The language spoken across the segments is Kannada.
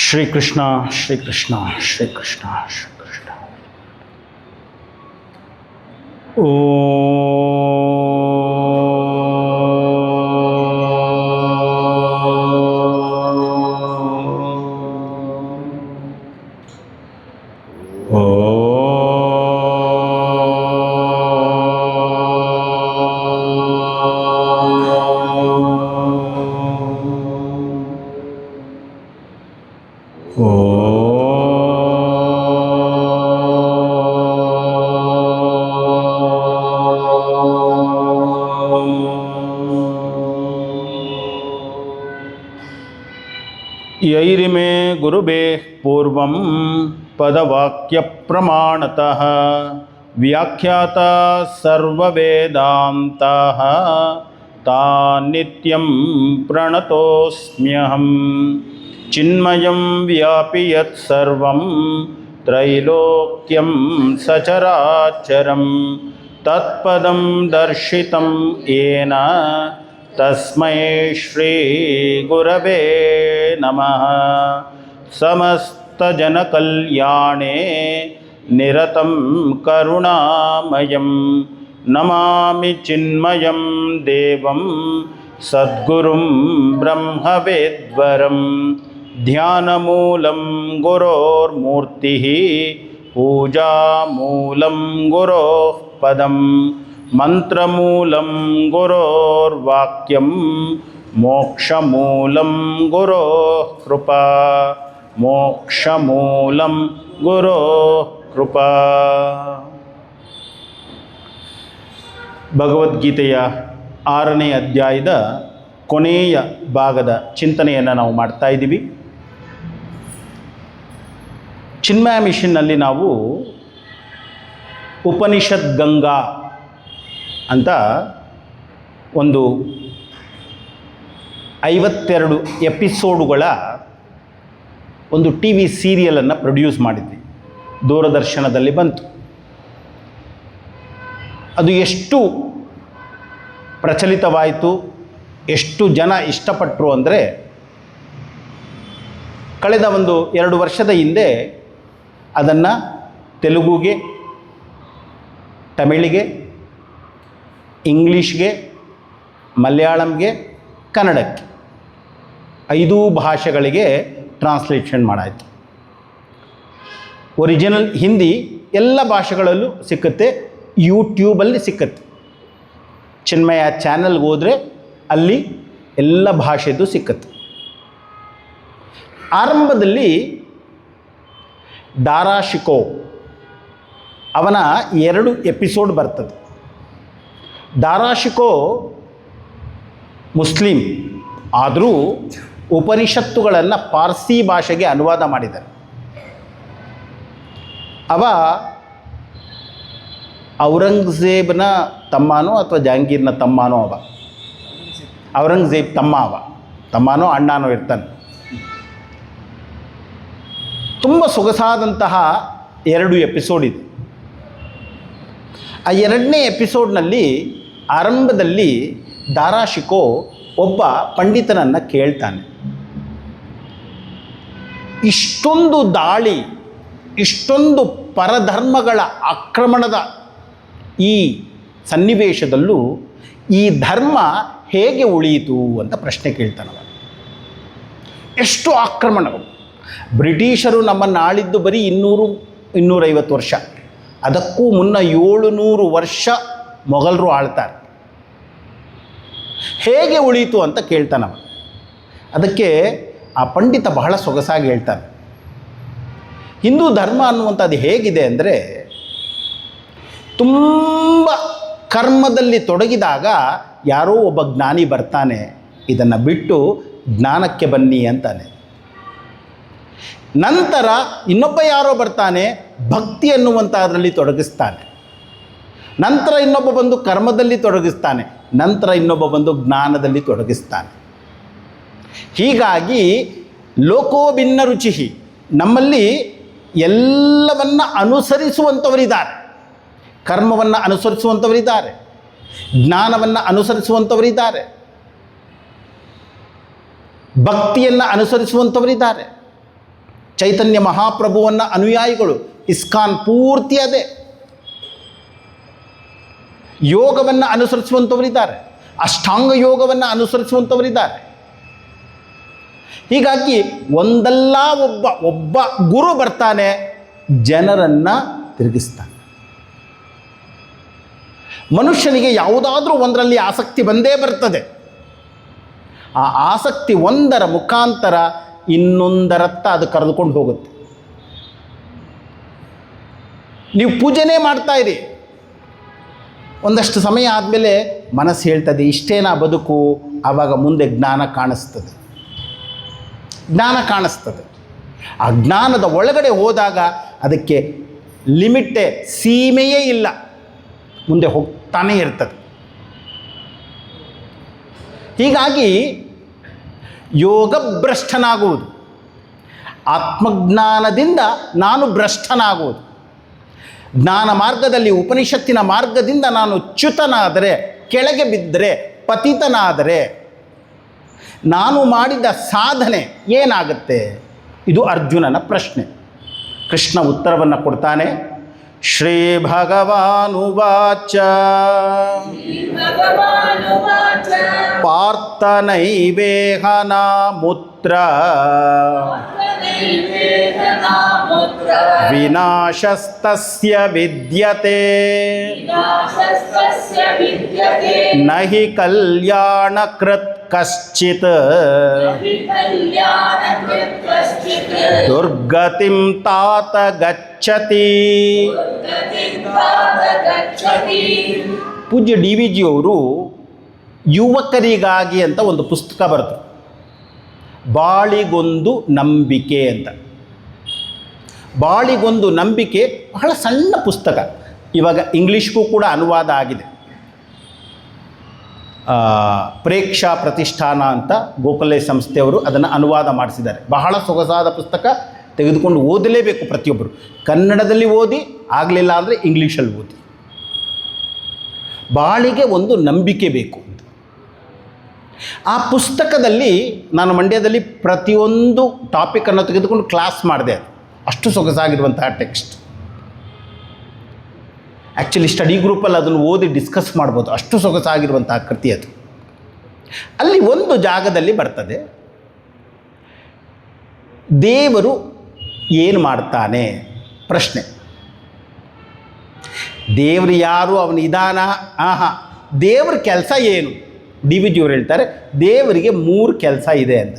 ಶ್ರೀ ಕೃಷ್ಣ ಶ್ರೀ ಕೃಷ್ಣ ಶ್ರೀ ಕೃಷ್ಣ ಶ್ರೀ ಕೃಷ್ಣ. ಯೈರಿಮೇ ಗುರುಬೇ ಪೂರ್ವಂ ಪದವಾಕ್ಯ ಪ್ರಮಾಣತಃ ವ್ಯಾಖ್ಯಾತ ಸರ್ವವೇದಾಂತಃ ತಾನಿತ್ಯಂ ಪ್ರಣತೋಸ್ಮ್ಯಹಂ ಚಿನ್ಮಯಂ ವ್ಯಾಪಿ ಯತ್ ಸರ್ವಂ ತ್ರೈಲೋಕ್ಯಂ ಸಚರಾಚರಂ ತತ್ಪದಂ ದರ್ಶಿತಂ ಯೇನ ತಸ್ಮೈ ಶ್ರೀ ಗುರವೇ ನಮಃ. ಸಮಸ್ತಜನಕಲ್ಯಾಣೇ ನಿರತಂ ಕರುಣಾಮಯಂ ನಮಾಮಿ ಚಿನ್ಮಯಂ ದೇವಂ ಸದ್ಗುರುಂ ಬ್ರಹ್ಮವೇದ್ವರಂ. ಧ್ಯಾನಮೂಲಂ ಗುರೋರ್ಮೂರ್ತಿಃ ಪೂಜಾಮೂಲಂ ಗುರೋಃ ಪದಂ ಮಂತ್ರಮೂಲಂ ಗುರೋರ್ವಾಕ್ಯಂ ಮೋಕ್ಷಮೂಲಂ ಗುರೋಃ ಕೃಪಾ. ಮೋಕ್ಷಮೂಲಂ ಗುರೋಃ ಕೃಪಾ. ಭಗವದ್ಗೀತೆಯ 6ನೇ ಅಧ್ಯಾಯದ ಕೊನೆಯ ಭಾಗದ ಚಿಂತನೆಯನ್ನು ನಾವು ಮಾಡ್ತಾ ಇದ್ದೀವಿ. ಚಿನ್ಮಯ ಮಿಷನ್ನಲ್ಲಿ ನಾವು ಉಪನಿಷತ್ ಗಂಗಾ ಅಂತ ಒಂದು 52 ಎಪಿಸೋಡುಗಳ ಒಂದು ಟಿ ವಿ ಸೀರಿಯಲನ್ನು ಪ್ರೊಡ್ಯೂಸ್ ಮಾಡಿದ್ವಿ. ದೂರದರ್ಶನದಲ್ಲಿ ಬಂತು. ಅದು ಎಷ್ಟು ಪ್ರಚಲಿತವಾಯಿತು, ಎಷ್ಟು ಜನ ಇಷ್ಟಪಟ್ಟರು ಅಂದರೆ, ಕಳೆದ ಒಂದು 2 ವರ್ಷದ ಹಿಂದೆ ಅದನ್ನು ತೆಲುಗುಗೆ, ತಮಿಳಿಗೆ, ಇಂಗ್ಲೀಷ್ಗೆ, ಮಲಯಾಳಂಗೆ, ಕನ್ನಡಕ್ಕೆ 5 ಭಾಷೆಗಳಿಗೆ ಟ್ರಾನ್ಸ್ಲೇಷನ್ ಮಾಡಾಯಿತು. ಒರಿಜಿನಲ್ ಹಿಂದಿ ಎಲ್ಲ ಭಾಷೆಗಳಲ್ಲೂ ಸಿಕ್ಕುತ್ತೆ, ಯೂಟ್ಯೂಬಲ್ಲಿ ಸಿಕ್ಕುತ್ತೆ. ಚಿನ್ಮಯ ಚಾನಲ್ಗೆ ಹೋದರೆ ಅಲ್ಲಿ ಎಲ್ಲ ಭಾಷೆದು ಸಿಕ್ಕುತ್ತೆ. ಆರಂಭದಲ್ಲಿ ದಾರಾ ಶಿಕೋ ಅವನ 2 ಎಪಿಸೋಡ್ ಬರ್ತದೆ. ದಾರಾ ಶಿಕೋ ಮುಸ್ಲಿಂ ಆದರೂ ಉಪನಿಷತ್ತುಗಳನ್ನು ಪಾರ್ಸಿ ಭಾಷೆಗೆ ಅನುವಾದ ಮಾಡಿದ್ದಾರೆ. ಅವ ಔರಂಗಜೇಬನ ತಮ್ಮನೋ ಅಥವಾ ಜಹಾಂಗೀರ್ನ ತಮ್ಮನೋ ಅವ. ಔರಂಗಜೇಬ್ ತಮ್ಮನೋ ಅಣ್ಣನೋ ಇರ್ತಾನೆ. ತುಂಬ ಸೊಗಸಾದಂತಹ 2 ಎಪಿಸೋಡ್ ಇದೆ. ಆ 2ನೇ ಎಪಿಸೋಡ್ನಲ್ಲಿ ಆರಂಭದಲ್ಲಿ ದಾರಾ ಶಿಕೋ ಒಬ್ಬ ಪಂಡಿತನನ್ನು ಕೇಳ್ತಾನೆ. ಇಷ್ಟೊಂದು ದಾಳಿ, ಇಷ್ಟೊಂದು ಪರಧರ್ಮಗಳ ಆಕ್ರಮಣದ ಈ ಸನ್ನಿವೇಶದಲ್ಲೂ ಈ ಧರ್ಮ ಹೇಗೆ ಉಳಿಯಿತು ಅಂತ ಪ್ರಶ್ನೆ ಕೇಳ್ತಾನವ. ಎಷ್ಟು ಆಕ್ರಮಣಗಳು! ಬ್ರಿಟಿಷರು ನಮ್ಮನ್ನು ಆಳಿದ್ದು ಬರೀ 200-250 ವರ್ಷ. ಅದಕ್ಕೂ ಮುನ್ನ 700 ವರ್ಷ ಮೊಘಲರು ಆಳ್ತಾರೆ. ಹೇಗೆ ಉಳಿಯಿತು ಅಂತ ಕೇಳ್ತಾನವ. ಅದಕ್ಕೆ ಆ ಪಂಡಿತ ಬಹಳ ಸೊಗಸಾಗಿ ಹೇಳ್ತಾನೆ. ಹಿಂದೂ ಧರ್ಮ ಅನ್ನುವಂಥದ್ದು ಹೇಗಿದೆ ಅಂದರೆ, ತುಂಬ ಕರ್ಮದಲ್ಲಿ ತೊಡಗಿದಾಗ ಯಾರೋ ಒಬ್ಬ ಜ್ಞಾನಿ ಬರ್ತಾನೆ, ಇದನ್ನು ಬಿಟ್ಟು ಜ್ಞಾನಕ್ಕೆ ಬನ್ನಿ ಅಂತಾನೆ. ನಂತರ ಇನ್ನೊಬ್ಬ ಯಾರೋ ಬರ್ತಾನೆ, ಭಕ್ತಿ ಅನ್ನುವಂಥದ್ರಲ್ಲಿ ತೊಡಗಿಸ್ತಾನೆ. ನಂತರ ಇನ್ನೊಬ್ಬ ಬಂದು ಕರ್ಮದಲ್ಲಿ ತೊಡಗಿಸ್ತಾನೆ. ನಂತರ ಇನ್ನೊಬ್ಬ ಬಂದು ಜ್ಞಾನದಲ್ಲಿ ತೊಡಗಿಸ್ತಾನೆ. ಹೀಗಾಗಿ ಲೋಕೋ ಭಿನ್ನ ರುಚಿ, ನಮ್ಮಲ್ಲಿ ಎಲ್ಲವನ್ನ ಅನುಸರಿಸುವಂಥವರಿದ್ದಾರೆ. ಕರ್ಮವನ್ನು ಅನುಸರಿಸುವಂಥವರಿದ್ದಾರೆ, ಜ್ಞಾನವನ್ನು ಅನುಸರಿಸುವಂಥವರಿದ್ದಾರೆ. ಭಕ್ತಿಯನ್ನು ಅನುಸರಿಸುವಂಥವರಿದ್ದಾರೆ. ಚೈತನ್ಯ ಮಹಾಪ್ರಭುವನ್ನು ಅನುಯಾಯಿಗಳು, ಇಸ್ಕಾನ್ ಪೂರ್ತಿ ಅದೇ. ಯೋಗವನ್ನು ಅನುಸರಿಸುವಂಥವರಿದ್ದಾರೆ, ಅಷ್ಟಾಂಗ ಯೋಗವನ್ನು ಅನುಸರಿಸುವಂಥವರಿದ್ದಾರೆ. ಹೀಗಾಗಿ ಒಂದಲ್ಲ ಒಬ್ಬ ಗುರು ಬರ್ತಾನೆ, ಜನರನ್ನು ತಿರುಗಿಸ್ತಾನೆ. ಮನುಷ್ಯನಿಗೆ ಯಾವುದಾದ್ರೂ ಒಂದರಲ್ಲಿ ಆಸಕ್ತಿ ಬಂದೇ ಬರ್ತದೆ. ಆ ಆಸಕ್ತಿ ಒಂದರ ಮುಖಾಂತರ ಇನ್ನೊಂದರತ್ತ ಅದು ಕರೆದುಕೊಂಡು ಹೋಗುತ್ತೆ. ನೀವು ಪೂಜೆನೇ ಮಾಡ್ತಾ ಇರಿ, ಒಂದಷ್ಟು ಸಮಯ ಆದಮೇಲೆ ಮನಸ್ಸು ಹೇಳ್ತದೆ ಇಷ್ಟೇನಾ ಬದುಕು. ಆವಾಗ ಮುಂದೆ ಜ್ಞಾನ ಕಾಣಿಸ್ತದೆ. ಆ ಜ್ಞಾನದ ಒಳಗಡೆ ಹೋದಾಗ ಅದಕ್ಕೆ ಲಿಮಿಟೇ, ಸೀಮೆಯೇ ಇಲ್ಲ, ಮುಂದೆ ಹೋಗ್ತಾನೇ ಇರ್ತದೆ. ಹೀಗಾಗಿ ಯೋಗ ಭ್ರಷ್ಟನಾಗುವುದು, ಆತ್ಮಜ್ಞಾನದಿಂದ ನಾನು ಭ್ರಷ್ಟನಾಗುವುದು. ಜ್ಞಾನ ಮಾರ್ಗದಲ್ಲಿ, ಉಪನಿಷತ್ತಿನ ಮಾರ್ಗದಿಂದ ನಾನು ಚ್ಯುತನಾದರೆ, ಕೆಳಗೆ ಬಿದ್ದರೆ, ಪತಿತನಾದರೆ ನಾನು ಮಾಡಿದ ಸಾಧನೆ ಏನಾಗುತ್ತೆ? ಇದು ಅರ್ಜುನನ ಪ್ರಶ್ನೆ. ಕೃಷ್ಣ ಉತ್ತರವನ್ನು ಕೊಡ್ತಾನೆ. ಶ್ರೀ ಭಗವಾನುವಾಚ ಪಾರ್ಥನೈವೇಹ ನಾಮುತ್ರ ವಿನಾಶಸ್ತಸ್ಯ ವಿದ್ಯತೆ ನಹಿ ಕಲ್ಯಾಣಕೃತ್ ಕಶ್ಚಿತ್ ದುರ್ಗತಿಂ ತಾತ ಗಚ್ಚತಿ. ಪೂಜ್ಯ ಡಿ ವಿ ಜಿಯವರು ಯುವಕರಿಗಾಗಿ ಅಂತ ಒಂದು ಪುಸ್ತಕ ಬರೆದರು, ಬಾಳಿಗೊಂದು ನಂಬಿಕೆ ಅಂತ. ಬಾಳಿಗೊಂದು ನಂಬಿಕೆ ಬಹಳ ಸಣ್ಣ ಪುಸ್ತಕ, ಇವಾಗ ಇಂಗ್ಲೀಷ್ಗೂ ಕೂಡ ಅನುವಾದ ಆಗಿದೆ. ಪ್ರೇಕ್ಷಾ ಪ್ರತಿಷ್ಠಾನ ಅಂತ ಗೋಖಲೆ ಸಂಸ್ಥೆಯವರು ಅದನ್ನು ಅನುವಾದ ಮಾಡಿಸಿದ್ದಾರೆ. ಬಹಳ ಸೊಗಸಾದ ಪುಸ್ತಕ, ತೆಗೆದುಕೊಂಡು ಓದಲೇಬೇಕು ಪ್ರತಿಯೊಬ್ಬರು. ಕನ್ನಡದಲ್ಲಿ ಓದಿ, ಆಗಲಿಲ್ಲ ಅಂದರೆ ಇಂಗ್ಲೀಷಲ್ಲಿ ಓದಿ. ಬಾಳಿಗೆ ಒಂದು ನಂಬಿಕೆ ಬೇಕು ಅಂತ. ಆ ಪುಸ್ತಕದಲ್ಲಿ ನಾನು ಮಂಡ್ಯದಲ್ಲಿ ಪ್ರತಿಯೊಂದು ಟಾಪಿಕನ್ನು ತೆಗೆದುಕೊಂಡು ಕ್ಲಾಸ್ ಮಾಡಿದೆ. ಅಷ್ಟು ಸೊಗಸಾಗಿರುವಂತಹ ಟೆಕ್ಸ್ಟ್. ಆ್ಯಕ್ಚುಲಿ ಸ್ಟಡಿ ಗ್ರೂಪಲ್ಲಿ ಅದನ್ನು ಓದಿ ಡಿಸ್ಕಸ್ ಮಾಡ್ಬೋದು, ಅಷ್ಟು ಸೊಗಸಾಗಿರುವಂತಹ ಕೃತಿ ಅದು. ಅಲ್ಲಿ ಒಂದು ಜಾಗದಲ್ಲಿ ಬರ್ತದೆ, ದೇವರು ಏನು ಮಾಡ್ತಾನೆ ಪ್ರಶ್ನೆ. ದೇವರು ಯಾರು, ಅವನ ಇದಾನ, ದೇವ್ರ ಕೆಲಸ ಏನು? ಡಿ ವಿ ಜಿಯವರು ಹೇಳ್ತಾರೆ, ದೇವರಿಗೆ 3 ಕೆಲಸ ಇದೆ ಅಂತ.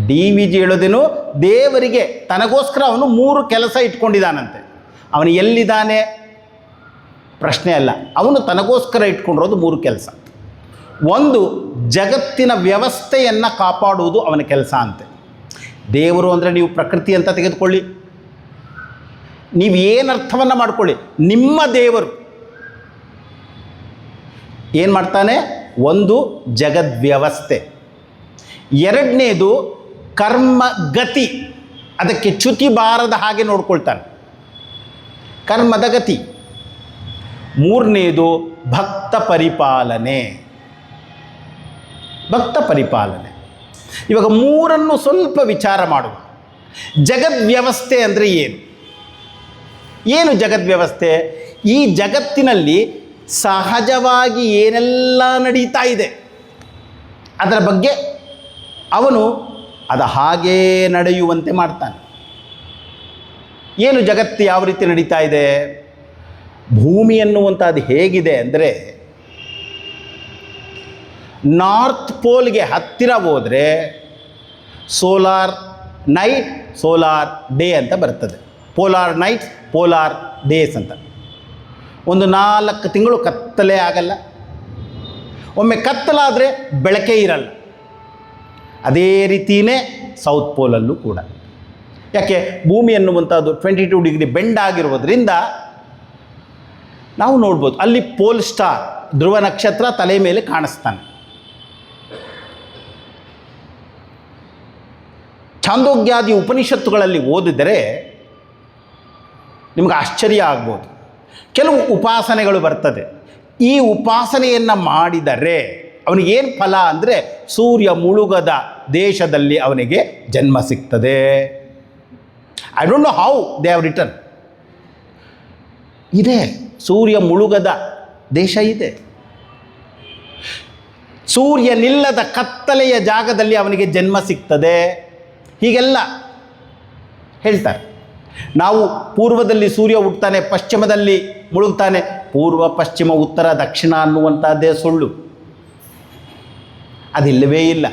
ಡಿ ವಿ ಜಿ ಹೇಳೋದೇನು, ದೇವರಿಗೆ ತನಗೋಸ್ಕರ ಅವನು 3 ಕೆಲಸ ಇಟ್ಕೊಂಡಿದ್ದಾನಂತೆ. ಅವನು ಎಲ್ಲಿದ್ದಾನೆ ಪ್ರಶ್ನೆ ಅಲ್ಲ, ಅವನು ತನಗೋಸ್ಕರ ಇಟ್ಕೊಂಡಿರೋದು 3 ಕೆಲಸ. ಒಂದು, ಜಗತ್ತಿನ ವ್ಯವಸ್ಥೆಯನ್ನು ಕಾಪಾಡುವುದು ಅವನ ಕೆಲಸ ಅಂತೆ. ದೇವರು ಅಂದರೆ ನೀವು ಪ್ರಕೃತಿ ಅಂತ ತೆಗೆದುಕೊಳ್ಳಿ, ನೀವು ಏನು ಅರ್ಥವನ್ನು ಮಾಡ್ಕೊಳ್ಳಿ, ನಿಮ್ಮ ದೇವರು ಏನು ಮಾಡ್ತಾನೆ? ಒಂದು, ಜಗದ್ವ್ಯವಸ್ಥೆ. ಎರಡನೇದು, ಕರ್ಮಗತಿ, ಅದಕ್ಕೆ ಚ್ಯುತಿ ಬಾರದ ಹಾಗೆ ನೋಡ್ಕೊಳ್ತಾನೆ, ಕರ್ಮದ ಗತಿ. ಮೂರನೇದು, ಭಕ್ತ ಪರಿಪಾಲನೆ. ಇವಾಗ 3 ಸ್ವಲ್ಪ ವಿಚಾರ ಮಾಡುವ. ಜಗದ್ವ್ಯವಸ್ಥೆ ಅಂದರೆ ಏನು ಜಗದ್ವ್ಯವಸ್ಥೆ? ಈ ಜಗತ್ತಿನಲ್ಲಿ ಸಹಜವಾಗಿ ಏನೆಲ್ಲ ನಡೀತಾ ಇದೆ ಅದರ ಬಗ್ಗೆ ಅವನು ಅದು ಹಾಗೇ ನಡೆಯುವಂತೆ ಮಾಡ್ತಾನೆ. ಏನು ಜಗತ್ತು ಯಾವ ರೀತಿ ನಡೀತಾ ಇದೆ? ಭೂಮಿ ಅನ್ನುವಂಥದ್ದು ಹೇಗಿದೆ ಅಂದರೆ, ನಾರ್ತ್ ಪೋಲ್ಗೆ ಹತ್ತಿರ ಹೋದರೆ ಸೋಲಾರ್ ನೈಟ್, ಸೋಲಾರ್ ಡೇ ಅಂತ ಬರ್ತದೆ. ಪೋಲಾರ್ ನೈಟ್ಸ್, ಪೋಲಾರ್ ಡೇಸ್ ಅಂತ. ಒಂದು 4 ತಿಂಗಳು ಕತ್ತಲೇ ಆಗಲ್ಲ. ಒಮ್ಮೆ ಕತ್ತಲಾದರೆ ಬೆಳಕೇ ಇರಲ್ಲ. ಅದೇ ರೀತಿಯೇ ಸೌತ್ ಪೋಲಲ್ಲೂ ಕೂಡ. ಯಾಕೆ? ಭೂಮಿ ಅನ್ನುವಂಥದ್ದು 22 ಡಿಗ್ರಿ ಬೆಂಡ್ ಆಗಿರುವುದರಿಂದ ನಾವು ನೋಡ್ಬೋದು, ಅಲ್ಲಿ ಪೋಲ್ ಸ್ಟಾರ್, ಧ್ರುವ ನಕ್ಷತ್ರ ತಲೆ ಮೇಲೆ ಕಾಣಿಸ್ತಾನೆ. ಛಾಂದೋಗ್ಯಾದಿ ಉಪನಿಷತ್ತುಗಳಲ್ಲಿ ಓದಿದರೆ ನಿಮಗೆ ಆಶ್ಚರ್ಯ ಆಗ್ಬೋದು. ಕೆಲವು ಉಪಾಸನೆಗಳು ಬರ್ತದೆ. ಈ ಉಪಾಸನೆಯನ್ನು ಮಾಡಿದರೆ ಅವನಿಗೇನು ಫಲ ಅಂದರೆ ಸೂರ್ಯ ಮುಳುಗದ ದೇಶದಲ್ಲಿ ಅವನಿಗೆ ಜನ್ಮ ಸಿಗ್ತದೆ. I don't know how they have return. ಇದೆ, ಸೂರ್ಯ ಮುಳುಗದ ದೇಶ ಇದೆ. ಸೂರ್ಯನಿಲ್ಲದ ಕತ್ತಲೆಯ ಜಾಗದಲ್ಲಿ ಅವನಿಗೆ ಜನ್ಮ ಸಿಗ್ತದೆ. ಹೀಗೆಲ್ಲ ಹೇಳ್ತಾರೆ. ನಾವು ಪೂರ್ವದಲ್ಲಿ ಸೂರ್ಯ ಹುಟ್ಟುತ್ತಾನೆ, ಪಶ್ಚಿಮದಲ್ಲಿ ಮುಳುಗ್ತಾನೆ. ಪೂರ್ವ ಪಶ್ಚಿಮ ಉತ್ತರ ದಕ್ಷಿಣ ಅನ್ನುವಂಥದ್ದೇ ಸುಳ್ಳು, ಅದಿಲ್ಲವೇ ಇಲ್ಲ.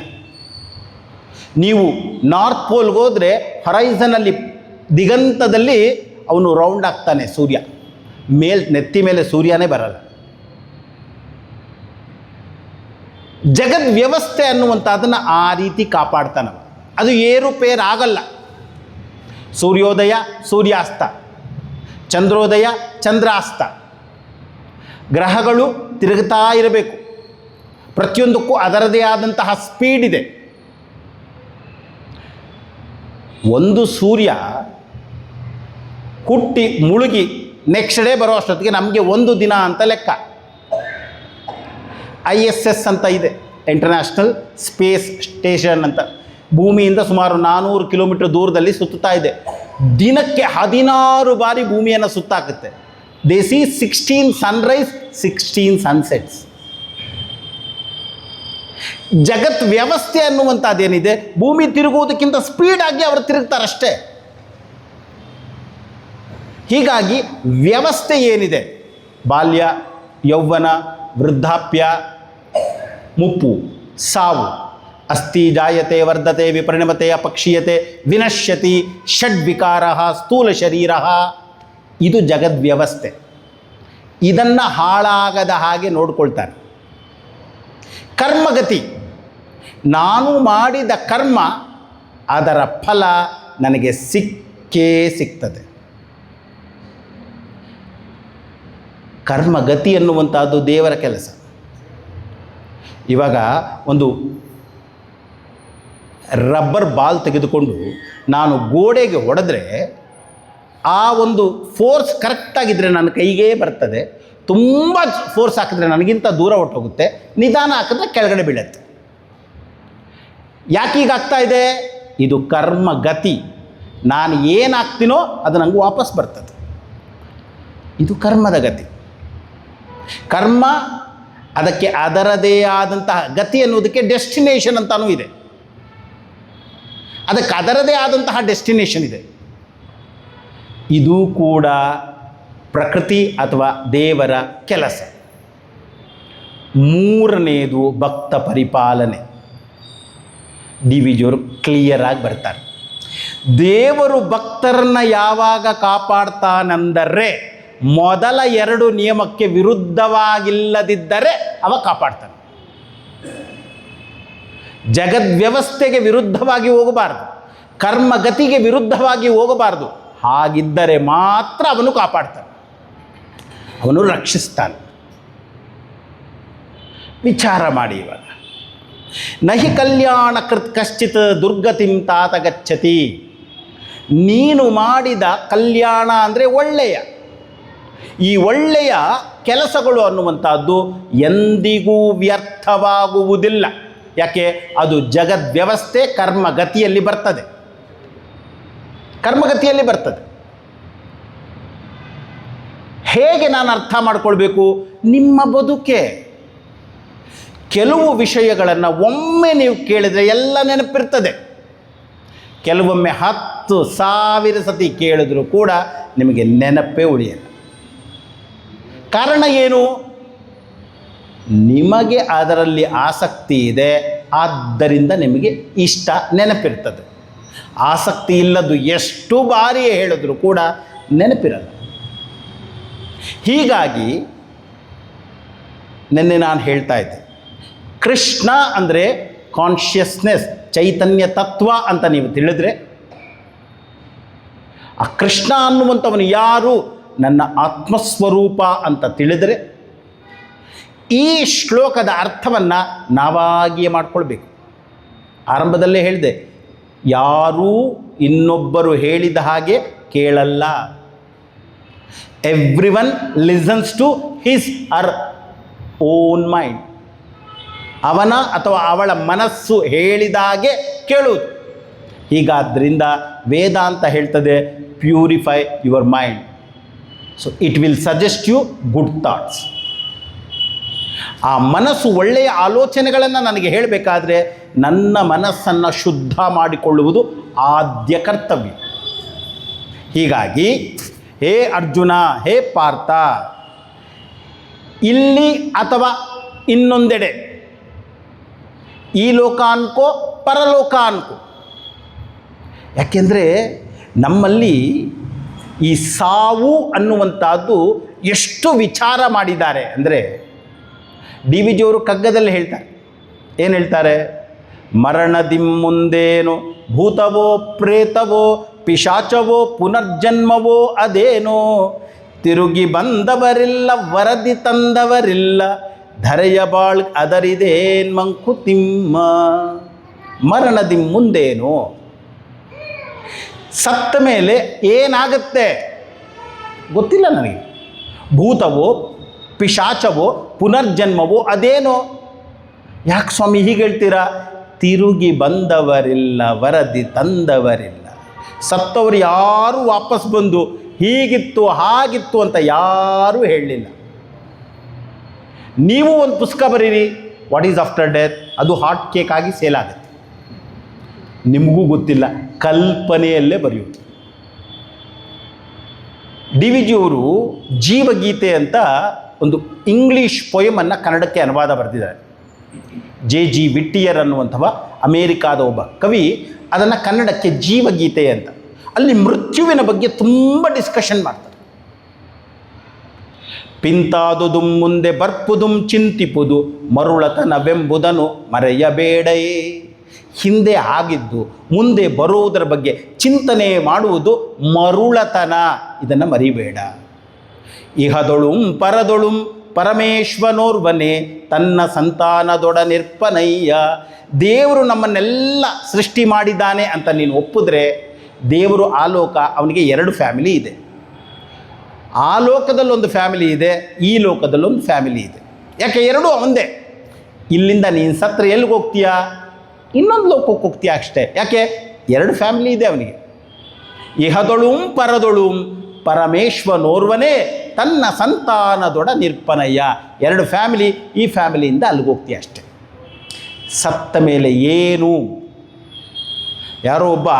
ನೀವು ನಾರ್ತ್ ಪೋಲ್ಗೆ ಹೋದರೆ ಹೊರೈಸನಲ್ಲಿ ದಿಗಂತದಲ್ಲಿ ಅವನು ರೌಂಡ್ ಆಗ್ತಾನೆ ಸೂರ್ಯ, ನೆತ್ತಿ ಮೇಲೆ ಸೂರ್ಯನೇ ಬರಲ್ಲ. ಜಗದ್ ವ್ಯವಸ್ಥೆ ಅನ್ನುವಂಥದ್ದನ್ನು ಆ ರೀತಿ ಕಾಪಾಡ್ತಾನೆ. ಅದು ಏರುಪೇರು ಆಗಲ್ಲ. ಸೂರ್ಯೋದಯ ಸೂರ್ಯಾಸ್ತ, ಚಂದ್ರೋದಯ ಚಂದ್ರಾಸ್ತ, ಗ್ರಹಗಳು ತಿರುಗುತ್ತಾ ಇರಬೇಕು. ಪ್ರತಿಯೊಂದಕ್ಕೂ ಅದರದೇ ಆದಂತಹ ಸ್ಪೀಡ್ ಇದೆ. ಒಂದು ಸೂರ್ಯ ಹುಟ್ಟಿ ಮುಳುಗಿ ನೆಕ್ಸ್ಟ್ ಡೇ ಬರೋ ಅಷ್ಟೊತ್ತಿಗೆ ನಮಗೆ ಒಂದು ದಿನ ಅಂತ ಲೆಕ್ಕ. ISS ಅಂತ ಇದೆ, ಇಂಟರ್ನ್ಯಾಷನಲ್ ಸ್ಪೇಸ್ ಸ್ಟೇಷನ್ ಅಂತ. ಭೂಮಿಯಿಂದ ಸುಮಾರು 400 ಕಿಲೋಮೀಟರ್ ದೂರದಲ್ಲಿ ಸುತ್ತುತ್ತಾ ಇದೆ. ದಿನಕ್ಕೆ 16 ಬಾರಿ ಭೂಮಿಯನ್ನು ಸುತ್ತಾಕುತ್ತೆ. They see 16 sunrise 16 sunsets. ಜಗತ್ ವ್ಯವಸ್ಥೆ ಅನ್ನುವಂಥದ್ದೇನಿದೆ, ಭೂಮಿ ತಿರುಗುವುದಕ್ಕಿಂತ ಸ್ಪೀಡಾಗಿ ಅವರು ತಿರುಗ್ತಾರಷ್ಟೇ. ಹೀಗಾಗಿ ವ್ಯವಸ್ಥೆ ಏನಿದೆ, ಬಾಲ್ಯ, ಯೌವನ, ವೃದ್ಧಾಪ್ಯ, ಮುಪ್ಪು, ಸಾವು, ಅಸ್ಥಿ ಜಾಯತೆ ವರ್ಧತೆ ವಿಪರಿಣಮತೆ ಅಪಕ್ಷೀಯತೆ ವಿನಶ್ಯತಿ ಷಡ್ವಿಕಾರ ಸ್ಥೂಲ ಶರೀರ, ಇದು ಜಗದ್ವ್ಯವಸ್ಥೆ. ಇದನ್ನು ಹಾಳಾಗದ ಹಾಗೆ ನೋಡ್ಕೊಳ್ತಾರೆ. ಕರ್ಮಗತಿ, ನಾನು ಮಾಡಿದ ಕರ್ಮ ಅದರ ಫಲ ನನಗೆ ಸಿಕ್ಕೇ ಸಿಗ್ತದೆ. ಕರ್ಮಗತಿ ಎನ್ನುವಂಥದ್ದು ದೇವರ ಕೆಲಸ. ಇವಾಗ ಒಂದು ರಬ್ಬರ್ ಬಾಲ್ ತೆಗೆದುಕೊಂಡು ನಾನು ಗೋಡೆಗೆ ಹೊಡೆದ್ರೆ ಆ ಒಂದು ಫೋರ್ಸ್ ಕರೆಕ್ಟಾಗಿದ್ದರೆ ನನ್ನ ಕೈಗೇ ಬರ್ತದೆ. ತುಂಬ ಫೋರ್ಸ್ ಹಾಕಿದ್ರೆ ನನಗಿಂತ ದೂರ ಹೊಟ್ಟೋಗುತ್ತೆ. ನಿಧಾನ ಹಾಕಿದ್ರೆ ಕೆಳಗಡೆ ಬೀಳುತ್ತೆ. ಯಾಕೆ ಹೀಗಾಗ್ತಾ ಇದೆ? ಇದು ಕರ್ಮಗತಿ. ನಾನು ಏನು ಹಾಕ್ತೀನೋ ಅದು ನನಗೆ ವಾಪಸ್ ಬರ್ತದೆ. ಇದು ಕರ್ಮದ ಗತಿ. ಕರ್ಮ ಅದಕ್ಕೆ ಅದರದೇ ಆದಂತಹ ಗತಿ ಅನ್ನೋದಕ್ಕೆ ಡೆಸ್ಟಿನೇಷನ್ ಅಂತಲೂ ಇದೆ. ಅದಕ್ಕೆ ಅದರದೇ ಆದಂತಹ ಡೆಸ್ಟಿನೇಷನ್ ಇದೆ. ಇದು ಕೂಡ ಪ್ರಕೃತಿ ಅಥವಾ ದೇವರ ಕೆಲಸ. ಮೂರನೆಯದು ಭಕ್ತ ಪರಿಪಾಲನೆ. ಡಿ ವಿ ಜಿಯವರು ಕ್ಲಿಯರ್ ಆಗಿ ಬರ್ತಾರೆ. ದೇವರು ಭಕ್ತರನ್ನು ಯಾವಾಗ ಕಾಪಾಡ್ತಾನೆಂದರೆ ಮೊದಲ 2 ನಿಯಮಕ್ಕೆ ವಿರುದ್ಧವಾಗಿಲ್ಲದಿದ್ದರೆ ಅವ ಕಾಪಾಡ್ತಾನೆ. ಜಗದ್ವ್ಯವಸ್ಥೆಗೆ ವಿರುದ್ಧವಾಗಿ ಹೋಗಬಾರ್ದು, ಕರ್ಮಗತಿಗೆ ವಿರುದ್ಧವಾಗಿ ಹೋಗಬಾರ್ದು. ಹಾಗಿದ್ದರೆ ಮಾತ್ರ ಅವನು ಕಾಪಾಡ್ತಾನೆ, ಅವನು ರಕ್ಷಿಸ್ತಾನೆ. ವಿಚಾರ ಮಾಡಿ. ಇವಾಗ ನಹಿ ಕಲ್ಯಾಣ ಕೃತ್ ಕಶ್ಚಿತ್ ದುರ್ಗತಿಂ ತಾತ ಗಚ್ಚತಿ. ನೀನು ಮಾಡಿದ ಕಲ್ಯಾಣ ಅಂದರೆ ಒಳ್ಳೆಯ, ಈ ಒಳ್ಳೆಯ ಕೆಲಸಗಳು ಅನ್ನುವಂಥದ್ದು ಎಂದಿಗೂ ವ್ಯರ್ಥವಾಗುವುದಿಲ್ಲ. ಯಾಕೆ? ಅದು ಜಗದ್ವ್ಯವಸ್ಥೆ ಕರ್ಮಗತಿಯಲ್ಲಿ ಬರ್ತದೆ. ಕರ್ಮಗತಿಯಲ್ಲಿ ಬರ್ತದೆ. ಹೇಗೆ ನಾನು ಅರ್ಥ ಮಾಡಿಕೊಳ್ಬೇಕು? ನಿಮ್ಮ ಬದುಕೆ. ಕೆಲವು ವಿಷಯಗಳನ್ನು ಒಮ್ಮೆ ನೀವು ಕೇಳಿದರೆ ಎಲ್ಲ ನೆನಪಿರ್ತದೆ. ಕೆಲವೊಮ್ಮೆ 10,000 ಸತಿ ಕೇಳಿದ್ರು ಕೂಡ ನಿಮಗೆ ನೆನಪೇ ಉಳಿಯಲ್ಲ. ಕಾರಣ ಏನು? ನಿಮಗೆ ಅದರಲ್ಲಿ ಆಸಕ್ತಿ ಇದೆ, ಆದ್ದರಿಂದ ನಿಮಗೆ ಇಷ್ಟ ನೆನಪಿರ್ತದೆ. ಆಸಕ್ತಿ ಇಲ್ಲದು ಎಷ್ಟು ಬಾರಿ ಹೇಳಿದ್ರು ಕೂಡ ನೆನಪಿರಲ್ಲ. ಹೀಗಾಗಿ ನಿನ್ನೆ ನಾನು ಹೇಳ್ತಾ ಇದ್ದೆ, ಕೃಷ್ಣ ಅಂದರೆ ಕಾನ್ಷಿಯಸ್ನೆಸ್, ಚೈತನ್ಯ ತತ್ವ ಅಂತ ನೀವು ತಿಳಿದ್ರೆ, ಆ ಕೃಷ್ಣ ಅನ್ನುವಂಥವನು ಯಾರು? ನನ್ನ ಆತ್ಮಸ್ವರೂಪ ಅಂತ ತಿಳಿದರೆ ಈ ಶ್ಲೋಕದ ಅರ್ಥವನ್ನು ನಾವಾಗಿಯೇ ಮಾಡಿಕೊಳ್ಬೇಕು. ಆರಂಭದಲ್ಲೇ ಹೇಳಿದೆ, ಯಾರೂ ಇನ್ನೊಬ್ಬರು ಹೇಳಿದ ಹಾಗೆ ಕೇಳಲ್ಲ. Everyone listens to his or own mind. ಅವನ ಅಥವಾ ಅವಳ ಮನಸ್ಸು ಹೇಳಿದಾಗೆ ಕೇಳುವುದು. ಹೀಗಾದ್ದರಿಂದ ವೇದಾಂತ ಹೇಳ್ತದೆ, purify your mind. So it will suggest you good thoughts. ಆ ಮನಸ್ಸು ಒಳ್ಳೆಯ ಆಲೋಚನೆಗಳನ್ನು ನನಗೆ ಹೇಳಬೇಕಾದ್ರೆ ನನ್ನ ಮನಸ್ಸನ್ನು ಶುದ್ಧ ಮಾಡಿಕೊಳ್ಳುವುದು ಆದ್ಯ ಕರ್ತವ್ಯ. ಹೀಗಾಗಿ ಹೇ ಅರ್ಜುನ, ಹೇ ಪಾರ್ಥ, ಇಲ್ಲಿ ಅಥವಾ ಇನ್ನೊಂದೆಡೆ, ಈ ಲೋಕ ಅನ್ಕೋ ಪರಲೋಕ ಅನ್ಕೋ. ಯಾಕೆಂದರೆ ನಮ್ಮಲ್ಲಿ ಈ ಸಾವು ಅನ್ನುವಂಥದ್ದು ಎಷ್ಟು ವಿಚಾರ ಮಾಡಿದ್ದಾರೆ ಅಂದರೆ, ಡಿ ವಿ ಜಿಯವರು ಕಗ್ಗದಲ್ಲಿ ಹೇಳ್ತಾರೆ. ಏನು ಹೇಳ್ತಾರೆ? ಮರಣದಿಂ ಮುಂದೇನು ಭೂತವೋ ಪ್ರೇತವೋ ಪಿಶಾಚವೋ ಪುನರ್ಜನ್ಮವೋ ಅದೇನೋ, ತಿರುಗಿ ಬಂದವರಿಲ್ಲ ವರದಿ ತಂದವರಿಲ್ಲ, ಧರೆಯ ಬಾಳ್ ಅದರಿದೇನ್ ಮಂಕುತಿಮ್ಮ. ಮರಣದಿಂ ಮುಂದೇನು, ಸತ್ತ ಮೇಲೆ ಏನಾಗುತ್ತೆ ಗೊತ್ತಿಲ್ಲ ನನಗೆ. ಭೂತವೋ ಪಿಶಾಚವೋ ಪುನರ್ಜನ್ಮವೋ ಅದೇನೋ. ಯಾಕೆ ಸ್ವಾಮಿ ಹೀಗೆ ಹೇಳ್ತೀರಾ? ತಿರುಗಿ ಬಂದವರಿಲ್ಲ ವರದಿ ತಂದವರಿಲ್ಲ. ಸತ್ತವರು ಯಾರೂ ವಾಪಸ್ ಬಂದು ಹೀಗಿತ್ತು ಹಾಗಿತ್ತು ಅಂತ ಯಾರೂ ಹೇಳಲಿಲ್ಲ. ನೀವು ಒಂದು ಪುಸ್ತಕ ಬರೀರಿ, ವಾಟ್ ಈಸ್ ಆಫ್ಟರ್ ಡೆತ್, ಅದು ಹಾಟ್ ಕೇಕ್ ಆಗಿ ಸೇಲ್ ಆಗುತ್ತೆ. ನಿಮಗೂ ಗೊತ್ತಿಲ್ಲ, ಕಲ್ಪನೆಯಲ್ಲೇ ಬರೆಯುವುದು. ಡಿ ವಿ ಜಿಯವರು ಜೀವಗೀತೆ ಅಂತ ಒಂದು ಇಂಗ್ಲೀಷ್ ಪೊಯಮನ್ನು ಕನ್ನಡಕ್ಕೆ ಅನುವಾದ ಬರೆದಿದ್ದಾರೆ. ಜೆ ಜಿ ವಿಟ್ಟಿಯರ್ ಅನ್ನುವಂಥವ ಅಮೇರಿಕಾದ ಒಬ್ಬ ಕವಿ ಅದನ್ನು ಕನ್ನಡಕ್ಕೆ ಜೀವಗೀತೆ ಅಂತ. ಅಲ್ಲಿ ಮೃತ್ಯುವಿನ ಬಗ್ಗೆ ತುಂಬ ಡಿಸ್ಕಷನ್ ಮಾಡ್ತಾರೆ. ಪಿಂತಾದುದು ಮುಂದೆ ಬರ್ಪುದುಂ ಚಿಂತಿಪುದು ಮರುಳತನವೆಂಬುದನ್ನು ಮರೆಯಬೇಡೆಯೇ. ಹಿಂದೆ ಆಗಿದ್ದು ಮುಂದೆ ಬರುವುದರ ಬಗ್ಗೆ ಚಿಂತನೆ ಮಾಡುವುದು ಮರುಳತನ, ಇದನ್ನು ಮರಿಬೇಡ. ಇಹದೊಳುಂ ಪರದೊಳುಂ ಪರಮೇಶ್ವನೋರ್ವನೇ ತನ್ನ ಸಂತಾನದೊಡನಿರ್ಪನಯ್ಯ. ದೇವರು ನಮ್ಮನ್ನೆಲ್ಲ ಸೃಷ್ಟಿ ಮಾಡಿದ್ದಾನೆ ಅಂತ ನೀನು ಒಪ್ಪಿದ್ರೆ, ದೇವರು ಆ ಲೋಕ, ಅವನಿಗೆ 2 ಫ್ಯಾಮಿಲಿ ಇದೆ. ಆ ಲೋಕದಲ್ಲೊಂದು ಫ್ಯಾಮಿಲಿ ಇದೆ, ಈ ಲೋಕದಲ್ಲೊಂದು ಫ್ಯಾಮಿಲಿ ಇದೆ. ಯಾಕೆ? 2 ಒಂದೇ. ಇಲ್ಲಿಂದ ನೀನು ಸತ್ರ ಎಲ್ಲಿಗೆ ಹೋಗ್ತೀಯಾ? ಇನ್ನೊಂದು ಲೋಕಕ್ಕೆ ಹೋಗ್ತೀಯ ಅಷ್ಟೇ. ಯಾಕೆ? 2 ಫ್ಯಾಮಿಲಿ ಇದೆ ಅವನಿಗೆ. ಇಹದೊಳುಂ ಪರದೊಳುಂ ಪರಮೇಶ್ವನೋರ್ವನೇ ತನ್ನ ಸಂತಾನದೊಡ ನಿರ್ಪನಯ್ಯ. 2 ಫ್ಯಾಮಿಲಿ, ಈ ಫ್ಯಾಮಿಲಿಯಿಂದ ಅಲ್ಲಿಗೆ ಹೋಗ್ತೀಯ ಅಷ್ಟೆ. ಸತ್ತ ಮೇಲೆ ಏನು? ಯಾರೋ ಒಬ್ಬ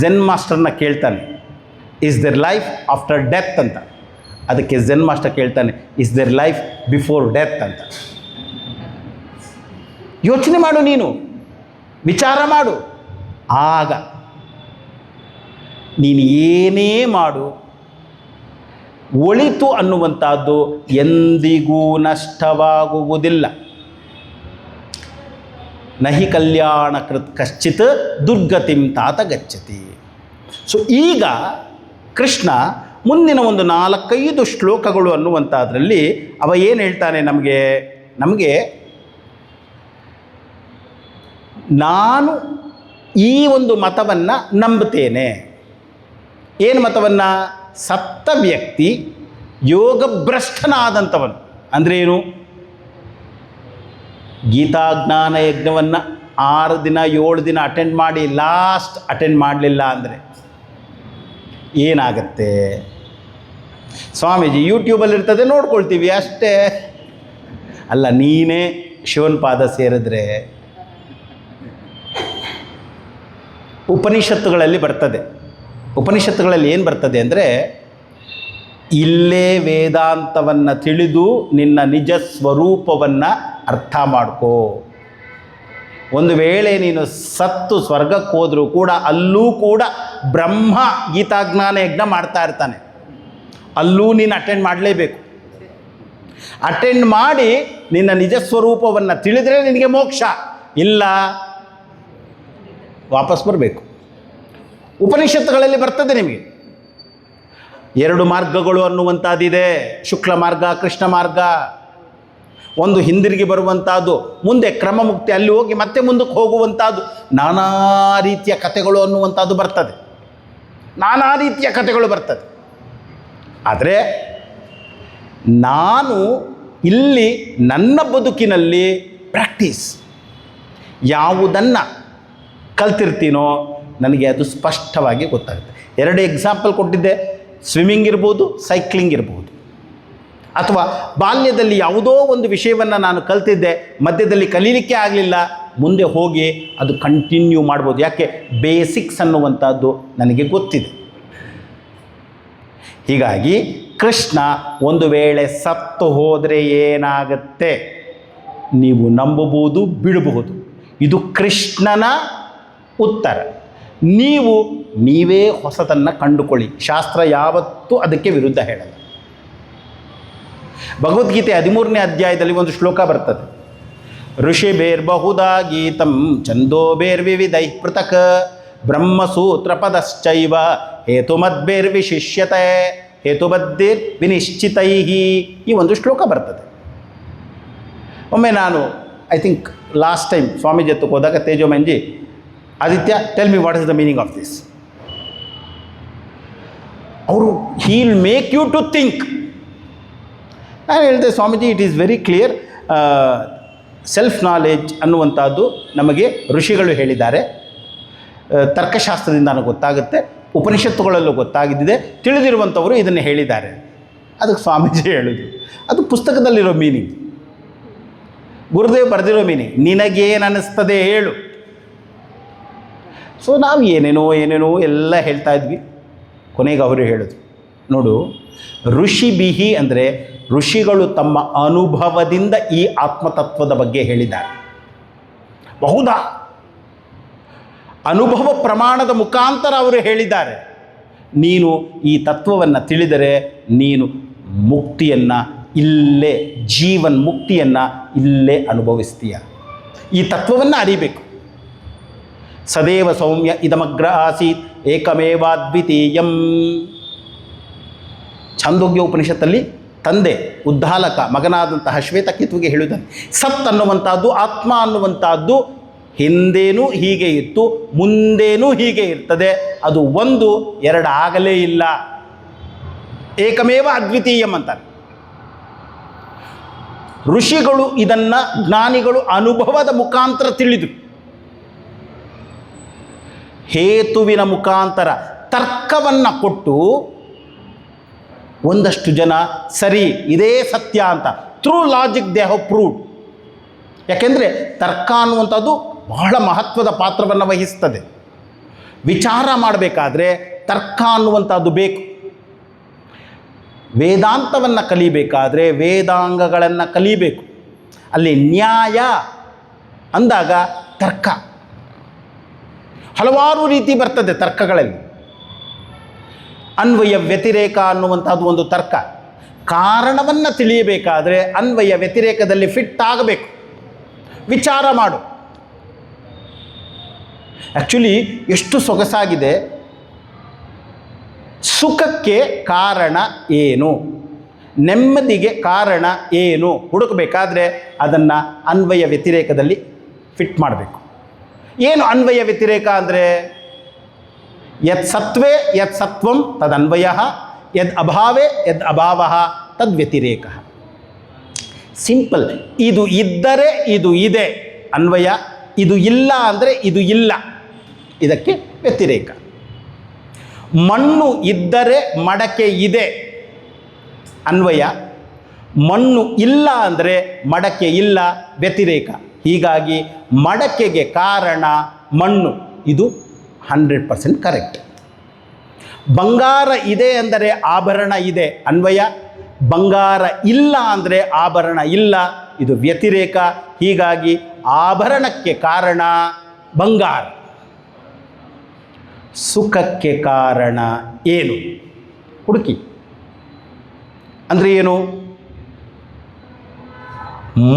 ಝೆನ್ ಮಾಸ್ಟರ್ನ ಕೇಳ್ತಾನೆ, is their life after death ಅಂತ. ಅದಕ್ಕೆ ಝೆನ್ ಮಾಸ್ಟರ್ ಕೇಳ್ತಾನೆ, is their life before death ಅಂತ. ಯೋಚನೆ ಮಾಡು, ನೀನು ವಿಚಾರ ಮಾಡು. ಆಗ ನೀನು ಏನೇ ಮಾಡು, ಒಳಿತು ಅನ್ನುವಂಥದ್ದು ಎಂದಿಗೂ ನಷ್ಟವಾಗುವುದಿಲ್ಲ. ನಹಿ ಕಲ್ಯಾಣ ಕೃತ್ ಕಶ್ಚಿತ್ ದುರ್ಗತಿಂ ತಾತ ಗಚ್ಚತಿ. ಸೊ ಈಗ ಕೃಷ್ಣ ಮುಂದಿನ ಒಂದು 4-5 ಶ್ಲೋಕಗಳು ಅನ್ನುವಂಥದ್ರಲ್ಲಿ ಅವ ಏನು ಹೇಳ್ತಾನೆ ನಮಗೆ ನಾನು ಈ ಒಂದು ಮತವನ್ನು ನಂಬುತ್ತೇನೆ. ಏನು ಮತವನ್ನು? ಸತ್ತ ವ್ಯಕ್ತಿ ಯೋಗಭ್ರಷ್ಟನಾದಂಥವನು. ಅಂದರೆ ಏನು? ಗೀತಾಜ್ಞಾನ ಯಜ್ಞವನ್ನು 6 ದಿನ 7 ದಿನ ಅಟೆಂಡ್ ಮಾಡಿ ಲಾಸ್ಟ್ ಅಟೆಂಡ್ ಮಾಡಲಿಲ್ಲ ಅಂದರೆ ಏನಾಗತ್ತೆ? ಸ್ವಾಮೀಜಿ ಯೂಟ್ಯೂಬಲ್ಲಿ ಇರ್ತದೆ, ನೋಡ್ಕೊಳ್ತೀವಿ ಅಷ್ಟೇ. ಅಲ್ಲ, ನೀನೇ ಶಿವನ ಪಾದ ಸೇರಿದ್ರೆ ಉಪನಿಷತ್ತುಗಳಲ್ಲಿ ಬರ್ತದೆ. ಉಪನಿಷತ್ತುಗಳಲ್ಲಿ ಏನು ಬರ್ತದೆ ಅಂದರೆ, ಇಲ್ಲೇ ವೇದಾಂತವನ್ನು ತಿಳಿದು ನಿನ್ನ ನಿಜ ಸ್ವರೂಪವನ್ನು ಅರ್ಥ ಮಾಡ್ಕೋ. ಒಂದು ವೇಳೆ ನೀನು ಸತ್ತು ಸ್ವರ್ಗಕ್ಕೆ ಹೋದರೂ ಕೂಡ ಅಲ್ಲೂ ಕೂಡ ಬ್ರಹ್ಮ ಗೀತಾಜ್ಞಾನ ಯಜ್ಞ ಮಾಡ್ತಾ ಇರ್ತಾನೆ. ಅಲ್ಲೂ ನೀನು ಅಟೆಂಡ್ ಮಾಡಲೇಬೇಕು. ಅಟೆಂಡ್ ಮಾಡಿ ನಿನ್ನ ನಿಜ ಸ್ವರೂಪವನ್ನು ತಿಳಿದರೆ ನಿನಗೆ ಮೋಕ್ಷ, ಇಲ್ಲ ವಾಪಸ್ ಬರಬೇಕು. ಉಪನಿಷತ್ತುಗಳಲ್ಲಿ ಬರ್ತದೆ ನಿಮಗೆ 2 ಮಾರ್ಗಗಳು ಅನ್ನುವಂಥದ್ದಿದೆ. ಶುಕ್ಲ ಮಾರ್ಗ, ಕೃಷ್ಣ ಮಾರ್ಗ. ಒಂದು ಹಿಂದಿರುಗಿ ಬರುವಂಥದ್ದು, ಮುಂದೆ ಕ್ರಮಮುಕ್ತಿ, ಅಲ್ಲಿ ಹೋಗಿ ಮತ್ತೆ ಮುಂದಕ್ಕೆ ಹೋಗುವಂಥದ್ದು. ನಾನಾ ರೀತಿಯ ಕಥೆಗಳು ಅನ್ನುವಂಥದ್ದು ಬರ್ತದೆ. ನಾನಾ ರೀತಿಯ ಕಥೆಗಳು ಬರ್ತದೆ. ಆದರೆ ನಾನು ಇಲ್ಲಿ ನನ್ನ ಬದುಕಿನಲ್ಲಿ ಪ್ರಾಕ್ಟೀಸ್. ಯಾವುದನ್ನು ಕಲ್ತಿರ್ತೀನೋ ನನಗೆ ಅದು ಸ್ಪಷ್ಟವಾಗಿ ಗೊತ್ತಾಗುತ್ತೆ. 2 ಎಕ್ಸಾಂಪಲ್ ಕೊಟ್ಟಿದ್ದೆ. ಸ್ವಿಮ್ಮಿಂಗ್ ಇರ್ಬೋದು, ಸೈಕ್ಲಿಂಗ್ ಇರ್ಬೋದು. ಅಥವಾ ಬಾಲ್ಯದಲ್ಲಿ ಯಾವುದೋ ಒಂದು ವಿಷಯವನ್ನು ನಾನು ಕಲ್ತಿದ್ದೆ, ಮಧ್ಯದಲ್ಲಿ ಕಲೀಲಿಕ್ಕೆ ಆಗಲಿಲ್ಲ, ಮುಂದೆ ಹೋಗಿ ಅದು ಕಂಟಿನ್ಯೂ ಮಾಡ್ಬೋದು. ಯಾಕೆ? ಬೇಸಿಕ್ಸ್ ಅನ್ನುವಂಥದ್ದು ನನಗೆ ಗೊತ್ತಿದೆ. ಹೀಗಾಗಿ ಕೃಷ್ಣ ಒಂದು ವೇಳೆ ಸತ್ತು ಹೋದರೆ ಏನಾಗುತ್ತೆ? ನೀವು ನಂಬಬಹುದು, ಬಿಡಬಹುದು. ಇದು ಕೃಷ್ಣನ ಉತ್ತರ. ನೀವೇ ಹೊಸತನ್ನು ಕಂಡುಕೊಳ್ಳಿ. ಶಾಸ್ತ್ರ ಯಾವತ್ತೂ ಅದಕ್ಕೆ ವಿರುದ್ಧ ಹೇಳಲ್ಲ. ಭಗವದ್ಗೀತೆ 13ನೇ ಅಧ್ಯಾಯದಲ್ಲಿ ಒಂದು ಶ್ಲೋಕ ಬರ್ತದೆ. ಋಷಿಭಿರ್ಬಹುಧಾ ಗೀತಂ ಛಂದೋಭಿರ್ವಿವಿಧೈಃ ಪೃಥಕ್ ಬ್ರಹ್ಮಸೂತ್ರ ಪದಶ್ಚೈವ ಹೇತುಮದ್ಭಿರ್ವಿಶಿಷ್ಯತೆ ಹೇತುಬದ್ಧಿರ್ವಿನಿಶ್ಚಿತೈಃ. ಈ ಒಂದು ಶ್ಲೋಕ ಬರ್ತದೆ. ಒಮ್ಮೆ ನಾನು I think last time Swamiji ಹತ್ತಕ್ಕೆ ಹೋದಾಗ ತೇಜೋಮಂಜಿ, Aditya tell me what is the meaning of this. ಅವರು he'll make you to think. ನಾನು ಹೇಳಿದೆ, Swamiji it is very clear. Self knowledge ಅನ್ನುವಂಥದ್ದು ನಮಗೆ ಋಷಿಗಳು ಹೇಳಿದ್ದಾರೆ, ತರ್ಕಶಾಸ್ತ್ರದಿಂದ ನನಗೆ ಗೊತ್ತಾಗುತ್ತೆ, ಉಪನಿಷತ್ತುಗಳಲ್ಲೂ ಗೊತ್ತಾಗಿದ್ದಿದೆ, ತಿಳಿದಿರುವಂಥವರು ಇದನ್ನು ಹೇಳಿದ್ದಾರೆ. ಅದಕ್ಕೆ ಸ್ವಾಮೀಜಿ ಹೇಳಿದ್ರು, ಅದು ಪುಸ್ತಕದಲ್ಲಿರೋ ಮೀನಿಂಗ್, ಗುರುದೇವ್ ಬರೆದಿರೋ ಮೀನಿಂಗ್. ನಿನಗೇನು ಅನ್ನಿಸ್ತದೆ ಹೇಳು. ಸೊ ನಾವು ಏನೇನೋ ಎಲ್ಲ ಹೇಳ್ತಾ ಇದ್ವಿ. ಕೊನೆಗೆ ಅವರು ಹೇಳಿದ್ರು, ನೋಡು, ಋಷಿಭಿಹಿ ಅಂದರೆ ಋಷಿಗಳು ತಮ್ಮ ಅನುಭವದಿಂದ ಈ ಆತ್ಮತತ್ವದ ಬಗ್ಗೆ ಹೇಳಿದ್ದಾರೆ. ಬಹುದಾ ಅನುಭವ ಪ್ರಮಾಣದ ಮುಖಾಂತರ ಅವರು ಹೇಳಿದ್ದಾರೆ. ನೀನು ಈ ತತ್ವವನ್ನು ತಿಳಿದರೆ ನೀನು ಮುಕ್ತಿಯನ್ನು ಇಲ್ಲೇ, ಜೀವನ್ ಮುಕ್ತಿಯನ್ನು ಇಲ್ಲೇ ಅನುಭವಿಸ್ತೀಯ. ಈ ತತ್ವವನ್ನು ಅರಿಬೇಕು. ಸದೇವ ಸೌಮ್ಯ ಇದಮಗ್ರ ಆಸೀತ್ ಏಕಮೇವಾದ್ವಿತೀಯಂ. ಛಾಂದೋಗ್ಯ ಉಪನಿಷತ್ತಲ್ಲಿ ತಂದೆ ಉದ್ದಾಲಕ ಮಗನಾದಂತಹ ಶ್ವೇತಕೇತುವಿಗೆ ಹೇಳುತ್ತಾನೆ, ಸತ್ ಅನ್ನುವಂಥದ್ದು, ಆತ್ಮ ಅನ್ನುವಂಥದ್ದು ಹಿಂದೇನೂ ಹೀಗೆ ಇತ್ತು, ಮುಂದೇನೂ ಹೀಗೆ ಇರ್ತದೆ. ಅದು 1, 2 ಆಗಲೇ ಇಲ್ಲ. ಏಕಮೇವ ಅದ್ವಿತೀಯಂ ಅಂತಾರೆ. ಋಷಿಗಳು ಇದನ್ನು ಜ್ಞಾನಿಗಳು ಅನುಭವದ ಮುಖಾಂತರ ತಿಳಿದರು. ಹೇತುವಿನ ಮುಖಾಂತರ ತರ್ಕವನ್ನು ಕೊಟ್ಟು ಒಂದಷ್ಟು ಜನ ಸರಿ ಇದೇ ಸತ್ಯ ಅಂತ through logic they have proved. ಯಾಕೆಂದರೆ ತರ್ಕ ಅನ್ನುವಂಥದ್ದು ಬಹಳ ಮಹತ್ವದ ಪಾತ್ರವನ್ನು ವಹಿಸ್ತದೆ. ವಿಚಾರ ಮಾಡಬೇಕಾದ್ರೆ ತರ್ಕ ಅನ್ನುವಂಥದ್ದು ಬೇಕು. ವೇದಾಂತವನ್ನು ಕಲಿಬೇಕಾದ್ರೆ ವೇದಾಂಗಗಳನ್ನು ಕಲಿಬೇಕು. ಅಲ್ಲಿ ನ್ಯಾಯ ಅಂದಾಗ ತರ್ಕ ಹಲವಾರು ರೀತಿ ಬರ್ತದೆ ತರ್ಕಗಳಲ್ಲಿ. ಅನ್ವಯ ವ್ಯತಿರೇಕ ಅನ್ನುವಂಥದ್ದು ಒಂದು ತರ್ಕ. ಕಾರಣವನ್ನು ತಿಳಿಯಬೇಕಾದರೆ ಅನ್ವಯ ವ್ಯತಿರೇಕದಲ್ಲಿ ಫಿಟ್ ಆಗಬೇಕು. ವಿಚಾರ ಮಾಡು. ಆ್ಯಕ್ಚುಲಿ ಎಷ್ಟು ಸೊಗಸಾಗಿದೆ. ಸುಖಕ್ಕೆ ಕಾರಣ ಏನು, ನೆಮ್ಮದಿಗೆ ಕಾರಣ ಏನು ಹುಡುಕಬೇಕಾದ್ರೆ ಅದನ್ನು ಅನ್ವಯ ವ್ಯತಿರೇಕದಲ್ಲಿ ಫಿಟ್ ಮಾಡಬೇಕು. ಏನು ಅನ್ವಯ ವ್ಯತಿರೇಕ ಅಂದರೆ? ಯತ್ ಸತ್ವೇ ಯತ್ ಸತ್ವಂ ತದನ್ವಯ, ಯದ್ ಅಭಾವೇ ಯದ್ ಅಭಾವ ತದ್ವ್ಯತಿರೇಕ. ಸಿಂಪಲ್. ಇದು ಇದ್ದರೆ ಇದು ಇದೆ ಅನ್ವಯ, ಇದು ಇಲ್ಲ ಅಂದರೆ ಇದು ಇಲ್ಲ, ಇದಕ್ಕೆ ವ್ಯತಿರೇಕ. ಮಣ್ಣು ಇದ್ದರೆ ಮಡಕೆ ಇದೆ ಅನ್ವಯ, ಮಣ್ಣು ಇಲ್ಲ ಅಂದರೆ ಮಡಕೆ ಇಲ್ಲ ವ್ಯತಿರೇಕ. ಹೀಗಾಗಿ ಮಡಕೆಗೆ ಕಾರಣ ಮಣ್ಣು, ಇದು 100% ಕರೆಕ್ಟ್. ಬಂಗಾರ ಇದೆ ಅಂದರೆ ಆಭರಣ ಇದೆ ಅನ್ವಯ, ಬಂಗಾರ ಇಲ್ಲ ಅಂದರೆ ಆಭರಣ ಇಲ್ಲ, ಇದು ವ್ಯತಿರೇಕ. ಹೀಗಾಗಿ ಆಭರಣಕ್ಕೆ ಕಾರಣ ಬಂಗಾರ. ಸುಖಕ್ಕೆ ಕಾರಣ ಏನು ಹುಡುಕಿ. ಅಂದರೆ ಏನು?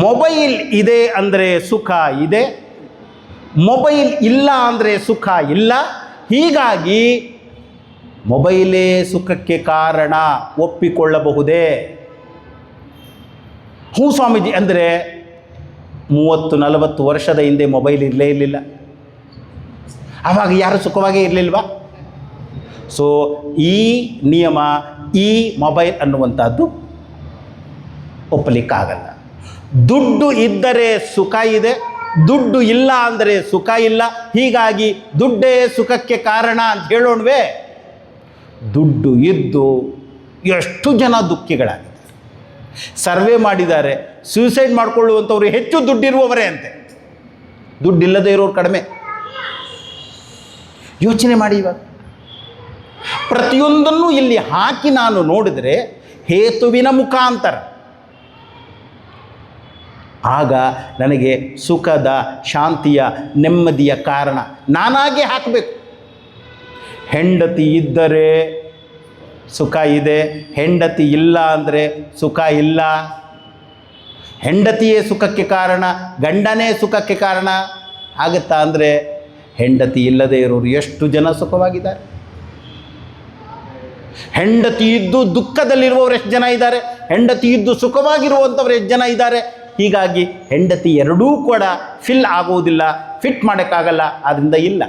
ಮೊಬೈಲ್ ಇದೆ ಅಂದರೆ ಸುಖ ಇದೆ, ಮೊಬೈಲ್ ಇಲ್ಲ ಅಂದರೆ ಸುಖ ಇಲ್ಲ. ಹೀಗಾಗಿ ಮೊಬೈಲೇ ಸುಖಕ್ಕೆ ಕಾರಣ ಒಪ್ಪಿಕೊಳ್ಳಬಹುದೇ? ಹ್ಞೂ ಸ್ವಾಮೀಜಿ. ಅಂದರೆ 30-40 ವರ್ಷದ ಹಿಂದೆ ಮೊಬೈಲ್ ಇರಲೇ ಇರಲಿಲ್ಲ, ಆವಾಗ ಯಾರು ಸುಖವಾಗೇ ಇರಲಿಲ್ವಾ? ಸೊ ಈ ನಿಯಮ, ಈ ಮೊಬೈಲ್ ಅನ್ನುವಂಥದ್ದು ಒಪ್ಪಲಿಕ್ಕಾಗಲ್ಲ. ದುಡ್ಡು ಇದ್ದರೆ ಸುಖ ಇದೆ, ದುಡ್ಡು ಇಲ್ಲ ಅಂದರೆ ಸುಖ ಇಲ್ಲ. ಹೀಗಾಗಿ ದುಡ್ಡೇ ಸುಖಕ್ಕೆ ಕಾರಣ ಅಂತ ಹೇಳೋಣವೇ? ದುಡ್ಡು ಇದ್ದು ಎಷ್ಟು ಜನ ದುಃಖಿಗಳಾಗಿದ್ದಾರೆ. ಸರ್ವೆ ಮಾಡಿದ್ದಾರೆ, ಸೂಸೈಡ್ ಮಾಡಿಕೊಳ್ಳುವಂಥವ್ರು ಹೆಚ್ಚು ದುಡ್ಡಿರುವವರೇ ಅಂತೆ, ದುಡ್ಡಿಲ್ಲದೆ ಇರೋರು ಕಡಿಮೆ. ಯೋಚನೆ ಮಾಡಿ. ಇವಾಗ ಪ್ರತಿಯೊಂದನ್ನು ಇಲ್ಲಿ ಹಾಕಿ ನಾನು ನೋಡಿದರೆ ಹೇತುವಿನ ಮುಖಾಂತರ ಆಗ ನನಗೆ ಸುಖದ, ಶಾಂತಿಯ, ನೆಮ್ಮದಿಯ ಕಾರಣ ನಾನಾಗೆ ಹಾಕಬೇಕು. ಹೆಂಡತಿ ಇದ್ದರೆ ಸುಖ ಇದೆ, ಹೆಂಡತಿ ಇಲ್ಲ ಅಂದರೆ ಸುಖ ಇಲ್ಲ. ಹೆಂಡತಿಯೇ ಸುಖಕ್ಕೆ ಕಾರಣ, ಗಂಡನೇ ಸುಖಕ್ಕೆ ಕಾರಣ ಆಗುತ್ತಾ ಅಂದರೆ ಹೆಂಡತಿ ಇಲ್ಲದೆ ಇರೋರು ಎಷ್ಟು ಜನ ಸುಖವಾಗಿದ್ದಾರೆ. ಹೆಂಡತಿ ಇದ್ದು ದುಃಖದಲ್ಲಿರುವವರು ಎಷ್ಟು ಜನ ಇದ್ದಾರೆ, ಹೆಂಡತಿ ಇದ್ದು ಸುಖವಾಗಿರುವಂಥವ್ರು ಎಷ್ಟು ಜನ ಇದ್ದಾರೆ. ಹೀಗಾಗಿ ಹೆಂಡತಿ ಎರಡೂ ಕೂಡ ಫಿಲ್ ಆಗುವುದಿಲ್ಲ, ಫಿಟ್ ಮಾಡೋಕ್ಕಾಗಲ್ಲ, ಆದ್ದರಿಂದ ಇಲ್ಲ.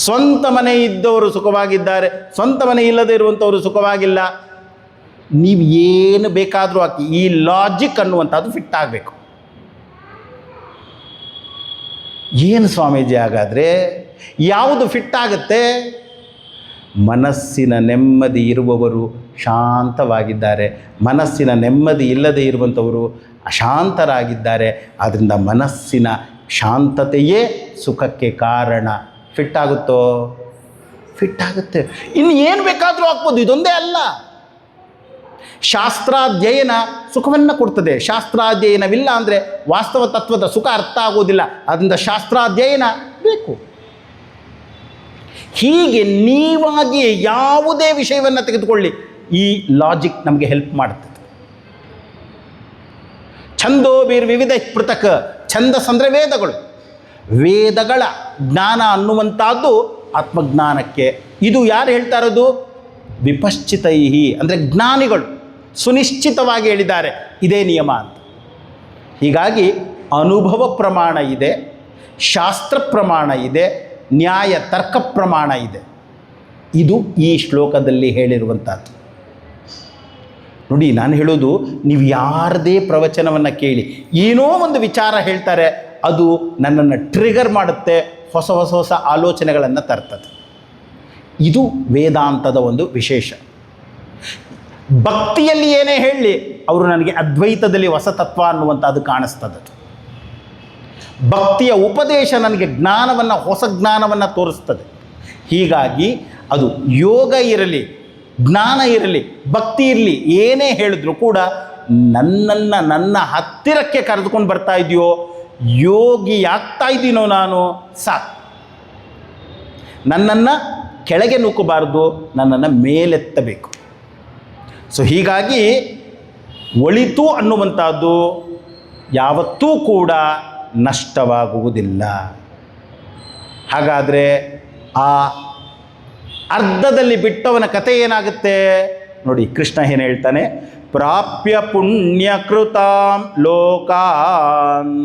ಸ್ವಂತ ಮನೆ ಇದ್ದವರು ಸುಖವಾಗಿದ್ದಾರೆ, ಸ್ವಂತ ಮನೆ ಇಲ್ಲದೆ ಇರುವಂಥವರು ಸುಖವಾಗಿಲ್ಲ. ನೀವು ಏನು ಬೇಕಾದರೂ ಹಾಕಿ, ಈ ಲಾಜಿಕ್ ಅನ್ನುವಂಥದ್ದು ಫಿಟ್ ಆಗಬೇಕು. ಏನು ಸ್ವಾಮೀಜಿ ಹಾಗಾದರೆ ಯಾವುದು ಫಿಟ್ ಆಗುತ್ತೆ? ಮನಸ್ಸಿನ ನೆಮ್ಮದಿ ಇರುವವರು ಶಾಂತವಾಗಿದ್ದಾರೆ, ಮನಸ್ಸಿನ ನೆಮ್ಮದಿ ಇಲ್ಲದೆ ಇರುವಂಥವರು ಅಶಾಂತರಾಗಿದ್ದಾರೆ. ಆದ್ದರಿಂದ ಮನಸ್ಸಿನ ಶಾಂತತೆಯೇ ಸುಖಕ್ಕೆ ಕಾರಣ. ಫಿಟ್ ಆಗುತ್ತೋ? ಫಿಟ್ ಆಗುತ್ತೆ. ಇನ್ನು ಏನು ಬೇಕಾದರೂ ಹಾಕ್ಬೋದು, ಇದೊಂದೇ ಅಲ್ಲ. ಶಾಸ್ತ್ರಾಧ್ಯಯನ ಸುಖವನ್ನು ಕೊಡ್ತದೆ. ಶಾಸ್ತ್ರಾಧ್ಯಯನವಿಲ್ಲ ಅಂದರೆ ವಾಸ್ತವ ತತ್ವದ ಸುಖ ಅರ್ಥ ಆಗೋದಿಲ್ಲ. ಅದರಿಂದ ಶಾಸ್ತ್ರಾಧ್ಯಯನ ಬೇಕು. ಹೀಗೆ ನೀವಾಗಿಯೇ ಯಾವುದೇ ವಿಷಯವನ್ನು ತೆಗೆದುಕೊಳ್ಳಿ, ಈ ಲಾಜಿಕ್ ನಮಗೆ ಹೆಲ್ಪ್ ಮಾಡುತ್ತದೆ. ಛಂದೋಭಿರ್ ವಿವಿಧ ಪೃಥಕ್. ಛಂದಸ್ ಅಂದರೆ ವೇದಗಳು. ವೇದಗಳ ಜ್ಞಾನ ಅನ್ನುವಂಥದ್ದು ಆತ್ಮಜ್ಞಾನಕ್ಕೆ. ಇದು ಯಾರು ಹೇಳ್ತಾ ಇರೋದು? ವಿಪಶ್ಚಿತೈಹಿ ಅಂದರೆ ಜ್ಞಾನಿಗಳು ಸುನಿಶ್ಚಿತವಾಗಿ ಹೇಳಿದ್ದಾರೆ ಇದೇ ನಿಯಮ ಅಂತ. ಹೀಗಾಗಿ ಅನುಭವ ಪ್ರಮಾಣ ಇದೆ, ಶಾಸ್ತ್ರ ಪ್ರಮಾಣ ಇದೆ, ನ್ಯಾಯ ತರ್ಕ ಪ್ರಮಾಣ ಇದೆ. ಇದು ಈ ಶ್ಲೋಕದಲ್ಲಿ ಹೇಳಿರುವಂಥದ್ದು. ನೋಡಿ, ನಾನು ಹೇಳೋದು, ನೀವು ಯಾರದೇ ಪ್ರವಚನವನ್ನು ಕೇಳಿ ಏನೋ ಒಂದು ವಿಚಾರ ಹೇಳ್ತಾರೆ, ಅದು ನನ್ನನ್ನು ಟ್ರಿಗರ್ ಮಾಡುತ್ತೆ, ಹೊಸ ಹೊಸ ಹೊಸ ಆಲೋಚನೆಗಳನ್ನು ತರ್ತದೆ. ಇದು ವೇದಾಂತದ ಒಂದು ವಿಶೇಷ. ಭಕ್ತಿಯಲ್ಲಿ ಏನೇ ಹೇಳಲಿ, ಅವರು ನನಗೆ ಅದ್ವೈತದಲ್ಲಿ ಹೊಸ ತತ್ವ ಅನ್ನುವಂಥದ್ದು ಕಾಣಿಸ್ತದೆ. ಭಕ್ತಿಯ ಉಪದೇಶ ನನಗೆ ಜ್ಞಾನವನ್ನು, ಹೊಸ ಜ್ಞಾನವನ್ನು ತೋರಿಸ್ತದೆ. ಹೀಗಾಗಿ ಅದು ಯೋಗ ಇರಲಿ, ಜ್ಞಾನ ಇರಲಿ, ಭಕ್ತಿ ಇರಲಿ, ಏನೇ ಹೇಳಿದ್ರು ಕೂಡ ನನ್ನನ್ನು ನನ್ನ ಹತ್ತಿರಕ್ಕೆ ಕರೆದುಕೊಂಡು ಬರ್ತಾ ಇದೆಯೋ, ಯೋಗಿ ಆಗ್ತಾ ಇದ್ದೀನೋ ನಾನು, ಸಾಕು. ನನ್ನನ್ನು ಕೆಳಗೆ ನೂಕಬಾರ್ದು, ನನ್ನನ್ನು ಮೇಲೆತ್ತಬೇಕು. ಸೊ ಹೀಗಾಗಿ ಒಳಿತು ಅನ್ನುವಂಥದ್ದು ಯಾವತ್ತೂ ಕೂಡ ನಷ್ಟವಾಗುವುದಿಲ್ಲ. ಹಾಗಾದರೆ ಆ ಅರ್ಧದಲ್ಲಿ ಬಿಟ್ಟವನ ಕಥೆ ಏನಾಗುತ್ತೆ ನೋಡಿ. ಕೃಷ್ಣ ಏನು ಹೇಳ್ತಾನೆ? ಪ್ರಾಪ್ಯ ಪುಣ್ಯಕೃತಾಂ ಲೋಕಾನ್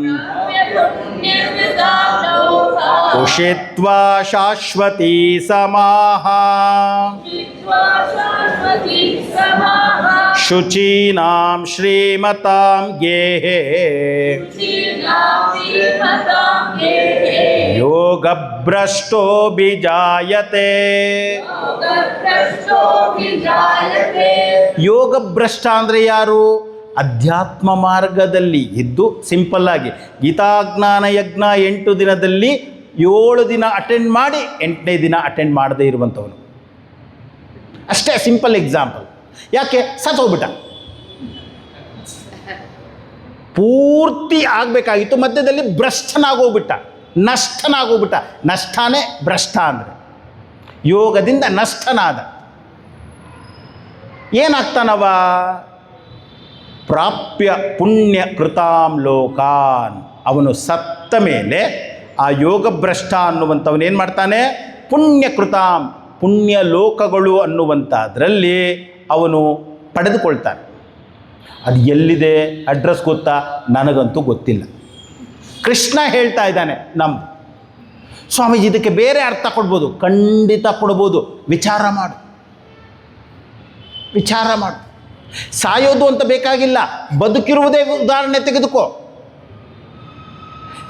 ಉಷಿತ್ವಾ ಶಾಶ್ವತೀ ಸಮಾಹ ಶುಚೀನಾಂ ಶ್ರೀಮತಾಂ ಗೇಹೇ ಯೋಗಭ್ರಷ್ಟೋ ಬಿಜಾಯತೆ. ಯೋಗಭ್ರಷ್ಟ ಅಂದರೆ ಯಾರು? ಅಧ್ಯಾತ್ಮ ಮಾರ್ಗದಲ್ಲಿ ಇದ್ದು ಸಿಂಪಲ್ ಆಗಿ ಗೀತಾಜ್ಞಾನ ಯಜ್ಞ 8 ದಿನದಲ್ಲಿ 7 ದಿನ ಅಟೆಂಡ್ ಮಾಡಿ 8ನೇ ದಿನ ಅಟೆಂಡ್ ಮಾಡದೇ ಇರುವಂಥವನು. ಅಷ್ಟೇ, ಸಿಂಪಲ್ ಎಕ್ಸಾಂಪಲ್. ಯಾಕೆ? ಸತ್ತೋಗ್ಬಿಟ್ಟ. ಪೂರ್ತಿ ಆಗಬೇಕಾಗಿತ್ತು, ಮಧ್ಯದಲ್ಲಿ ಭ್ರಷ್ಟನಾಗೋಗ್ಬಿಟ್ಟ, ನಷ್ಟನಾಗೋಗ್ಬಿಟ್ಟ. ನಷ್ಟನೇ ಭ್ರಷ್ಟ ಅಂದರೆ. ಯೋಗದಿಂದ ನಷ್ಟನಾದ. ಏನಾಗ್ತಾನವ? ಪ್ರಾಪ್ಯ ಪುಣ್ಯ ಕೃತಾಂ ಲೋಕಾನ್. ಅವನು ಸತ್ತ ಮೇಲೆ ಆ ಯೋಗಭ್ರಷ್ಟ ಅನ್ನುವಂಥವನು ಏನು ಮಾಡ್ತಾನೆ? ಪುಣ್ಯಕೃತಾಂ, ಪುಣ್ಯ ಲೋಕಗಳು ಅನ್ನುವಂಥದ್ರಲ್ಲಿ ಅವನು ಪಡೆದುಕೊಳ್ತಾನೆ. ಅದು ಎಲ್ಲಿದೆ ಅಡ್ರೆಸ್ ಗೊತ್ತಾ? ನನಗಂತೂ ಗೊತ್ತಿಲ್ಲ. ಕೃಷ್ಣ ಹೇಳ್ತಾ ಇದ್ದಾನೆ. ಸ್ವಾಮೀಜಿ ಇದಕ್ಕೆ ಬೇರೆ ಅರ್ಥ ಕೊಡ್ಬೋದು. ಖಂಡಿತ ಕೊಡ್ಬೋದು. ವಿಚಾರ ಮಾಡು. ಸಾಯೋದು ಅಂತ ಬೇಕಾಗಿಲ್ಲ, ಬದುಕಿರುವುದೇ ಉದಾಹರಣೆ ತೆಗೆದುಕೋ.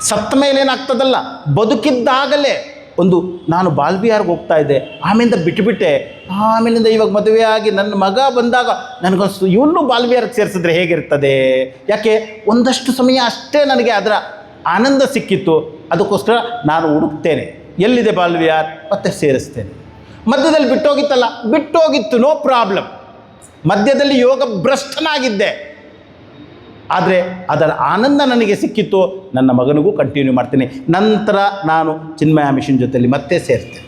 ಸತ್ತ ಮೇಲೆ ಏನಾಗ್ತದಲ್ಲ, ಬದುಕಿದ್ದಾಗಲೇ ಒಂದು ನಾನು ಬಾಲ್ಬಿಹಾರ್ಗೆ ಹೋಗ್ತಾ ಇದ್ದೆ, ಆಮೇಲಿಂದ ಬಿಟ್ಟುಬಿಟ್ಟೆ, ಆಮೇಲಿಂದ ಇವಾಗ ಮದುವೆ ಆಗಿ ನನ್ನ ಮಗ ಬಂದಾಗ ನನಗನ್ನಿಸ್ತು ಇವನ್ನೂ ಬಾಲ್ಬಿಹಾರ್ಗೆ ಸೇರಿಸಿದ್ರೆ ಹೇಗಿರ್ತದೆ. ಯಾಕೆ, ಒಂದಷ್ಟು ಸಮಯ ಅಷ್ಟೇ ನನಗೆ ಅದರ ಆನಂದ ಸಿಕ್ಕಿತ್ತು, ಅದಕ್ಕೋಸ್ಕರ ನಾನು ಹುಡುಕ್ತೇನೆ ಎಲ್ಲಿದೆ ಬಾಲ್ಬಿಹಾರ್, ಮತ್ತೆ ಸೇರಿಸ್ತೇನೆ. ಮಧ್ಯದಲ್ಲಿ ಬಿಟ್ಟೋಗಿತ್ತಲ್ಲ, ಬಿಟ್ಟೋಗಿತ್ತು, ನೋ ಪ್ರಾಬ್ಲಮ್. ಮಧ್ಯದಲ್ಲಿ ಯೋಗ ಭ್ರಷ್ಟನಾಗಿದ್ದೆ, ಆದರೆ ಅದರ ಆನಂದ ನನಗೆ ಸಿಕ್ಕಿತ್ತು, ನನ್ನ ಮಗನಿಗೂ ಕಂಟಿನ್ಯೂ ಮಾಡ್ತೀನಿ. ನಂತರ ನಾನು ಚಿನ್ಮಯ ಮಿಷನ್ ಜೊತೆಯಲ್ಲಿ ಮತ್ತೆ ಸೇರ್ತೇನೆ.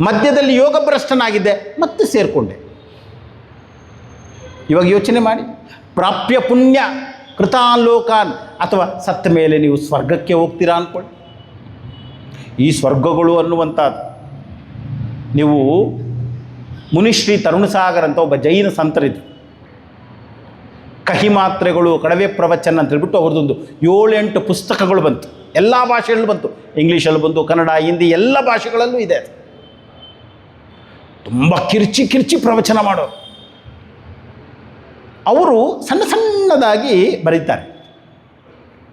ಮಧ್ಯದಲ್ಲಿ ಯೋಗ ಭ್ರಷ್ಟನಾಗಿದ್ದೆ, ಮತ್ತೆ ಸೇರಿಕೊಂಡೆ. ಇವಾಗ ಯೋಚನೆ ಮಾಡಿ, ಪ್ರಾಪ್ಯ ಪುಣ್ಯ ಕೃತಾನ್ ಲೋಕಾನ್, ಅಥವಾ ಸತ್ತ ಮೇಲೆ ನೀವು ಸ್ವರ್ಗಕ್ಕೆ ಹೋಗ್ತೀರಾ ಅಂದ್ಕೊಳ್ಳಿ. ಈ ಸ್ವರ್ಗಗಳು ಅನ್ನುವಂಥದ್ದು, ನೀವು ಮುನಿಶ್ರೀ ತರುಣಸಾಗರ್ ಅಂತ ಒಬ್ಬ ಜೈನ ಸಂತರಿದ್ರು. ಕಹಿ ಮಾತ್ರೆಗಳು, ಕಡವೆ ಪ್ರವಚನ ಅಂತ ಹೇಳ್ಬಿಟ್ಟು ಅವ್ರದ್ದೊಂದು 7-8 ಪುಸ್ತಕಗಳು ಬಂತು. ಎಲ್ಲ ಭಾಷೆಗಳಲ್ಲೂ ಬಂತು, ಇಂಗ್ಲೀಷಲ್ಲಿ ಬಂತು, ಕನ್ನಡ, ಹಿಂದಿ ಎಲ್ಲ ಭಾಷೆಗಳಲ್ಲೂ ಇದೆ. ತುಂಬ ಕಿರ್ಚಿ ಪ್ರವಚನ ಮಾಡೋರು. ಅವರು ಸಣ್ಣ ಸಣ್ಣದಾಗಿ ಬರೀತಾರೆ.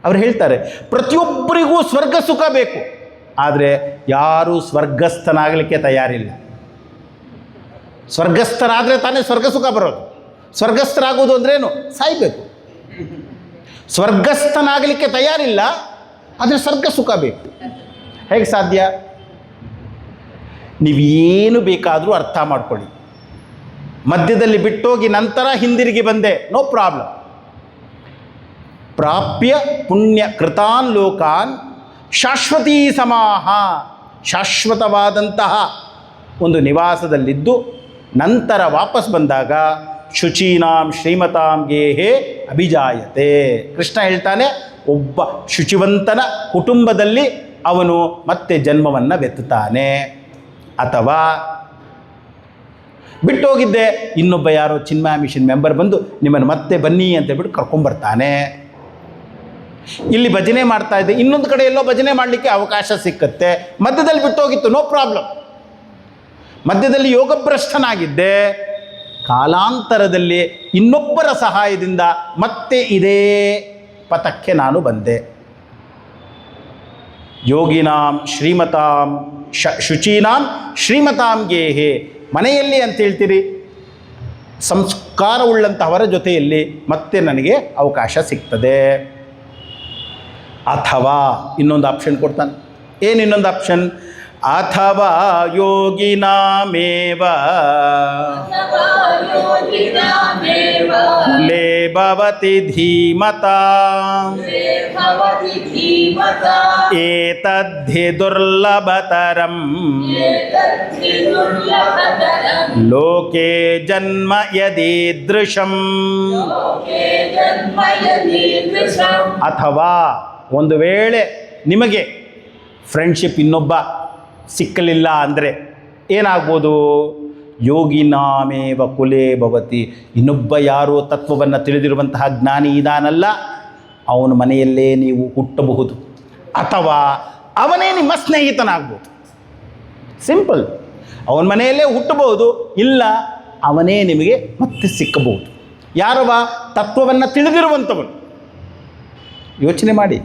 ಅವರು ಹೇಳ್ತಾರೆ, ಪ್ರತಿಯೊಬ್ಬರಿಗೂ ಸ್ವರ್ಗ ಸುಖ ಬೇಕು, ಆದರೆ ಯಾರೂ ಸ್ವರ್ಗಸ್ಥನಾಗಲಿಕ್ಕೆ ತಯಾರಿಲ್ಲ. ಸ್ವರ್ಗಸ್ಥರಾದರೆ ತಾನೇ ಸ್ವರ್ಗ ಸುಖ ಬರೋದು. ಸ್ವರ್ಗಸ್ಥರಾಗುವುದು ಅಂದ್ರೇನು, ಸಾಯಬೇಕು. ಸ್ವರ್ಗಸ್ಥನಾಗಲಿಕ್ಕೆ ತಯಾರಿಲ್ಲ, ಆದರೆ ಸ್ವರ್ಗ ಸುಖ ಬೇಕು. ಹೇಗೆ ಸಾಧ್ಯ? ನೀವೇನು ಬೇಕಾದರೂ ಅರ್ಥ ಮಾಡ್ಕೊಳ್ಳಿ. ಮಧ್ಯದಲ್ಲಿ ಬಿಟ್ಟೋಗಿ ನಂತರ ಹಿಂದಿರುಗಿ ಬಂದೆ, ನೋ ಪ್ರಾಬ್ಲಮ್. ಪ್ರಾಪ್ಯ ಪುಣ್ಯ ಕೃತಾನ್ ಲೋಕಾನ್ ಶಾಶ್ವತೀ ಸಮಾಹ, ಶಾಶ್ವತವಾದಂತಹ ಒಂದು ನಿವಾಸದಲ್ಲಿದ್ದು ನಂತರ ವಾಪಸ್ ಬಂದಾಗ ಶುಚೀನಾಂ ಶ್ರೀಮತಾಂ ಗೇಹೇ ಅಭಿಜಾಯತೆ. ಕೃಷ್ಣ ಹೇಳ್ತಾನೆ, ಒಬ್ಬ ಶುಚಿವಂತನ ಕುಟುಂಬದಲ್ಲಿ ಅವನು ಮತ್ತೆ ಜನ್ಮವನ್ನು ಬೆತ್ತುತ್ತಾನೆ. ಅಥವಾ ಬಿಟ್ಟೋಗಿದ್ದೆ, ಇನ್ನೊಬ್ಬ ಯಾರೋ ಚಿನ್ಮಯ ಮಿಷನ್ ಮೆಂಬರ್ ಬಂದು ನಿಮ್ಮನ್ನು ಮತ್ತೆ ಬನ್ನಿ ಅಂತ ಹೇಳ್ಬಿಟ್ಟು ಕರ್ಕೊಂಬರ್ತಾನೆ. ಇಲ್ಲಿ ಭಜನೆ ಮಾಡ್ತಾ ಇದ್ದೆ, ಇನ್ನೊಂದು ಕಡೆ ಎಲ್ಲೋ ಭಜನೆ ಮಾಡಲಿಕ್ಕೆ ಅವಕಾಶ ಸಿಕ್ಕತ್ತೆ, ಮಧ್ಯದಲ್ಲಿ ಬಿಟ್ಟೋಗಿತ್ತು, ನೋ ಪ್ರಾಬ್ಲಮ್. ಮಧ್ಯದಲ್ಲಿ ಯೋಗಭ್ರಷ್ಟನಾಗಿದ್ದೆ, ಕಾಲಾಂತರದಲ್ಲಿ ಇನ್ನೊಬ್ಬರ ಸಹಾಯದಿಂದ ಮತ್ತೆ ಇದೇ ಪಥಕ್ಕೆ ನಾನು ಬಂದೆ. ಯೋಗಿನಾಂ ಶ್ರೀಮತಾಂ ಶುಚೀನಾಂ ಶ್ರೀಮತಾಂ ಗೇಹೆ, ಮನೆಯಲ್ಲಿ ಅಂತ ಹೇಳ್ತೀರಿ, ಸಂಸ್ಕಾರವುಳ್ಳಂತಹವರ ಜೊತೆಯಲ್ಲಿ ಮತ್ತೆ ನನಗೆ ಅವಕಾಶ ಸಿಗ್ತದೆ. ಅಥವಾ ಇನ್ನೊಂದು ಆಪ್ಷನ್ ಕೊಡ್ತಾನೆ. ಏನು ಇನ್ನೊಂದು ಆಪ್ಷನ್? ಅಥವಾ ಯೋಗಿನಾಮೇವ ಕುಲೇ ಭವತಿ ಧೀಮತಾ ಏತದ್ಧಿ ದುರ್ಲಭತರಂ ಲೋಕೆ ಜನ್ಮ ಯದೀದೃಶಂ. ಅಥವಾ ಒಂದು ವೇಳೆ ನಿಮಗೆ ಫ್ರೆಂಡ್ಶಿಪ್ ಇನ್ನೊಬ್ಬ ಸಿಕ್ಕಲಿಲ್ಲ ಅಂದರೆ ಏನಾಗ್ಬೋದು? ಯೋಗಿನಾಮೇವ ಕುಲೇ ಭವತಿ, ಇನ್ನೊಬ್ಬ ಯಾರೋ ತತ್ವವನ್ನು ತಿಳಿದಿರುವಂತಹ ಜ್ಞಾನಿ ಇದಾನಲ್ಲ, ಅವನ ಮನೆಯಲ್ಲೇ ನೀವು ಹುಟ್ಟಬಹುದು. ಅಥವಾ ಅವನೇ ನಿಮ್ಮ ಸ್ನೇಹಿತನಾಗ್ಬೋದು. ಸಿಂಪಲ್, ಅವನ ಮನೆಯಲ್ಲೇ ಹುಟ್ಟಬಹುದು, ಇಲ್ಲ ಅವನೇ ನಿಮಗೆ ಮತ್ತೆ ಸಿಕ್ಕಬಹುದು. ಯಾರವ? ತತ್ವವನ್ನು ತಿಳಿದಿರುವಂಥವನು. ಯೋಚನೆ ಮಾಡಿ,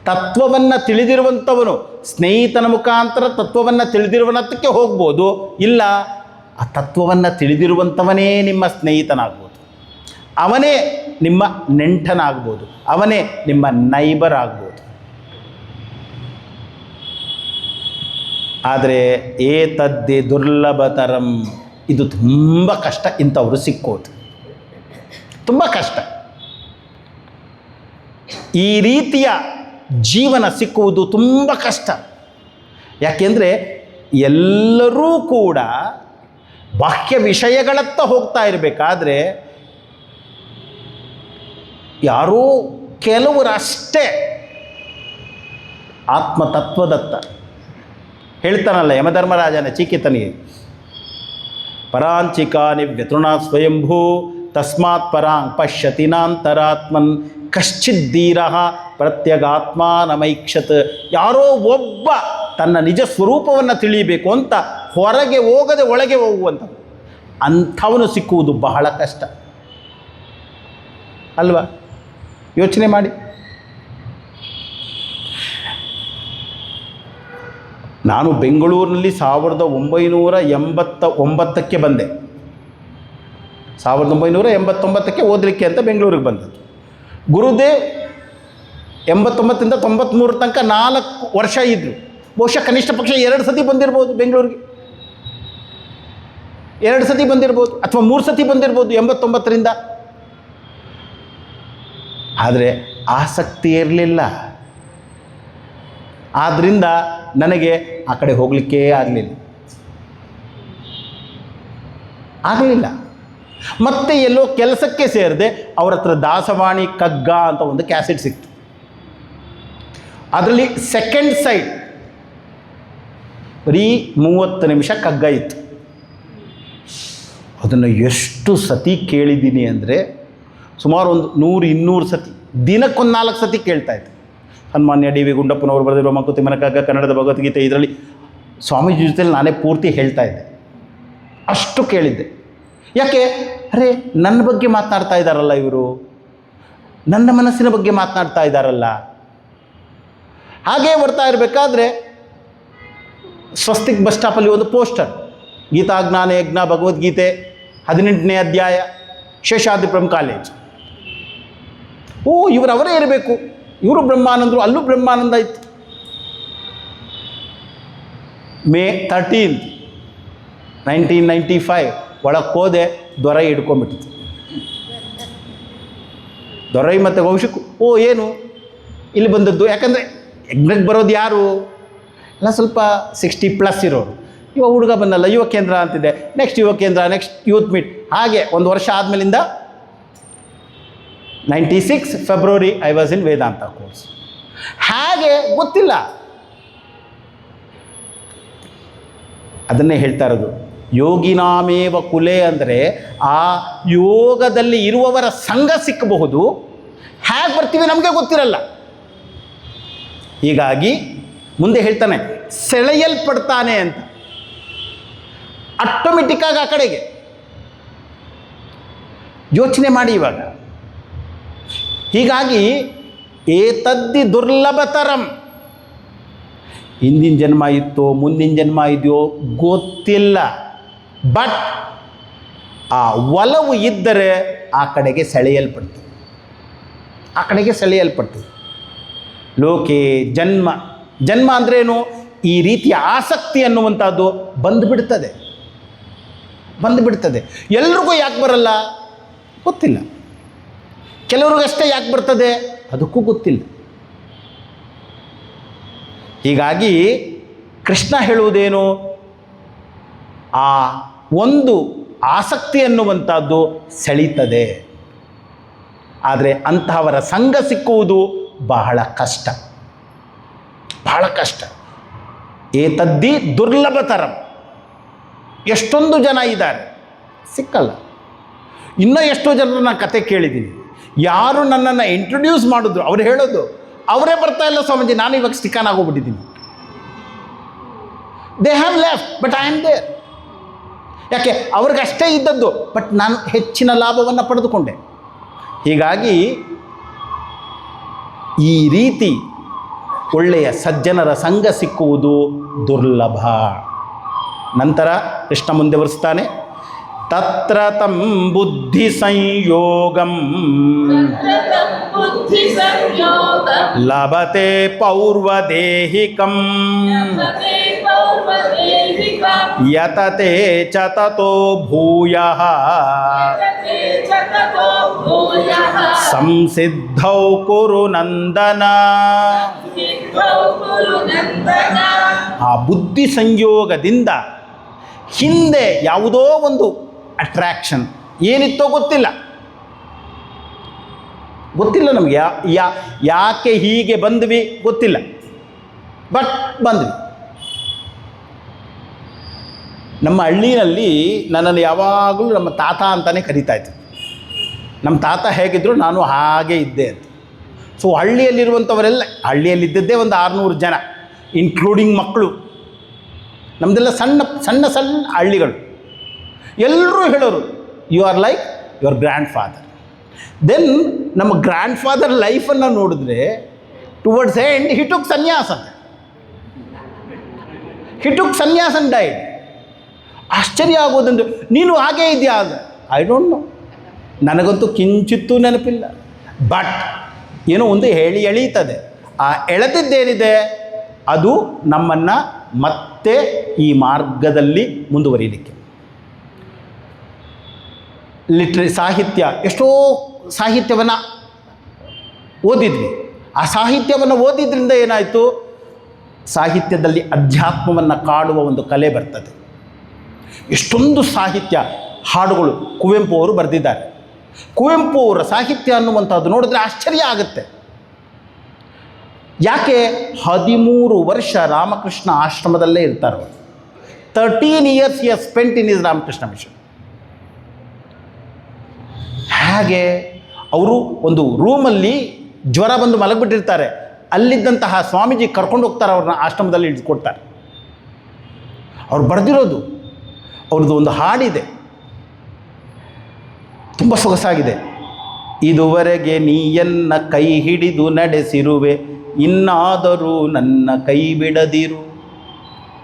ತತ್ವವನ್ನು ತಿಳಿದಿರುವಂಥವನು ಸ್ನೇಹಿತನ ಮುಖಾಂತರ ತತ್ವವನ್ನು ತಿಳಿದಿರುವನತ್ತಕ್ಕೆ ಹೋಗ್ಬೋದು, ಇಲ್ಲ ಆ ತತ್ವವನ್ನು ತಿಳಿದಿರುವಂಥವನೇ ನಿಮ್ಮ ಸ್ನೇಹಿತನಾಗ್ಬೋದು, ಅವನೇ ನಿಮ್ಮ ನೆಂಟನಾಗ್ಬೋದು, ಅವನೇ ನಿಮ್ಮ ನೈಬರ್ ಆಗ್ಬೋದು. ಆದರೆ ಏತದ್ದೇ ದುರ್ಲಭತರಂ, ಇದು ತುಂಬ ಕಷ್ಟ, ಇಂಥವರು ಸಿಕ್ಕೋದು ತುಂಬ ಕಷ್ಟ. ಈ ರೀತಿಯ ಜೀವನ ಸಿಕ್ಕುವುದು ತುಂಬ ಕಷ್ಟ. ಯಾಕೆಂದರೆ ಎಲ್ಲರೂ ಕೂಡ ಬಾಹ್ಯ ವಿಷಯಗಳತ್ತ ಹೋಗ್ತಾ ಇರಬೇಕಾದ್ರೆ ಯಾರೋ ಕೆಲವರಷ್ಟೇ ಆತ್ಮತತ್ವದತ್ತ. ಹೇಳ್ತಾನಲ್ಲ ಯಮಧರ್ಮರಾಜನ ಚೀಕಿತನಿಗೆ, ಪರಾಂಚಿಕಾನಿ ವ್ಯತೃಣಾ ಸ್ವಯಂಭೂ ತಸ್ಮಾತ್ ಪರಾಂಗ್ ಪಶ್ಯತಿ ನಾಂತರಾತ್ಮನ್ ಕಶ್ಚಿದ್ದೀರ ಪ್ರತ್ಯಗಾತ್ಮಾನಮೈಕ್ಷತ್. ಯಾರೋ ಒಬ್ಬ ತನ್ನ ನಿಜ ಸ್ವರೂಪವನ್ನು ತಿಳಿಯಬೇಕು ಅಂತ ಹೊರಗೆ ಹೋಗದೆ ಒಳಗೆ ಹೋಗುವಂಥ ಅಂಥವನು ಸಿಕ್ಕುವುದು ಬಹಳ ಕಷ್ಟ. ಅಲ್ವಾ? ಯೋಚನೆ ಮಾಡಿ. ನಾನು ಬೆಂಗಳೂರಿನಲ್ಲಿ 1989ಕ್ಕೆ ಬಂದೆ. 1989ಕ್ಕೆ ಓದಲಿಕ್ಕೆ ಅಂತ ಬೆಂಗಳೂರಿಗೆ ಬಂದದ್ದು. ಗುರುದೇವ್ 89ರಿಂದ 93 ತನಕ 4 ವರ್ಷ ಇದ್ದರು. ಬಹುಶಃ ಕನಿಷ್ಠ ಪಕ್ಷ 2 ಸತಿ ಬಂದಿರ್ಬೋದು ಬೆಂಗಳೂರಿಗೆ, 2 ಸತಿ ಬಂದಿರ್ಬೋದು ಅಥವಾ 3 ಸತಿ ಬಂದಿರ್ಬೋದು 89ರಿಂದ. ಆದರೆ ಆಸಕ್ತಿ ಇರಲಿಲ್ಲ. ಆದ್ದರಿಂದ ನನಗೆ ಆ ಕಡೆ ಹೋಗಲಿಕ್ಕೇ ಆಗಲಿಲ್ಲ. ಮತ್ತೆ ಎಲ್ಲೋ ಕೆಲಸಕ್ಕೆ ಸೇರಿದೆ. ಅವ್ರ ಹತ್ರ ದಾಸವಾಣಿ ಕಗ್ಗ ಅಂತ ಒಂದು ಕ್ಯಾಸೆಟ್ ಸಿಕ್ತು. ಅದರಲ್ಲಿ ಸೆಕೆಂಡ್ ಸೈಡ್ ಬರೀ 30 ನಿಮಿಷ ಕಗ್ಗ ಇತ್ತು. ಅದನ್ನು ಎಷ್ಟು ಸತಿ ಕೇಳಿದ್ದೀನಿ ಅಂದರೆ ಸುಮಾರು ಒಂದು 100-200 ಸತಿ, ದಿನಕ್ಕೊಂದು 4 ಸತಿ ಕೇಳ್ತಾ ಇದ್ದೆ. ಸನ್ಮಾನ್ಯ ಡಿ ವಿ ಗುಂಡಪ್ಪನವರು ಬರೆದಿರುವ ಮಂಕುತಿಮ್ಮನ ಕಗ್ಗ, ಕನ್ನಡದ ಭಗವದ್ಗೀತೆ, ಇದರಲ್ಲಿ ಸ್ವಾಮೀಜಿ ಜೊತೆಲಿ ನಾನೇ ಪೂರ್ತಿ ಹೇಳ್ತಾ ಇದ್ದೆ. ಅಷ್ಟು ಕೇಳಿದ್ದೆ. ಯಾಕೆ? ಅರೆ, ನನ್ನ ಬಗ್ಗೆ ಮಾತನಾಡ್ತಾ ಇದ್ದಾರಲ್ಲ ಇವರು, ನನ್ನ ಮನಸ್ಸಿನ ಬಗ್ಗೆ ಮಾತನಾಡ್ತಾ ಇದ್ದಾರಲ್ಲ. ಹಾಗೇ ಬರ್ತಾ ಇರಬೇಕಾದ್ರೆ ಸ್ವಸ್ತಿಕ್ ಬಸ್ ಸ್ಟಾಪಲ್ಲಿ ಒಂದು ಪೋಸ್ಟರ್, ಗೀತಾ ಜ್ಞಾನ ಯಜ್ಞ ಭಗವದ್ಗೀತೆ 18ನೇ ಅಧ್ಯಾಯ, ಶೇಷಾದ್ರಿಪುರಂ ಕಾಲೇಜ್. ಓ, ಅವರೇ ಇರಬೇಕು, ಇವರು ಬ್ರಹ್ಮಾನಂದರು, ಅಲ್ಲೂ ಬ್ರಹ್ಮಾನಂದ ಇತ್ತು. May 13, 1995 ಒಳಗೆ ಹೋದೆ. ದೊರೈ ಹಿಡ್ಕೊಂಡ್ಬಿಟ್ಟಿತ್ತು. ದೊರೈ ಮತ್ತು ಕೌಶಿಕ್, ಓ ಏನು ಇಲ್ಲಿ ಬಂದದ್ದು? ಯಾಕಂದರೆ ಯಜ್ಞಕ್ಕೆ ಬರೋದು ಯಾರು ಎಲ್ಲ ಸ್ವಲ್ಪ 60+ ಇರೋರು. ಇವಾಗ ಹುಡುಗ ಬಂದಲ್ಲ, ಯುವ ಕೇಂದ್ರ ಅಂತಿದೆ, ನೆಕ್ಸ್ಟ್ ಯುವ ಕೇಂದ್ರ, ನೆಕ್ಸ್ಟ್ ಯೂತ್ ಮೀಟ್. ಹಾಗೆ ಒಂದು ವರ್ಷ ಆದಮೇಲಿಂದ 96 February I was in Vedanta course. ಹಾಗೆ ಗೊತ್ತಿಲ್ಲ. ಅದನ್ನೇ ಹೇಳ್ತಾ ಇರೋದು, ಯೋಗಿನಾಮೇವ ಕುಲೆ ಅಂದರೆ ಆ ಯೋಗದಲ್ಲಿ ಇರುವವರ ಸಂಘ ಸಿಕ್ಕಬಹುದು. ಹೇಗೆ ಬರ್ತೀವಿ ನಮಗೆ ಗೊತ್ತಿರಲ್ಲ. ಹೀಗಾಗಿ ಮುಂದೆ ಹೇಳ್ತಾನೆ, ಸೆಳೆಯಲ್ಪಡ್ತಾನೆ ಅಂತ. ಆಟೋಮೆಟಿಕ್ಕಾಗಿ ಆ ಕಡೆಗೆ ಯೋಚನೆ ಮಾಡಿ ಇವಾಗ. ಹೀಗಾಗಿ ಏತದ್ದಿ ದುರ್ಲಭತರಂ, ಹಿಂದಿನ ಜನ್ಮ ಇತ್ತೋ ಮುಂದಿನ ಜನ್ಮ ಇದೆಯೋ ಗೊತ್ತಿಲ್ಲ. ಬಟ್ ಆ ಒಲವು ಇದ್ದರೆ ಆ ಕಡೆಗೆ ಸೆಳೆಯಲ್ಪಡ್ತದೆ. ಲೋಕೆ ಜನ್ಮ ಅಂದ್ರೇನು? ಈ ರೀತಿಯ ಆಸಕ್ತಿ ಅನ್ನುವಂಥದ್ದು ಬಂದುಬಿಡ್ತದೆ. ಎಲ್ರಿಗೂ ಯಾಕೆ ಬರಲ್ಲ ಗೊತ್ತಿಲ್ಲ. ಕೆಲವ್ರಿಗಷ್ಟೇ ಯಾಕೆ ಬರ್ತದೆ ಅದಕ್ಕೂ ಗೊತ್ತಿಲ್ಲ. ಹೀಗಾಗಿ ಕೃಷ್ಣ ಹೇಳುವುದೇನು? ಆ ಒಂದು ಆಸಕ್ತಿ ಅನ್ನುವಂಥದ್ದು ಸೆಳೀತದೆ. ಆದರೆ ಅಂತಹವರ ಸಂಘ ಸಿಕ್ಕುವುದು ಬಹಳ ಕಷ್ಟ. ಏತದ್ದಿ ದುರ್ಲಭತರಂ. ಎಷ್ಟೊಂದು ಜನ ಇದ್ದಾರೆ, ಸಿಕ್ಕಲ್ಲ. ಇನ್ನೂ ಎಷ್ಟೋ ಜನರು ನಾನು ಕತೆ ಕೇಳಿದ್ದೀನಿ. ಯಾರು ನನ್ನನ್ನು ಇಂಟ್ರೊಡ್ಯೂಸ್ ಮಾಡಿದ್ರು ಅವ್ರು ಹೇಳೋದು, ಅವರೇ ಬರ್ತಾ ಇಲ್ಲ ಸ್ವಾಮೀಜಿ, ನಾನು ಇವಾಗ ಸ್ಟಿಕಾನ್ ಆಗೋಗ್ಬಿಟ್ಟಿದ್ದೀನಿ. They have left but I am there. ಯಾಕೆ? ಅವ್ರಿಗಷ್ಟೇ ಇದ್ದದ್ದು, ಬಟ್ ನಾನು ಹೆಚ್ಚಿನ ಲಾಭವನ್ನು ಪಡೆದುಕೊಂಡೆ. ಹೀಗಾಗಿ ಈ ರೀತಿ ಒಳ್ಳೆಯ ಸಜ್ಜನರ ಸಂಘ ಸಿಕ್ಕುವುದು ದುರ್ಲಭ. ನಂತರ ಕೃಷ್ಣ ಮುಂದೆ ಬರೆಸ್ತಾನೆ, ತತ್ರ ತಂ ಬುದ್ಧಿ ಸಂಯೋಗಂ ಲಭತೆ ಪೌರ್ವದೇಹಿಕಂ ಯತತೆ ಚ ತತೋ ಭೂಯಃ ಸಂಸಿದ್ಧೌ ಕುರು ನಂದನ. ಆ ಬುದ್ಧಿ ಸಂಯೋಗದಿಂದ ಹಿಂದೆ ಯಾವುದೋ ಒಂದು ಅಟ್ರಾಕ್ಷನ್ ಏನಿತ್ತೋ ಗೊತ್ತಿಲ್ಲ ನಮಗೆ. ಯಾಕೆ ಹೀಗೆ ಬಂದ್ವಿ ಗೊತ್ತಿಲ್ಲ, ಬಟ್ ಬಂದ್ವಿ. ನಮ್ಮ ಹಳ್ಳಿನಲ್ಲಿ ನನ್ನನ್ನು ಯಾವಾಗಲೂ ನಮ್ಮ ತಾತ ಅಂತಲೇ ಕರೀತಾಯಿದ್ರು. ನಮ್ಮ ತಾತ ಹೇಗಿದ್ದರು ನಾನು ಹಾಗೆ ಇದ್ದೆ ಅಂತ. ಸೊ ಹಳ್ಳಿಯಲ್ಲಿರುವಂಥವರೆಲ್ಲ, ಹಳ್ಳಿಯಲ್ಲಿದ್ದದ್ದೇ ಒಂದು 600 ಜನ ಇನ್ಕ್ಲೂಡಿಂಗ್ ಮಕ್ಕಳು. ನಮ್ಮದೆಲ್ಲ ಸಣ್ಣ ಹಳ್ಳಿಗಳು. ಎಲ್ಲರೂ ಹೇಳೋರು, you are like your grandfather, then ನಮ್ಮ ಗ್ರ್ಯಾಂಡ್ ಫಾದರ್ ಲೈಫನ್ನು ನೋಡಿದ್ರೆ towards end he took sannyasa. He took sannyasa and died. ಆಶ್ಚರ್ಯ ಆಗೋದಂದ್ರೆ ನೀನು ಹಾಗೇ ಇದೆಯಾ ಆಗ, ಐ ಡೋಂಟ್ ನೋ, ನನಗಂತೂ ಕಿಂಚಿತ್ತೂ ನೆನಪಿಲ್ಲ. ಬಟ್ ಏನೋ ಒಂದು ಎಳೀತದೆ. ಆ ಎಳೆದಿದ್ದೇನಿದೆ ಅದು ನಮ್ಮನ್ನು ಮತ್ತೆ ಈ ಮಾರ್ಗದಲ್ಲಿ ಮುಂದುವರಿಯಲಿಕ್ಕೆ. ಸಾಹಿತ್ಯ, ಎಷ್ಟೋ ಸಾಹಿತ್ಯವನ್ನು ಓದಿದ್ವಿ. ಆ ಸಾಹಿತ್ಯವನ್ನು ಓದಿದ್ರಿಂದ ಏನಾಯಿತು, ಸಾಹಿತ್ಯದಲ್ಲಿ ಅಧ್ಯಾತ್ಮವನ್ನು ಕಾಡುವ ಒಂದು ಕಲೆ ಬರ್ತದೆ. ಎಷ್ಟೊಂದು ಸಾಹಿತ್ಯ ಹಾಡುಗಳು ಕುವೆಂಪು ಅವರು ಬರೆದಿದ್ದಾರೆ. ಕುವೆಂಪು ಅವರ ಸಾಹಿತ್ಯ ಅನ್ನುವಂಥದ್ದು ನೋಡಿದ್ರೆ ಆಶ್ಚರ್ಯ ಆಗುತ್ತೆ. ಯಾಕೆ 13 ವರ್ಷ ರಾಮಕೃಷ್ಣ ಆಶ್ರಮದಲ್ಲೇ ಇರ್ತಾರೆ ಅವರು. 13 years he has spent in his Ramakrishna Mission. ಹಾಗೆ ಅವರು ಒಂದು ರೂಮಲ್ಲಿ ಜ್ವರ ಬಂದು ಮಲಗಿಬಿಟ್ಟಿರ್ತಾರೆ. ಅಲ್ಲಿದ್ದಂತಹ ಸ್ವಾಮೀಜಿ ಕರ್ಕೊಂಡು ಹೋಗ್ತಾರೆ, ಅವ್ರನ್ನ ಆಶ್ರಮದಲ್ಲಿ ಇಟ್ಕೊಡ್ತಾರೆ. ಅವ್ರು ಬರೆದಿರೋದು, ಅವ್ರದ್ದು ಒಂದು ಹಾಡಿದೆ, ತುಂಬ ಸೊಗಸಾಗಿದೆ. ಇದುವರೆಗೆ ನೀಯನ್ನ ಕೈ ಹಿಡಿದು ನಡೆಸಿರುವೆ, ಇನ್ನಾದರೂ ನನ್ನ ಕೈ ಬಿಡದಿರು.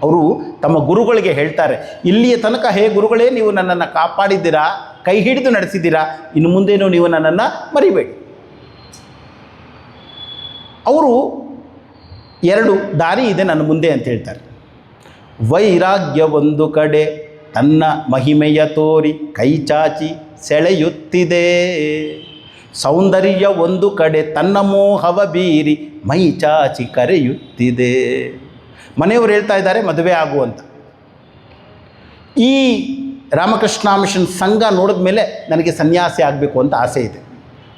ಅವರು ತಮ್ಮ ಗುರುಗಳಿಗೆ ಹೇಳ್ತಾರೆ, ಇಲ್ಲಿಯ ತನಕ ಹೇ ಗುರುಗಳೇ, ನೀವು ನನ್ನನ್ನು ಕಾಪಾಡಿದ್ದೀರಾ, ಕೈ ಹಿಡಿದು ನಡೆಸಿದ್ದೀರಾ, ಇನ್ನು ಮುಂದೇನೂ ನೀವು ನನ್ನನ್ನು ಮರಿಬೇಡಿ. ಅವರು 2 ದಾರಿ ಇದೆ ನನ್ನ ಮುಂದೆ ಅಂತ ಹೇಳ್ತಾರೆ. ವೈರಾಗ್ಯ ಒಂದು ಕಡೆ ತನ್ನ ಮಹಿಮೆಯ ತೋರಿ ಕೈ ಚಾಚಿ ಸೆಳೆಯುತ್ತಿದೆ, ಸೌಂದರ್ಯ ಒಂದು ಕಡೆ ತನ್ನ ಮೋಹವ ಬೀರಿ ಮೈ ಚಾಚಿ ಕರೆಯುತ್ತಿದೆ. ಮನೆಯವರು ಹೇಳ್ತಾ ಇದ್ದಾರೆ ಮದುವೆ ಆಗುವಂತ. ಈ ರಾಮಕೃಷ್ಣ ಮಿಷನ್ ಸಂಘ ನೋಡಿದ ಮೇಲೆ ನನಗೆ ಸನ್ಯಾಸಿ ಆಗಬೇಕು ಅಂತ ಆಸೆ ಇದೆ.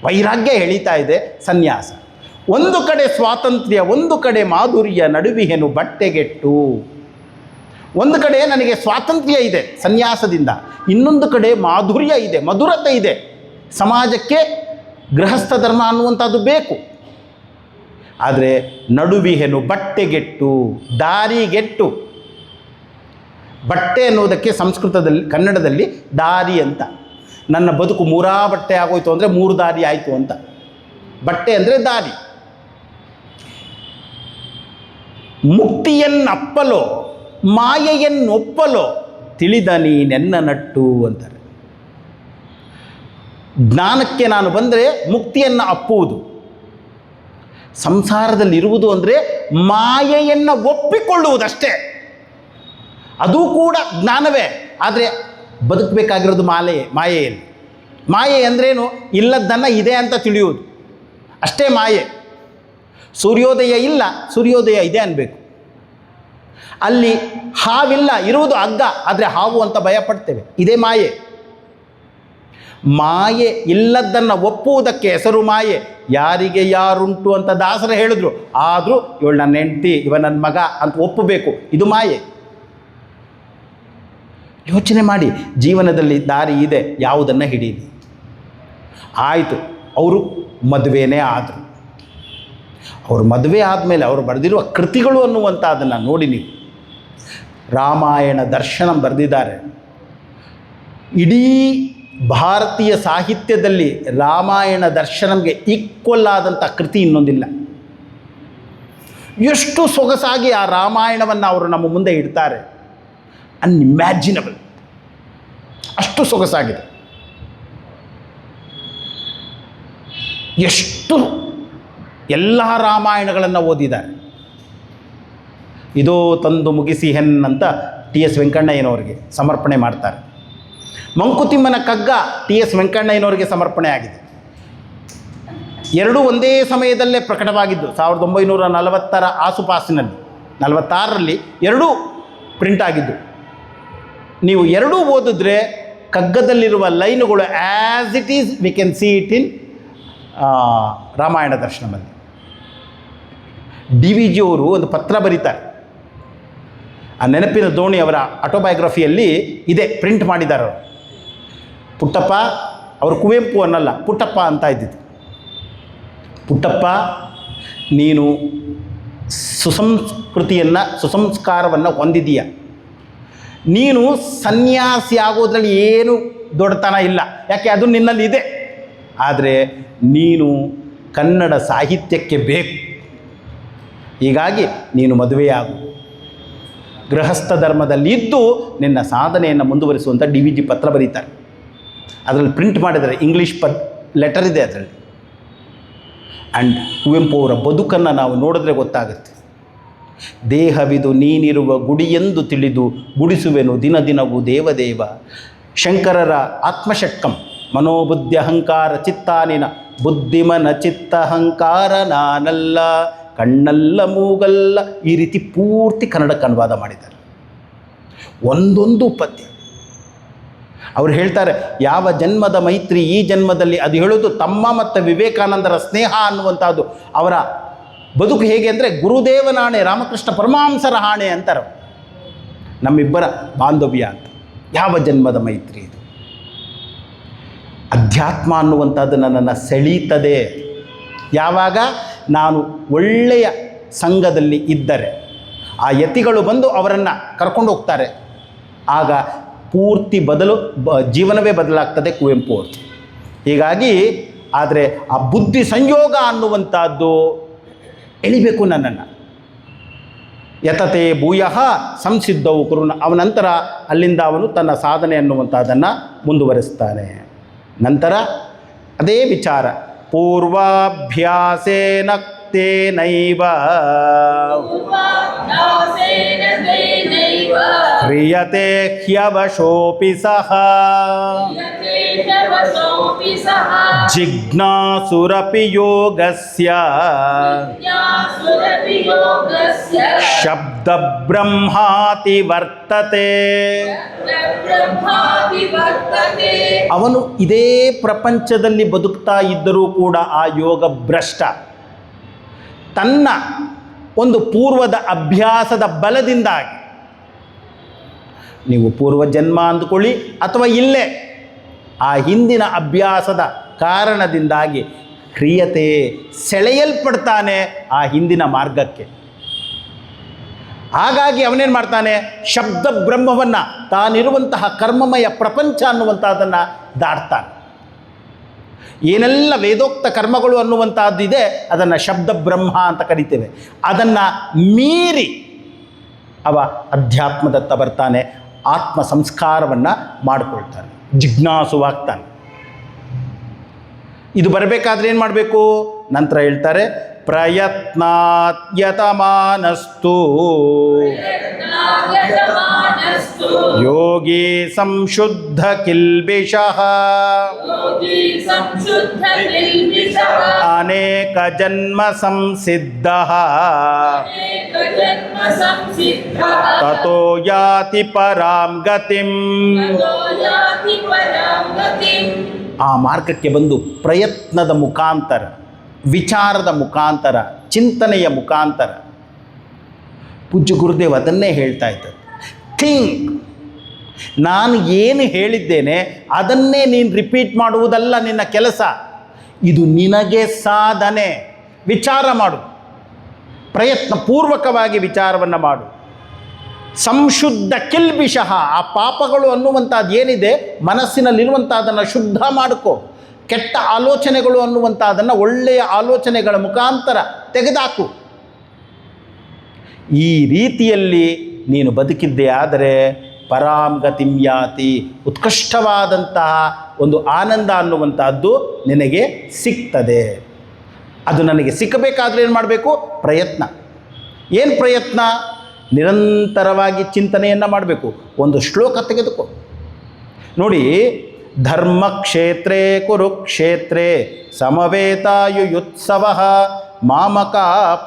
ವೈರಾಗ್ಯ ಎಳೀತಾ ಇದೆ, ಸನ್ಯಾಸ. ಒಂದು ಕಡೆ ಸ್ವಾತಂತ್ರ್ಯ, ಒಂದು ಕಡೆ ಮಾಧುರ್ಯ, ನಡುವಿಹೆನು ಬಟ್ಟೆಗೆಟ್ಟು. ಒಂದು ಕಡೆ ನನಗೆ ಸ್ವಾತಂತ್ರ್ಯ ಇದೆ ಸನ್ಯಾಸದಿಂದ, ಇನ್ನೊಂದು ಕಡೆ ಮಾಧುರ್ಯ ಇದೆ, ಮಧುರತೆ ಇದೆ. ಸಮಾಜಕ್ಕೆ ಗೃಹಸ್ಥ ಧರ್ಮ ಅನ್ನುವಂಥದ್ದು ಬೇಕು. ಆದರೆ ನಡುವಿಹೆನು ಬಟ್ಟೆಗೆಟ್ಟು, ದಾರಿಗೆಟ್ಟು. ಬಟ್ಟೆ ಅನ್ನೋದಕ್ಕೆ ಸಂಸ್ಕೃತದಲ್ಲಿ, ಕನ್ನಡದಲ್ಲಿ ದಾರಿ ಅಂತ. ನನ್ನ ಬದುಕು 3 ಬಟ್ಟೆ ಆಗೋಯ್ತು ಅಂದರೆ 3 ದಾರಿ ಆಯಿತು ಅಂತ. ಬಟ್ಟೆ ಅಂದರೆ ದಾರಿ. ಮುಕ್ತಿಯನ್ನಪ್ಪಲೋ ಮಾಯೆಯನ್ನೊಪ್ಪಲೋ ತಿಳಿದ ನೀನೆನ್ನ ನಟ್ಟು ಅಂತಾರೆ. ಜ್ಞಾನಕ್ಕೆ ನಾನು ಬಂದರೆ ಮುಕ್ತಿಯನ್ನು ಅಪ್ಪುವುದು. ಸಂಸಾರದಲ್ಲಿರುವುದು ಅಂದರೆ ಮಾಯೆಯನ್ನು ಒಪ್ಪಿಕೊಳ್ಳುವುದಷ್ಟೇ. ಅದು ಕೂಡ ಜ್ಞಾನವೇ. ಆದರೆ ಬದುಕಬೇಕಾಗಿರೋದು ಮಾಯೆಯಲ್ಲಿ. ಮಾಯೆ ಅಂದ್ರೇನು? ಇಲ್ಲದ್ದನ್ನು ಇದೆ ಅಂತ ತಿಳಿಯುವುದು ಅಷ್ಟೇ ಮಾಯೆ. ಸೂರ್ಯೋದಯ ಇಲ್ಲ, ಸೂರ್ಯೋದಯ ಇದೆ ಅನ್ಬೇಕು. ಅಲ್ಲಿ ಹಾವಿಲ್ಲ, ಇರುವುದು ಹಗ್ಗ, ಆದರೆ ಹಾವು ಅಂತ ಭಯಪಡ್ತೇವೆ. ಇದೇ ಮಾಯೆ. ಮಾಯೆ ಇಲ್ಲದ್ದನ್ನು ಒಪ್ಪುವುದಕ್ಕೆ ಹೆಸರು ಮಾಯೆ. ಯಾರಿಗೆ ಯಾರುಂಟು ಅಂತ ದಾಸರು ಹೇಳಿದ್ರು, ಆದರೂ ಇವಳು ನನ್ನ ಹೆಂಡತಿ, ಇವ ನನ್ನ ಮಗ ಅಂತ ಒಪ್ಪಬೇಕು. ಇದು ಮಾಯೆ. ಯೋಚನೆ ಮಾಡಿ, ಜೀವನದಲ್ಲಿ ದಾರಿ ಇದೆ, ಯಾವುದನ್ನು ಹಿಡೀಲಿ. ಆಯಿತು, ಅವರು ಮದುವೆನೇ ಆದರು. ಅವರು ಮದುವೆ ಆದಮೇಲೆ ಅವರು ಬರೆದಿರುವ ಕೃತಿಗಳು ಅನ್ನುವಂಥದ್ದನ್ನು ನೋಡಿ ನೀವು. ರಾಮಾಯಣ ದರ್ಶನ ಬರೆದಿದ್ದಾರೆ. ಇಡೀ ಭಾರತೀಯ ಸಾಹಿತ್ಯದಲ್ಲಿ ರಾಮಾಯಣ ದರ್ಶನಂಗೆ ಈಕ್ವಲ್ ಆದಂಥ ಕೃತಿ ಇನ್ನೊಂದಿಲ್ಲ. ಎಷ್ಟು ಸೊಗಸಾಗಿ ಆ ರಾಮಾಯಣವನ್ನು ಅವರು ನಮ್ಮ ಮುಂದೆ ಇಡ್ತಾರೆ, ಅನ್ಇಮ್ಯಾಜಿನಬಲ್. ಅಷ್ಟು ಸೊಗಸಾಗಿದೆ. ಎಷ್ಟು ಎಲ್ಲ ರಾಮಾಯಣಗಳನ್ನು ಓದಿದ್ದಾರೆ. ಇದೋ ತಂದು ಮುಗಿಸಿ ಅಂತ TS ವೆಂಕಣ್ಣಯ್ಯನವರಿಗೆ ಸಮರ್ಪಣೆ ಮಾಡ್ತಾರೆ. ಮಂಕುತಿಮ್ಮನ ಕಗ್ಗ TS ವೆಂಕಣ್ಣಯ್ಯನವರಿಗೆ ಸಮರ್ಪಣೆ ಆಗಿದೆ. ಎರಡೂ ಒಂದೇ ಸಮಯದಲ್ಲೇ ಪ್ರಕಟವಾಗಿದ್ದು 1940ರ ಆಸುಪಾಸಿನಲ್ಲಿ, 46ರಲ್ಲಿ ಎರಡೂ ಪ್ರಿಂಟ್ ಆಗಿದ್ದು. ನೀವು ಎರಡೂ ಓದಿದ್ರೆ ಕಗ್ಗದಲ್ಲಿರುವ ಲೈನುಗಳು as it is we can see it in Ramayana ದರ್ಶನದಲ್ಲಿ. DVG ಅವರು ಒಂದು ಪತ್ರ ಬರೀತಾರೆ. ಆ ನೆನಪಿನ ದೋಣಿ ಅವರ ಆಟೋಬಯೋಗ್ರಫಿಯಲ್ಲಿ ಇದೆ, ಪ್ರಿಂಟ್ ಮಾಡಿದ್ದಾರೆ ಅವರು. ಪುಟ್ಟಪ್ಪ, ಅವರು ಕುವೆಂಪು ಅನ್ನಲ್ಲ, ಪುಟ್ಟಪ್ಪ ಅಂತ ಇದ್ದಿದ್ದು. ಪುಟ್ಟಪ್ಪ, ನೀನು ಸುಸಂಸ್ಕೃತಿಯನ್ನು, ಸುಸಂಸ್ಕಾರವನ್ನು ಹೊಂದಿದೀಯ. ನೀನು ಸನ್ಯಾಸಿ ಆಗೋದ್ರಲ್ಲಿ ಏನು ದೊಡ್ಡತನ ಇಲ್ಲ, ಯಾಕೆ ಅದು ನಿನ್ನಲ್ಲಿ ಇದೆ. ಆದರೆ ನೀನು ಕನ್ನಡ ಸಾಹಿತ್ಯಕ್ಕೆ ಬೇಕು, ಹೀಗಾಗಿ ನೀನು ಮದುವೆಯಾಗು. ಗೃಹಸ್ಥ ಧರ್ಮದಲ್ಲಿ ಇದ್ದು ನಿನ್ನ ಸಾಧನೆಯನ್ನು ಮುಂದುವರಿಸುವಂಥ DVG ಪತ್ರ ಬರೀತಾರೆ. ಅದರಲ್ಲಿ ಪ್ರಿಂಟ್ ಮಾಡಿದ್ದಾರೆ, ಇಂಗ್ಲೀಷ್ ಲೆಟರ್ ಇದೆ ಅದರಲ್ಲಿ. ಆ್ಯಂಡ್ ಕುವೆಂಪು ಅವರ ಬದುಕನ್ನು ನಾವು ನೋಡಿದ್ರೆ ಗೊತ್ತಾಗುತ್ತೆ. ದೇಹವಿದು ನೀನಿರುವ ಗುಡಿಯೆಂದು ತಿಳಿದು ಗುಡಿಸುವೆನು ದಿನ ದಿನವೂ ದೇವದೇವ. ಶಂಕರರ ಆತ್ಮಷಟ್ಕಂ ಮನೋಬುದ್ಧಿ ಅಹಂಕಾರ ಚಿತ್ತಾನಿನ ಬುದ್ಧಿಮನ ಚಿತ್ತಹಂಕಾರ ನಾನಲ್ಲ ಕಣ್ಣಲ್ಲ ಮೂಗಲ್ಲ, ಈ ರೀತಿ ಪೂರ್ತಿ ಕನ್ನಡಕ್ಕೆ ಅನುವಾದ ಮಾಡಿದ್ದಾರೆ. ಒಂದೊಂದು ಪದ್ಯ ಅವ್ರು ಹೇಳ್ತಾರೆ, ಯಾವ ಜನ್ಮದ ಮೈತ್ರಿ ಈ ಜನ್ಮದಲ್ಲಿ, ಅದು ಹೇಳೋದು ತಮ್ಮ ಮತ್ತು ವಿವೇಕಾನಂದರ ಸ್ನೇಹ ಅನ್ನುವಂಥದ್ದು. ಅವರ ಬದುಕು ಹೇಗೆ ಅಂದರೆ ಗುರುದೇವನ ಆಣೆ, ರಾಮಕೃಷ್ಣ ಪರಮಹಂಸರ ಆಣೆ ಅಂತಾರೆ. ನಮ್ಮಿಬ್ಬರ ಬಾಂಧವ್ಯ ಅಂತ. ಯಾವ ಜನ್ಮದ ಮೈತ್ರಿ ಇದು. ಅಧ್ಯಾತ್ಮ ಅನ್ನುವಂಥದ್ದು ನನ್ನನ್ನು ಸೆಳೀತದೆ. ಯಾವಾಗ ನಾನು ಒಳ್ಳೆಯ ಸಂಘದಲ್ಲಿ ಇದ್ದರೆ, ಆ ಯತಿಗಳು ಬಂದು ಅವರನ್ನು ಕರ್ಕೊಂಡು ಹೋಗ್ತಾರೆ, ಆಗ ಪೂರ್ತಿ ಜೀವನವೇ ಬದಲಾಗ್ತದೆ ಕುವೆಂಪು ಅವರು. ಹೀಗಾಗಿ ಆದರೆ ಆ ಬುದ್ಧಿ ಸಂಯೋಗ ಅನ್ನುವಂಥದ್ದು ಎಳಿಬೇಕು ನನ್ನನ್ನು. ಯತತೆ ಭೂಯಃ ಸಂಸಿದ್ಧವು ಕುರುನ. ಅವನಂತರ ಅಲ್ಲಿಂದ ಅವನು ತನ್ನ ಸಾಧನೆ ಅನ್ನುವಂಥದ್ದನ್ನು ಮುಂದುವರಿಸ್ತಾನೆ. ನಂತರ ಅದೇ ವಿಚಾರ, ಪೂರ್ವಾಭ್ಯಾಸೇನ ತೇನೈವ ಕ್ರಿಯತೆ ಹ್ಯವಶೋಪಿ ಸಹ ಜಿಜ್ಞಾಸುರಪಿ ಯೋಗಸ್ಯ ಶಬ್ದ ಬ್ರಹ್ಮಾತಿ ವರ್ತತೆ. ಅವನು ಇದೇ ಪ್ರಪಂಚದಲ್ಲಿ ಬದುಕ್ತಾ ಇದ್ದರೂ ಕೂಡ ಆ ಯೋಗ ಭ್ರಷ್ಟ. ತನ್ನ ಒಂದು ಪೂರ್ವದ ಅಭ್ಯಾಸದ ಬಲದಿಂದಾಗಿ, ನೀವು ಪೂರ್ವಜನ್ಮ ಅಂದುಕೊಳ್ಳಿ ಅಥವಾ ಇಲ್ಲೇ ಆ ಹಿಂದಿನ ಅಭ್ಯಾಸದ ಕಾರಣದಿಂದಾಗಿ ಕ್ರಿಯತೆ ಸೆಳೆಯಲ್ಪಡ್ತಾನೆ ಆ ಹಿಂದಿನ ಮಾರ್ಗಕ್ಕೆ. ಹಾಗಾಗಿ ಅವನೇನು ಮಾಡ್ತಾನೆ, ಶಬ್ದ ಬ್ರಹ್ಮವನ್ನು, ತಾನಿರುವಂತಹ ಕರ್ಮಮಯ ಪ್ರಪಂಚ ಅನ್ನುವಂಥದ್ದನ್ನು ದಾಟ್ತಾನೆ. ಏನೆಲ್ಲ ವೇದೋಕ್ತ ಕರ್ಮಗಳು ಅನ್ನುವಂಥದ್ದಿದೆ ಅದನ್ನು ಶಬ್ದ ಬ್ರಹ್ಮ ಅಂತ ಕರಿತೇವೆ. ಅದನ್ನು ಮೀರಿ ಅವ ಅಧ್ಯಾತ್ಮದತ್ತ ಬರ್ತಾನೆ, ಆತ್ಮ ಸಂಸ್ಕಾರವನ್ನು ಮಾಡಿಕೊಳ್ತಾನೆ, ಜಿಜ್ಞಾಸುವಾಗ್ತಾನೆ. ಇದು ಬರಬೇಕಾದ್ರೆ ಏನು ಮಾಡಬೇಕು? ನಂತರ ಹೇಳ್ತಾರೆ, ಪ್ರಯತ್ನಾತ್ಯತಮಾನಸ್ತು ಯೋಗಿ ಸಂಶುದ್ಧ ಕಿಲ್ಬಿಷಃ ಅನೇಕ ಜನ್ಮ ಸಂಸಿದ್ಧಃ ತತೋ ಯಾತಿ ಪರಾಂ ಗತಿಂ. ಆ ಮಾರ್ಗಕ್ಕೆ ಬಂದು ಪ್ರಯತ್ನದ ಮುಖಾಂತರ, ವಿಚಾರದ ಮುಖಾಂತರ, ಚಿಂತನೆಯ ಮುಖಾಂತರ, ಪೂಜ್ಯ ಗುರುದೇವ್ ಅದನ್ನೇ ಹೇಳ್ತಾ ಇದ್ದಾರೆ. ಥಿಂಕ್, ನಾನು ಏನು ಹೇಳಿದ್ದೇನೆ ಅದನ್ನೇ ನೀನು ರಿಪೀಟ್ ಮಾಡುವುದಲ್ಲ ನಿನ್ನ ಕೆಲಸ, ಇದು ನಿನಗೆ ಸಾಧನೆ. ವಿಚಾರ ಮಾಡು, ಪ್ರಯತ್ನ ಪೂರ್ವಕವಾಗಿ ವಿಚಾರವನ್ನು ಮಾಡು. ಸಂಶುದ್ಧ ಕಿಲ್ಬಿಷಃ, ಆ ಪಾಪಗಳು ಅನ್ನುವಂಥದ್ದು ಏನಿದೆ ಮನಸ್ಸಿನಲ್ಲಿರುವಂಥದ್ದನ್ನು ಶುದ್ಧ ಮಾಡಿಕೋ. ಕೆಟ್ಟ ಆಲೋಚನೆಗಳು ಅನ್ನುವಂಥದ್ದನ್ನು ಒಳ್ಳೆಯ ಆಲೋಚನೆಗಳ ಮುಖಾಂತರ ತೆಗೆದಾಕು. ಈ ರೀತಿಯಲ್ಲಿ ನೀನು ಬದುಕಿದ್ದೇ ಆದರೆ ಪರಾಂಗತಿಂ ಯಾತಿ, ಉತ್ಕೃಷ್ಟವಾದಂತಹ ಒಂದು ಆನಂದ ಅನ್ನುವಂಥದ್ದು ನಿನಗೆ ಸಿಗ್ತದೆ. ಅದು ನನಗೆ ಸಿಕ್ಕಬೇಕಾದ್ರೆ ಏನು ಮಾಡಬೇಕು? ಪ್ರಯತ್ನ. ಏನು ಪ್ರಯತ್ನ? ನಿರಂತರವಾಗಿ ಚಿಂತನೆಯನ್ನು ಮಾಡಬೇಕು. ಒಂದು ಶ್ಲೋಕ ತೆಗೆದುಕೋ ನೋಡಿ, ಧರ್ಮಕ್ಷೇತ್ರೇ ಕುರುಕ್ಷೇತ್ರೇ ಸಮವೇತಾಯುಯುತ್ಸವ ಮಾಮಕ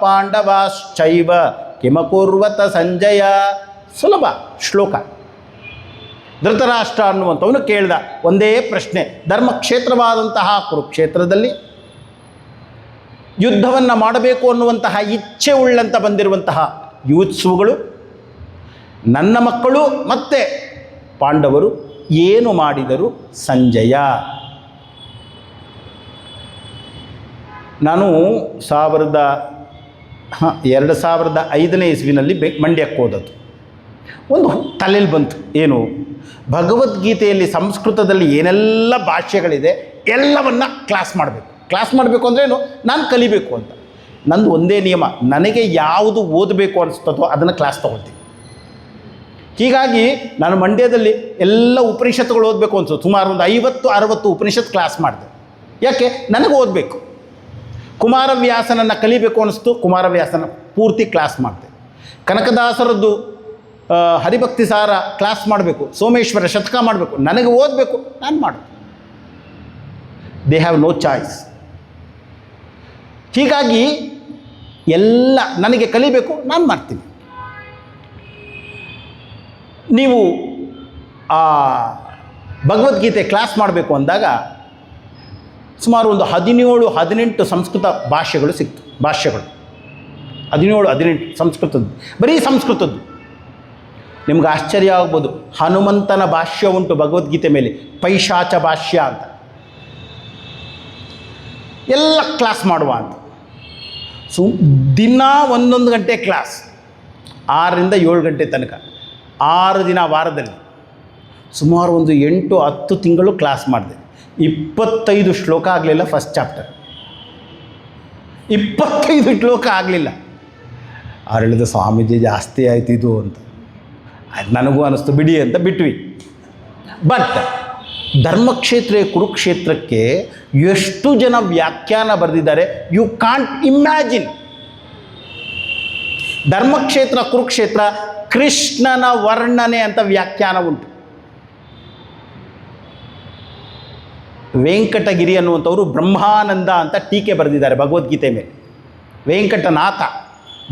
ಪಾಂಡವಾಶ್ಚೈವ ಕಿಮಕುರ್ವತ ಸಂಜಯ. ಸುಲಭ ಶ್ಲೋಕ. ಧೃತರಾಷ್ಟ್ರ ಅನ್ನುವಂಥವನು ಕೇಳಿದ ಒಂದೇ ಪ್ರಶ್ನೆ, ಧರ್ಮಕ್ಷೇತ್ರವಾದಂತಹ ಕುರುಕ್ಷೇತ್ರದಲ್ಲಿ ಯುದ್ಧವನ್ನು ಮಾಡಬೇಕು ಅನ್ನುವಂತಹ ಇಚ್ಛೆ ಉಳ್ಳಂತ ಬಂದಿರುವಂತಹ ಯೂತ್ಸುಗಳು, ನನ್ನ ಮಕ್ಕಳು ಮತ್ತು ಪಾಂಡವರು ಏನು ಮಾಡಿದರು ಸಂಜಯ? ನಾನು 2005ನೇ ಇಸ್ವಿನಲ್ಲಿ ಮಂಡ್ಯಕ್ಕೆ ಹೋದದ್ದು. ಒಂದು ತಲೆಯಲ್ಲಿ ಬಂತು, ಏನು ಭಗವದ್ಗೀತೆಯಲ್ಲಿ ಸಂಸ್ಕೃತದಲ್ಲಿ ಏನೆಲ್ಲ ಭಾಷ್ಯಗಳಿದೆ ಎಲ್ಲವನ್ನ ಕ್ಲಾಸ್ ಮಾಡಬೇಕು ಅಂದ್ರೇನು, ನಾನು ಕಲಿಬೇಕು ಅಂತ. ನಂದು ಒಂದೇ ನಿಯಮ, ನನಗೆ ಯಾವುದು ಓದಬೇಕು ಅನಿಸ್ತದೋ ಅದನ್ನು ಕ್ಲಾಸ್ ತೊಗೊಳ್ತೀನಿ. ಹೀಗಾಗಿ ನಾನು ಮಂಡ್ಯದಲ್ಲಿ ಎಲ್ಲ ಉಪನಿಷತ್ತುಗಳು ಓದಬೇಕು ಅನಿಸೋದು, ಸುಮಾರು ಒಂದು 50-60 ಉಪನಿಷತ್ ಕ್ಲಾಸ್ ಮಾಡಿದೆ. ಯಾಕೆ? ನನಗೆ ಓದಬೇಕು. ಕುಮಾರವ್ಯಾಸನನ್ನು ಕಲಿಬೇಕು ಅನ್ನಿಸ್ತು, ಕುಮಾರವ್ಯಾಸನ ಪೂರ್ತಿ ಕ್ಲಾಸ್ ಮಾಡಿದೆ. ಕನಕದಾಸರದ್ದು ಹರಿಭಕ್ತಿ ಸಾರ ಕ್ಲಾಸ್ ಮಾಡಬೇಕು, ಸೋಮೇಶ್ವರ ಶತಕ ಮಾಡಬೇಕು, ನನಗೆ ಓದಬೇಕು, ನಾನು ಮಾಡು. They have no choice. ಹೀಗಾಗಿ ಎಲ್ಲ ನನಗೆ ಕಲಿಬೇಕು, ನಾನು ಮಾಡ್ತೀನಿ. ನೀವು ಆ ಭಗವದ್ಗೀತೆ ಕ್ಲಾಸ್ ಮಾಡಬೇಕು ಅಂದಾಗ ಸುಮಾರು ಒಂದು 17-18 ಸಂಸ್ಕೃತ ಭಾಷೆಗಳು ಸಿಕ್ತು. ಭಾಷೆಗಳು 17-18 ಸಂಸ್ಕೃತದ್ದು, ಬರೀ ಸಂಸ್ಕೃತದ್ದು. ನಿಮ್ಗೆ ಆಶ್ಚರ್ಯ ಆಗ್ಬೋದು, ಹನುಮಂತನ ಭಾಷ್ಯ ಉಂಟು ಭಗವದ್ಗೀತೆ ಮೇಲೆ, ಪೈಶಾಚ ಭಾಷ್ಯ ಅಂತ. ಎಲ್ಲ ಕ್ಲಾಸ್ ಮಾಡುವ ಅಂತ. ದಿನ 1 ಗಂಟೆ ಕ್ಲಾಸ್, 6ರಿಂದ 7 ಗಂಟೆ ತನಕ, 6 ದಿನ ವಾರದಲ್ಲಿ. ಸುಮಾರು ಒಂದು 8-10 ತಿಂಗಳು ಕ್ಲಾಸ್ ಮಾಡಿದೆ. 25 ಶ್ಲೋಕ ಆಗಲಿಲ್ಲ ಫಸ್ಟ್ ಚಾಪ್ಟರ್, 25 ಶ್ಲೋಕ ಆಗಲಿಲ್ಲ. ಅವ್ರು ಹೇಳಿದ, ಸ್ವಾಮೀಜಿ ಜಾಸ್ತಿ ಆಯ್ತು ಇದು ಅಂತ. ನನಗೂ ಅನ್ನಿಸ್ತು, ಬಿಡಿ ಅಂತ ಬಿಟ್ವಿ. ಬಟ್ ಧರ್ಮಕ್ಷೇತ್ರ ಕುರುಕ್ಷೇತ್ರಕ್ಕೆ ಎಷ್ಟು ಜನ ವ್ಯಾಖ್ಯಾನ ಬರೆದಿದ್ದಾರೆ, ಯು ಕಾಂಟ್ ಇಮ್ಯಾಜಿನ್. ಧರ್ಮಕ್ಷೇತ್ರ ಕುರುಕ್ಷೇತ್ರ ಕೃಷ್ಣನ ವರ್ಣನೆ ಅಂತ ವ್ಯಾಖ್ಯಾನ ಉಂಟು. ವೆಂಕಟಗಿರಿ ಅನ್ನುವಂಥವರು ಬ್ರಹ್ಮಾನಂದ ಅಂತ ಟೀಕೆ ಬರೆದಿದ್ದಾರೆ ಭಗವದ್ಗೀತೆ ಮೇಲೆ. ವೆಂಕಟನಾಥ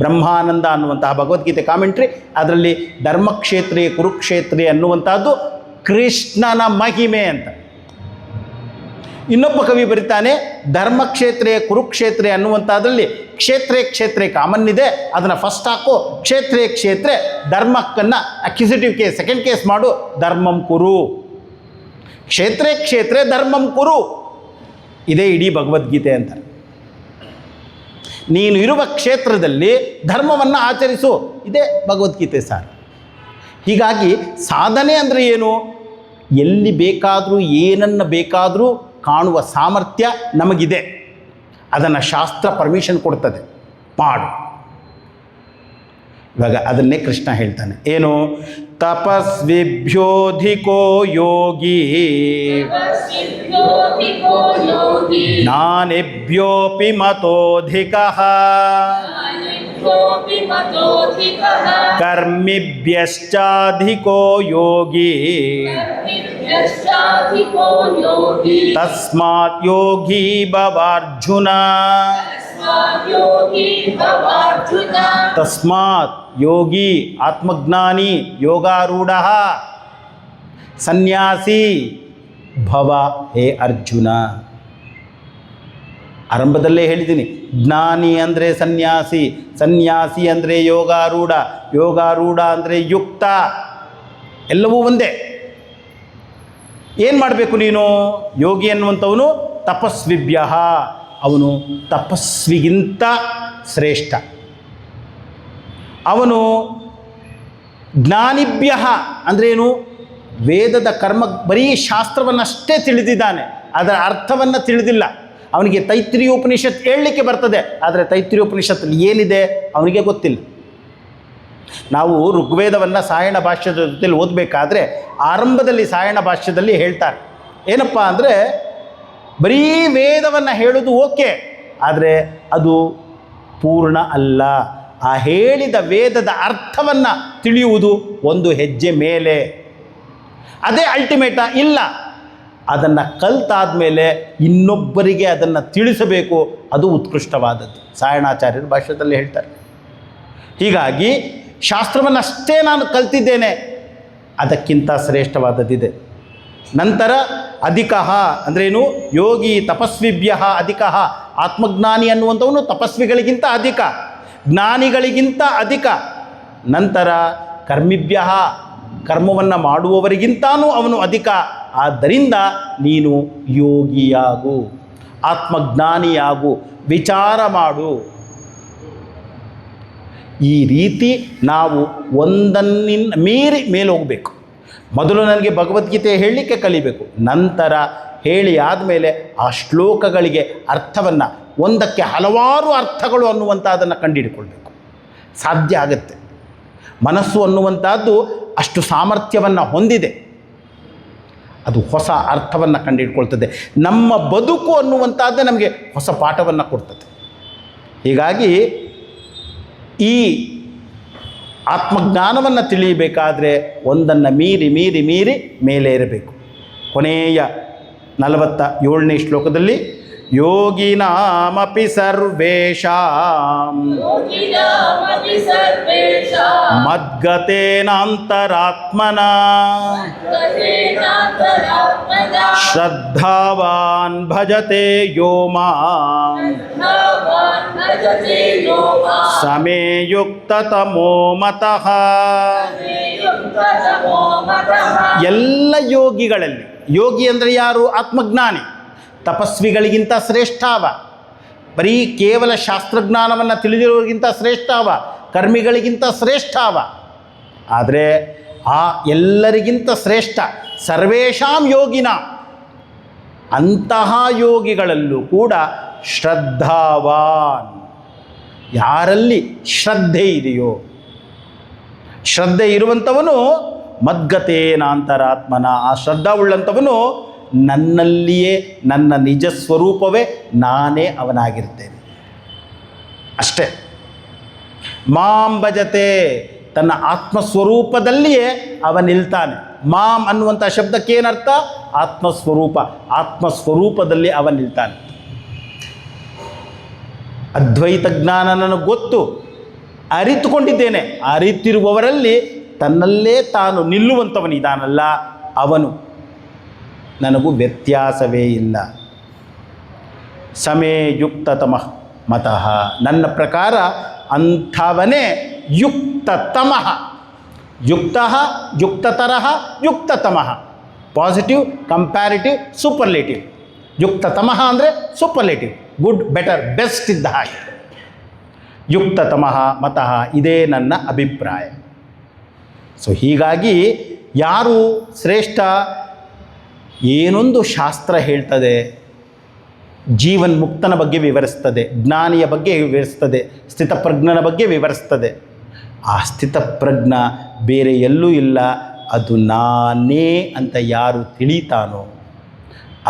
ಬ್ರಹ್ಮಾನಂದ ಅನ್ನುವಂತಹ ಭಗವದ್ಗೀತೆ ಕಾಮೆಂಟ್ರಿ, ಅದರಲ್ಲಿ ಧರ್ಮಕ್ಷೇತ್ರೇ ಕುರುಕ್ಷೇತ್ರೇ ಅನ್ನುವಂಥದ್ದು ಕೃಷ್ಣನ ಮಹಿಮೆ ಅಂತ. ಇನ್ನೊಬ್ಬ ಕವಿ ಬರೀತಾನೆ, ಧರ್ಮಕ್ಷೇತ್ರೇ ಕುರುಕ್ಷೇತ್ರೇ ಅನ್ನುವಂಥದ್ರಲ್ಲಿ ಕ್ಷೇತ್ರೇ ಕಾಮನ್ ಇದೆ, ಅದನ್ನು ಫಸ್ಟ್ ಹಾಕು, ಕ್ಷೇತ್ರೇ ಧರ್ಮಕ್ಕನ್ನು ಅಕ್ಯುಸಿಟಿವ್ ಕೇಸ್, ಸೆಕೆಂಡ್ ಕೇಸ್ ಮಾಡು, ಧರ್ಮಂ ಕುರು. ಕ್ಷೇತ್ರೇ ಧರ್ಮಂ ಕುರು, ಇದೇ ಇಡೀ ಭಗವದ್ಗೀತೆ ಅಂತ. ನೀನು ಇರುವ ಕ್ಷೇತ್ರದಲ್ಲಿ ಧರ್ಮವನ್ನು ಆಚರಿಸು, ಇದೇ ಭಗವದ್ಗೀತೆ ಸಾರ್. ಹೀಗಾಗಿ ಸಾಧನೆ ಅಂದರೆ ಏನು? ಎಲ್ಲಿ ಬೇಕಾದರೂ ಏನನ್ನು ಬೇಕಾದರೂ ಕಾಣುವ ಸಾಮರ್ಥ್ಯ ನಮಗಿದೆ. ಅದನ್ನು ಶಾಸ್ತ್ರ ಪರ್ಮಿಷನ್ ಕೊಡ್ತದೆ, ಮಾಡು. ಇವಾಗ ಅದನ್ನೇ ಕೃಷ್ಣ ಹೇಳ್ತಾನೆ, ಏನು? ತಪಸ್ವಿಭ್ಯೋಧಿಕೋ ಯೋಗಿ ಜ್ಞಾನಿಭ್ಯೋಪಿ ಮತೋಧಿಕಃ ಕರ್ಮಿಭ್ಯಶ್ಚಾಧಿಕೋ ಯೋಗಿ ತಸ್ಮಾತ್ ಯೋಗಿ ಭವಾರ್ಜುನ. ತಸ್ಮಾತ್ ಯೋಗಿ ಆತ್ಮಜ್ಞಾನಿ, ಯೋಗಾರೂಢ, ಸನ್ಯಾಸಿ ಭವ ಹೇ ಅರ್ಜುನ. ಆರಂಭದಲ್ಲೇ ಹೇಳಿದ್ದೀನಿ, ಜ್ಞಾನಿ ಅಂದರೆ ಸನ್ಯಾಸಿ, ಸನ್ಯಾಸಿ ಅಂದರೆ ಯೋಗಾರೂಢ, ಯೋಗಾರೂಢ ಅಂದರೆ ಯುಕ್ತ, ಎಲ್ಲವೂ ಒಂದೇ. ಏನು ಮಾಡಬೇಕು ನೀನು? ಯೋಗಿ ಅನ್ನುವಂಥವನು ತಪಸ್ವಿಭ್ಯ, ಅವನು ತಪಸ್ವಿಗಿಂತ ಶ್ರೇಷ್ಠ. ಅವನು ಜ್ಞಾನಿಭ್ಯ ಅಂದ್ರೇನು? ವೇದದ ಕರ್ಮ, ಬರೀ ಶಾಸ್ತ್ರವನ್ನಷ್ಟೇ ತಿಳಿದಿದ್ದಾನೆ, ಅದರ ಅರ್ಥವನ್ನು ತಿಳಿದಿಲ್ಲ. ಅವನಿಗೆ ತೈತ್ರಿಯ ಉಪನಿಷತ್ ಹೇಳಲಿಕ್ಕೆ ಬರ್ತದೆ, ಆದರೆ ತೈತ್ರಿಯ ಉಪನಿಷತ್ತಲ್ಲಿ ಏನಿದೆ ಅವನಿಗೆ ಗೊತ್ತಿಲ್ಲ. ನಾವು ಋಗ್ವೇದವನ್ನು ಸಾಯಣ ಭಾಷ್ಯದ ಜೊತೆಲಿ ಓದಬೇಕಾದ್ರೆ ಆರಂಭದಲ್ಲಿ ಸಾಯಣ ಭಾಷ್ಯದಲ್ಲಿ ಹೇಳ್ತಾರೆ, ಏನಪ್ಪ ಅಂದರೆ ಬರೀ ವೇದವನ್ನು ಹೇಳೋದು ಓಕೆ, ಆದರೆ ಅದು ಪೂರ್ಣ ಅಲ್ಲ. ಆ ಹೇಳಿದ ವೇದದ ಅರ್ಥವನ್ನು ತಿಳಿಯುವುದು ಒಂದು ಹೆಜ್ಜೆ ಮೇಲೆ, ಅದೇ ಅಲ್ಟಿಮೇಟ ಇಲ್ಲ. ಅದನ್ನು ಕಲ್ತಾದ ಮೇಲೆ ಇನ್ನೊಬ್ಬರಿಗೆ ಅದನ್ನು ತಿಳಿಸಬೇಕು, ಅದು ಉತ್ಕೃಷ್ಟವಾದದ್ದು. ಸಾಯಣಾಚಾರ್ಯರು ಭಾಷ್ಯದಲ್ಲಿ ಹೇಳ್ತಾರೆ. ಹೀಗಾಗಿ ಶಾಸ್ತ್ರವನ್ನಷ್ಟೇ ನಾನು ಕಲ್ತಿದ್ದೇನೆ, ಅದಕ್ಕಿಂತ ಶ್ರೇಷ್ಠವಾದದ್ದಿದೆ. ನಂತರ ಅಧಿಕಃ ಅಂದ್ರೇನು? ಯೋಗಿ ತಪಸ್ವಿಭ್ಯ ಅಧಿಕಃ, ಆತ್ಮಜ್ಞಾನಿ ಅನ್ನುವಂಥವನು ತಪಸ್ವಿಗಳಿಗಿಂತ ಅಧಿಕ, ಜ್ಞಾನಿಗಳಿಗಿಂತ ಅಧಿಕ. ನಂತರ ಕರ್ಮಿಭ್ಯ, ಕರ್ಮವನ್ನು ಮಾಡುವವರಿಗಿಂತನೂ ಅವನು ಅಧಿಕ. ಆದ್ದರಿಂದ ನೀನು ಯೋಗಿಯಾಗು, ಆತ್ಮಜ್ಞಾನಿಯಾಗು, ವಿಚಾರ ಮಾಡು. ಈ ರೀತಿ ನಾವು ಒಂದನ್ನು ಮೀರಿ ಮೇಲೆ ಹೋಗಬೇಕು. ಮೊದಲು ನನಗೆ ಭಗವದ್ಗೀತೆ ಹೇಳಲಿಕ್ಕೆ ಕಲಿಬೇಕು, ನಂತರ ಹೇಳಿ ಆದಮೇಲೆ ಆ ಶ್ಲೋಕಗಳಿಗೆ ಅರ್ಥವನ್ನು, ಒಂದಕ್ಕೆ ಹಲವಾರು ಅರ್ಥಗಳು ಅನ್ನುವಂಥದ್ದನ್ನು ಕಂಡುಹಿಡ್ಕೊಳ್ಬೇಕು. ಸಾಧ್ಯ ಆಗುತ್ತೆ. ಮನಸ್ಸು ಅನ್ನುವಂಥದ್ದು ಅಷ್ಟು ಸಾಮರ್ಥ್ಯವನ್ನು ಹೊಂದಿದೆ. ಅದು ಹೊಸ ಅರ್ಥವನ್ನು ಕಂಡುಹಿಡ್ಕೊಳ್ತದೆ. ನಮ್ಮ ಬದುಕು ಅನ್ನುವಂಥದ್ದೇ ನಮಗೆ ಹೊಸ ಪಾಠವನ್ನು ಕೊಡ್ತದೆ. ಹೀಗಾಗಿ ಈ ಆತ್ಮಜ್ಞಾನವನ್ನು ತಿಳಿಯಬೇಕಾದ್ರೆ ಒಂದನ್ನು ಮೀರಿ ಮೀರಿ ಮೀರಿ ಮೇಲೆ ಇರಬೇಕು. ಕೊನೆಯ 47ನೇ ಶ್ಲೋಕದಲ್ಲಿ ಯೋಗಿನಾಮಪಿ ಸರ್ವೇಷಾಂ ಮದ್ಗತೇನಾಂತರಾತ್ಮನ ಶ್ರದ್ಧಾವಾನ್ ಭಜತೆ ಯೋ ಮಾಂ ಸಮೇ ಯುಕ್ತತಮೋ ಮತಃ. ಎಲ್ಲ ಯೋಗಿಗಳಲ್ಲಿ, ಯೋಗಿ ಅಂದರೆ ಯಾರು? ಆತ್ಮಜ್ಞಾನಿ. ತಪಸ್ವಿಗಳಿಗಿಂತ ಶ್ರೇಷ್ಠ ಅವ. ಬರೀ ಕೇವಲ ಶಾಸ್ತ್ರಜ್ಞಾನವನ್ನು ತಿಳಿದಿರೋರಿಗಿಂತ ಶ್ರೇಷ್ಠ ಅವ. ಕರ್ಮಿಗಳಿಗಿಂತ ಶ್ರೇಷ್ಠ ಅವ. ಆದರೆ ಆ ಎಲ್ಲರಿಗಿಂತ ಶ್ರೇಷ್ಠ ಸರ್ವೇಷಾಂ ಯೋಗಿನ, ಅಂತಹ ಯೋಗಿಗಳಲ್ಲೂ ಕೂಡ ಶ್ರದ್ಧಾವಾನ್, ಯಾರಲ್ಲಿ ಶ್ರದ್ಧೆ ಇದೆಯೋ, ಶ್ರದ್ಧೆ ಇರುವಂಥವನು ಮದ್ಗತೇನಾಂತರಾತ್ಮನ, ಆ ಶ್ರದ್ಧಾವುಳ್ಳಂಥವನು ನನ್ನಲ್ಲಿಯೇ, ನನ್ನ ನಿಜ ಸ್ವರೂಪವೇ ನಾನೇ ಅವನಾಗಿರ್ತೇನೆ ಅಷ್ಟೇ. ಮಾಂ ಭಜತೆ, ತನ್ನ ಆತ್ಮಸ್ವರೂಪದಲ್ಲಿಯೇ ಅವನಿಲ್ತಾನೆ. ಮಾಂ ಅನ್ನುವಂಥ ಶಬ್ದಕ್ಕೆ ಏನರ್ಥ? ಆತ್ಮಸ್ವರೂಪ. ಆತ್ಮಸ್ವರೂಪದಲ್ಲಿ ಅವನಿಲ್ತಾನೆ. ಅದ್ವೈತ ಜ್ಞಾನ ನನಗೆ ಗೊತ್ತು, ಅರಿತುಕೊಂಡಿದ್ದೇನೆ. ಅರಿತಿರುವವರಲ್ಲಿ ತನ್ನಲ್ಲೇ ತಾನು ನಿಲ್ಲುವಂಥವನಿದಾನಲ್ಲ, ಅವನು ನನಗೂ ವ್ಯತ್ಯಾಸವೇ ಇಲ್ಲ. ಸಮೇ ಯುಕ್ತತಮಃ ಮತಃ, ನನ್ನ ಪ್ರಕಾರ ಅಂಥವನೇ ಯುಕ್ತತಮಃ. ಯುಕ್ತಃ, ಯುಕ್ತತರಃ, ಯುಕ್ತತಮಃ. Positive, comparative, superlative. ಯುಕ್ತತಮಃ ಅಂದರೆ ಸೂಪರ್ಲೇಟಿವ್, ಗುಡ್, ಬೆಟರ್, ಬೆಸ್ಟ್ ಇದ್ದ ಹಾಗೆ. ಯುಕ್ತತಮಃ ಮತಃ, ಇದೇ ನನ್ನ ಅಭಿಪ್ರಾಯ. ಸೊ ಹೀಗಾಗಿ ಯಾರು ಶ್ರೇಷ್ಠ? ಏನೊಂದು ಶಾಸ್ತ್ರ ಹೇಳ್ತದೆ, ಜೀವನ್ಮುಕ್ತನ ಬಗ್ಗೆ ವಿವರಿಸ್ತದೆ, ಜ್ಞಾನಿಯ ಬಗ್ಗೆ ವಿವರಿಸ್ತದೆ, ಸ್ಥಿತಪ್ರಜ್ಞನ ಬಗ್ಗೆ ವಿವರಿಸ್ತದೆ. ಆ ಸ್ಥಿತಪ್ರಜ್ಞ ಬೇರೆ ಎಲ್ಲೂ ಇಲ್ಲ, ಅದು ನಾನೇ ಅಂತ ಯಾರು ತಿಳಿತಾನೋ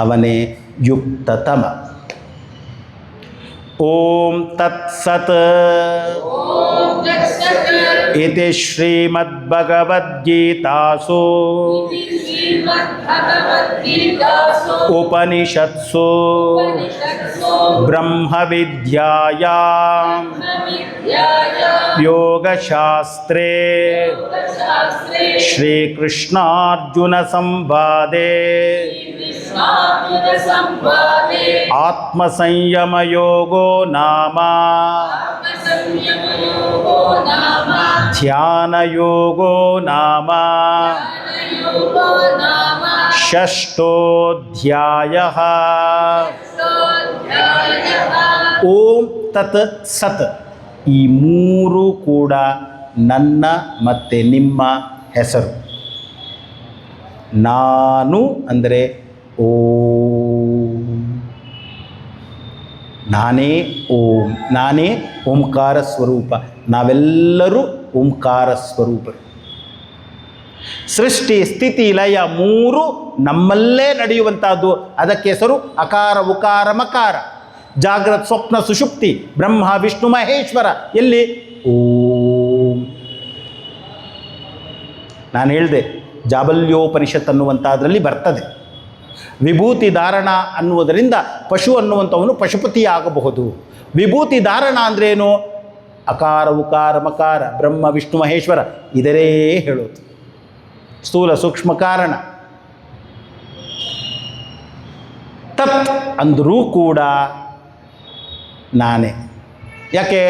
ಅವನೇ ಯುಕ್ತತಮ. ಓಂ ತತ್ಸತ್. ಇತಿ ಶ್ರೀಮದ್ಭಗವದ್ಗೀತಾಸು ಉಪನಿಷತ್ಸು ಬ್ರಹ್ಮವಿದ್ಯಾಯಾಂ ಯೋಗಶಾಸ್ತ್ರೇ ಶ್ರೀಕೃಷ್ಣಾರ್ಜುನ ಸಂವಾದೇ ಆತ್ಮಸಂಯಮಯೋಗೋ ನಾಮ ಧ್ಯಾನಯೋಗೋ ನಾಮ ಷಷ್ಠೋಧ್ಯಾಯಃ. ಓಂ ತತ್ ಸತ್, ಈ ಮೂರು ಕೂಡ ನನ್ನ ಮತ್ತು ನಿಮ್ಮ ಹೆಸರು. ನಾನು ಅಂದರೆ ಓಂ, ನಾನೇ ಓಂ, ನಾನೇ ಓಂಕಾರ ಸ್ವರೂಪ. ನಾವೆಲ್ಲರೂ ಓಂಕಾರ ಸ್ವರೂಪರು. ಸೃಷ್ಟಿ ಸ್ಥಿತಿ ಲಯ ಮೂರು ನಮ್ಮಲ್ಲೇ ನಡೆಯುವಂಥದ್ದು. ಅದಕ್ಕೆ ಹೆಸರು ಅಕಾರ ಉಕಾರ ಮಕಾರ. ಜಾಗ್ರತ್ ಸ್ವಪ್ನ ಸುಷುಪ್ತಿ, ಬ್ರಹ್ಮ ವಿಷ್ಣು ಮಹೇಶ್ವರ. ಎಲ್ಲಿ? ಓಂ. ನಾನು ಹೇಳಿದೆ, ಜಾಬಲ್ಯೋಪನಿಷತ್ ಅನ್ನುವಂಥದ್ರಲ್ಲಿ ಬರ್ತದೆ. ವಿಭೂತಿ ಧಾರಣ ಅನ್ನುವುದರಿಂದ ಪಶು ಅನ್ನುವಂಥವನು ಪಶುಪತಿ ಆಗಬಹುದು. ವಿಭೂತಿ ಧಾರಣ ಅಂದ್ರೇನು? ಅಕಾರ ಉಕಾರ ಮಕಾರ, ಬ್ರಹ್ಮ ವಿಷ್ಣು ಮಹೇಶ್ವರ, ಇದರೇ ಹೇಳೋದು. ಸ್ಥೂಲ ಸೂಕ್ಷ್ಮ ಕಾರಣ. ತತ್ ಅಂದರೂ ಕೂಡ ನಾನೇ. ಯಾಕೆ?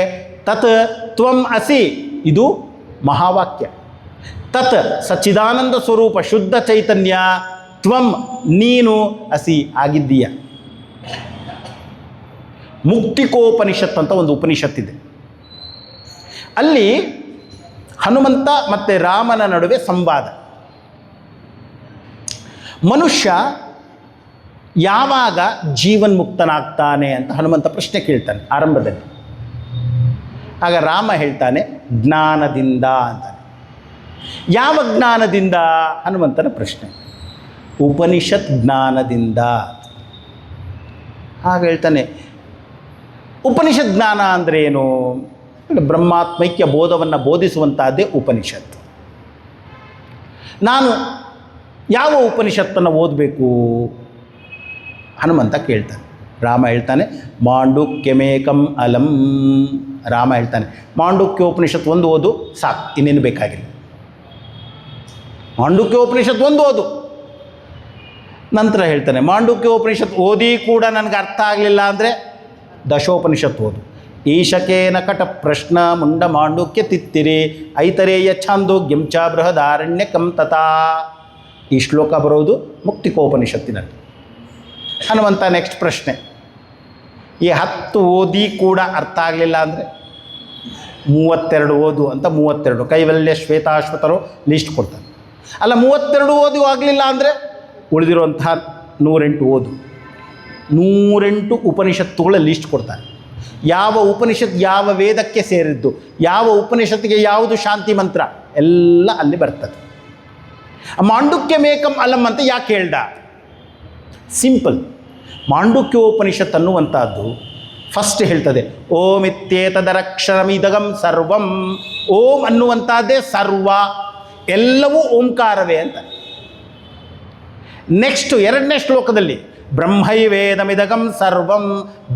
ತತ್ ತ್ವಂ ಅಸಿ, ಇದು ಮಹಾವಾಕ್ಯ. ತತ್ ಸಚ್ಚಿದಾನಂದ ಸ್ವರೂಪ ಶುದ್ಧ ಚೈತನ್ಯ, ತ್ವಂ ನೀನು ಅಸಿ ಆಗಿದ್ದೀಯ. ಮುಕ್ತಿಕೋಪನಿಷತ್ ಅಂತ ಒಂದು ಉಪನಿಷತ್ತಿದೆ. ಅಲ್ಲಿ ಹನುಮಂತ ಮತ್ತು ರಾಮನ ನಡುವೆ ಸಂವಾದ. ಮನುಷ್ಯ ಯಾವಾಗ ಜೀವನ್ಮುಕ್ತನಾಗ್ತಾನೆ ಅಂತ ಹನುಮಂತ ಪ್ರಶ್ನೆ ಕೇಳ್ತಾನೆ ಆರಂಭದಲ್ಲಿ. ಆಗ ರಾಮ ಹೇಳ್ತಾನೆ ಜ್ಞಾನದಿಂದ ಅಂತಾನೆ. ಯಾವ ಜ್ಞಾನದಿಂದ? ಹನುಮಂತನ ಪ್ರಶ್ನೆ. ಉಪನಿಷತ್ ಜ್ಞಾನದಿಂದ. ಆಗ ಹೇಳ್ತಾನೆ ಉಪನಿಷತ್ ಜ್ಞಾನ ಅಂದರೆ ಏನು? ಬ್ರಹ್ಮಾತ್ಮೈಕ್ಯ ಬೋಧವನ್ನು ಬೋಧಿಸುವಂತಹದ್ದೇ ಉಪನಿಷತ್. ನಾನು ಯಾವ ಉಪನಿಷತ್ತನ್ನು ಓದಬೇಕು? ಹನುಮಂತ ಕೇಳ್ತಾನೆ. ರಾಮ ಹೇಳ್ತಾನೆ ಮಾಂಡುಕ್ಯಮೇಕಂ ಅಲಂ. ರಾಮ ಹೇಳ್ತಾನೆ ಮಾಂಡುಕ್ಯೋಪನಿಷತ್ ಒಂದು ಓದು ಸಾಕು, ಇನ್ನೇನು ಬೇಕಾಗಿಲ್ಲ. ಮಾಂಡುಕ್ಯೋಪನಿಷತ್ ಒಂದು ಓದು. ನಂತರ ಹೇಳ್ತಾನೆ ಮಾಂಡುಕ್ಯೋಪನಿಷತ್ ಓದಿ ಕೂಡ ನನಗೆ ಅರ್ಥ ಆಗಲಿಲ್ಲ ಅಂದರೆ ದಶೋಪನಿಷತ್ ಓದು. ಈಶಕೇನ ಕಟ ಪ್ರಶ್ನ ಮುಂಡ ಮಾಂಡುಕ್ಯ ತಿತ್ತಿರಿ ಐತರೇಯ ಛಾಂದೋಗ್ಯಂ ಚ ಬೃಹದಾರಣ್ಯಕಂ ತಥಾ. ಈ ಶ್ಲೋಕ ಬರೋದು ಮುಕ್ತಿಕೋಪನಿಷತ್ತಿನಲ್ಲಿ. ಹನುಮಂತ ನೆಕ್ಸ್ಟ್ ಪ್ರಶ್ನೆ, ಈ 10 ಓದಿ ಕೂಡ ಅರ್ಥ ಆಗಲಿಲ್ಲ ಅಂದರೆ 32 ಓದು ಅಂತ 32 ಕೈವಲ್ಯ ಶ್ವೇತಾಶ್ವತರು ಲಿಸ್ಟ್ ಕೊಡ್ತಾರೆ. ಅಲ್ಲ 32 ಓದಿ ಆಗಲಿಲ್ಲ ಅಂದರೆ ಉಳಿದಿರುವಂತಹ 108 ಓದು. 108 ಉಪನಿಷತ್ತುಗಳ ಲಿಸ್ಟ್ ಕೊಡ್ತಾರೆ. ಯಾವ ಉಪನಿಷತ್ ಯಾವ ವೇದಕ್ಕೆ ಸೇರಿದ್ದು, ಯಾವ ಉಪನಿಷತ್ತಿಗೆ ಯಾವುದು ಶಾಂತಿ ಮಂತ್ರ ಎಲ್ಲ ಅಲ್ಲಿ ಬರ್ತದೆ. ಮಾಂಡುಕ್ಯಮೇಕಂ ಅಲಂ ಅಂತ ಯಾಕೆ ಹೇಳ್ದ? ಸಿಂಪಲ್. ಮಾಂಡುಕ್ಯೋಪನಿಷತ್ ಅನ್ನುವಂಥದ್ದು ಫಸ್ಟ್ ಹೇಳ್ತದೆ ಓಂ ಇತ್ಯೇತದರಕ್ಷರಮಿದಗಂ ಸರ್ವಂ. ಓಂ ಅನ್ನುವಂಥದ್ದೇ ಸರ್ವ, ಎಲ್ಲವೂ ಓಂಕಾರವೇ ಅಂತ. ನೆಕ್ಸ್ಟ್ 2ನೇ ಶ್ಲೋಕದಲ್ಲಿ ಬ್ರಹ್ಮೈವೇದಮಿದಗಂ ಸರ್ವಂ,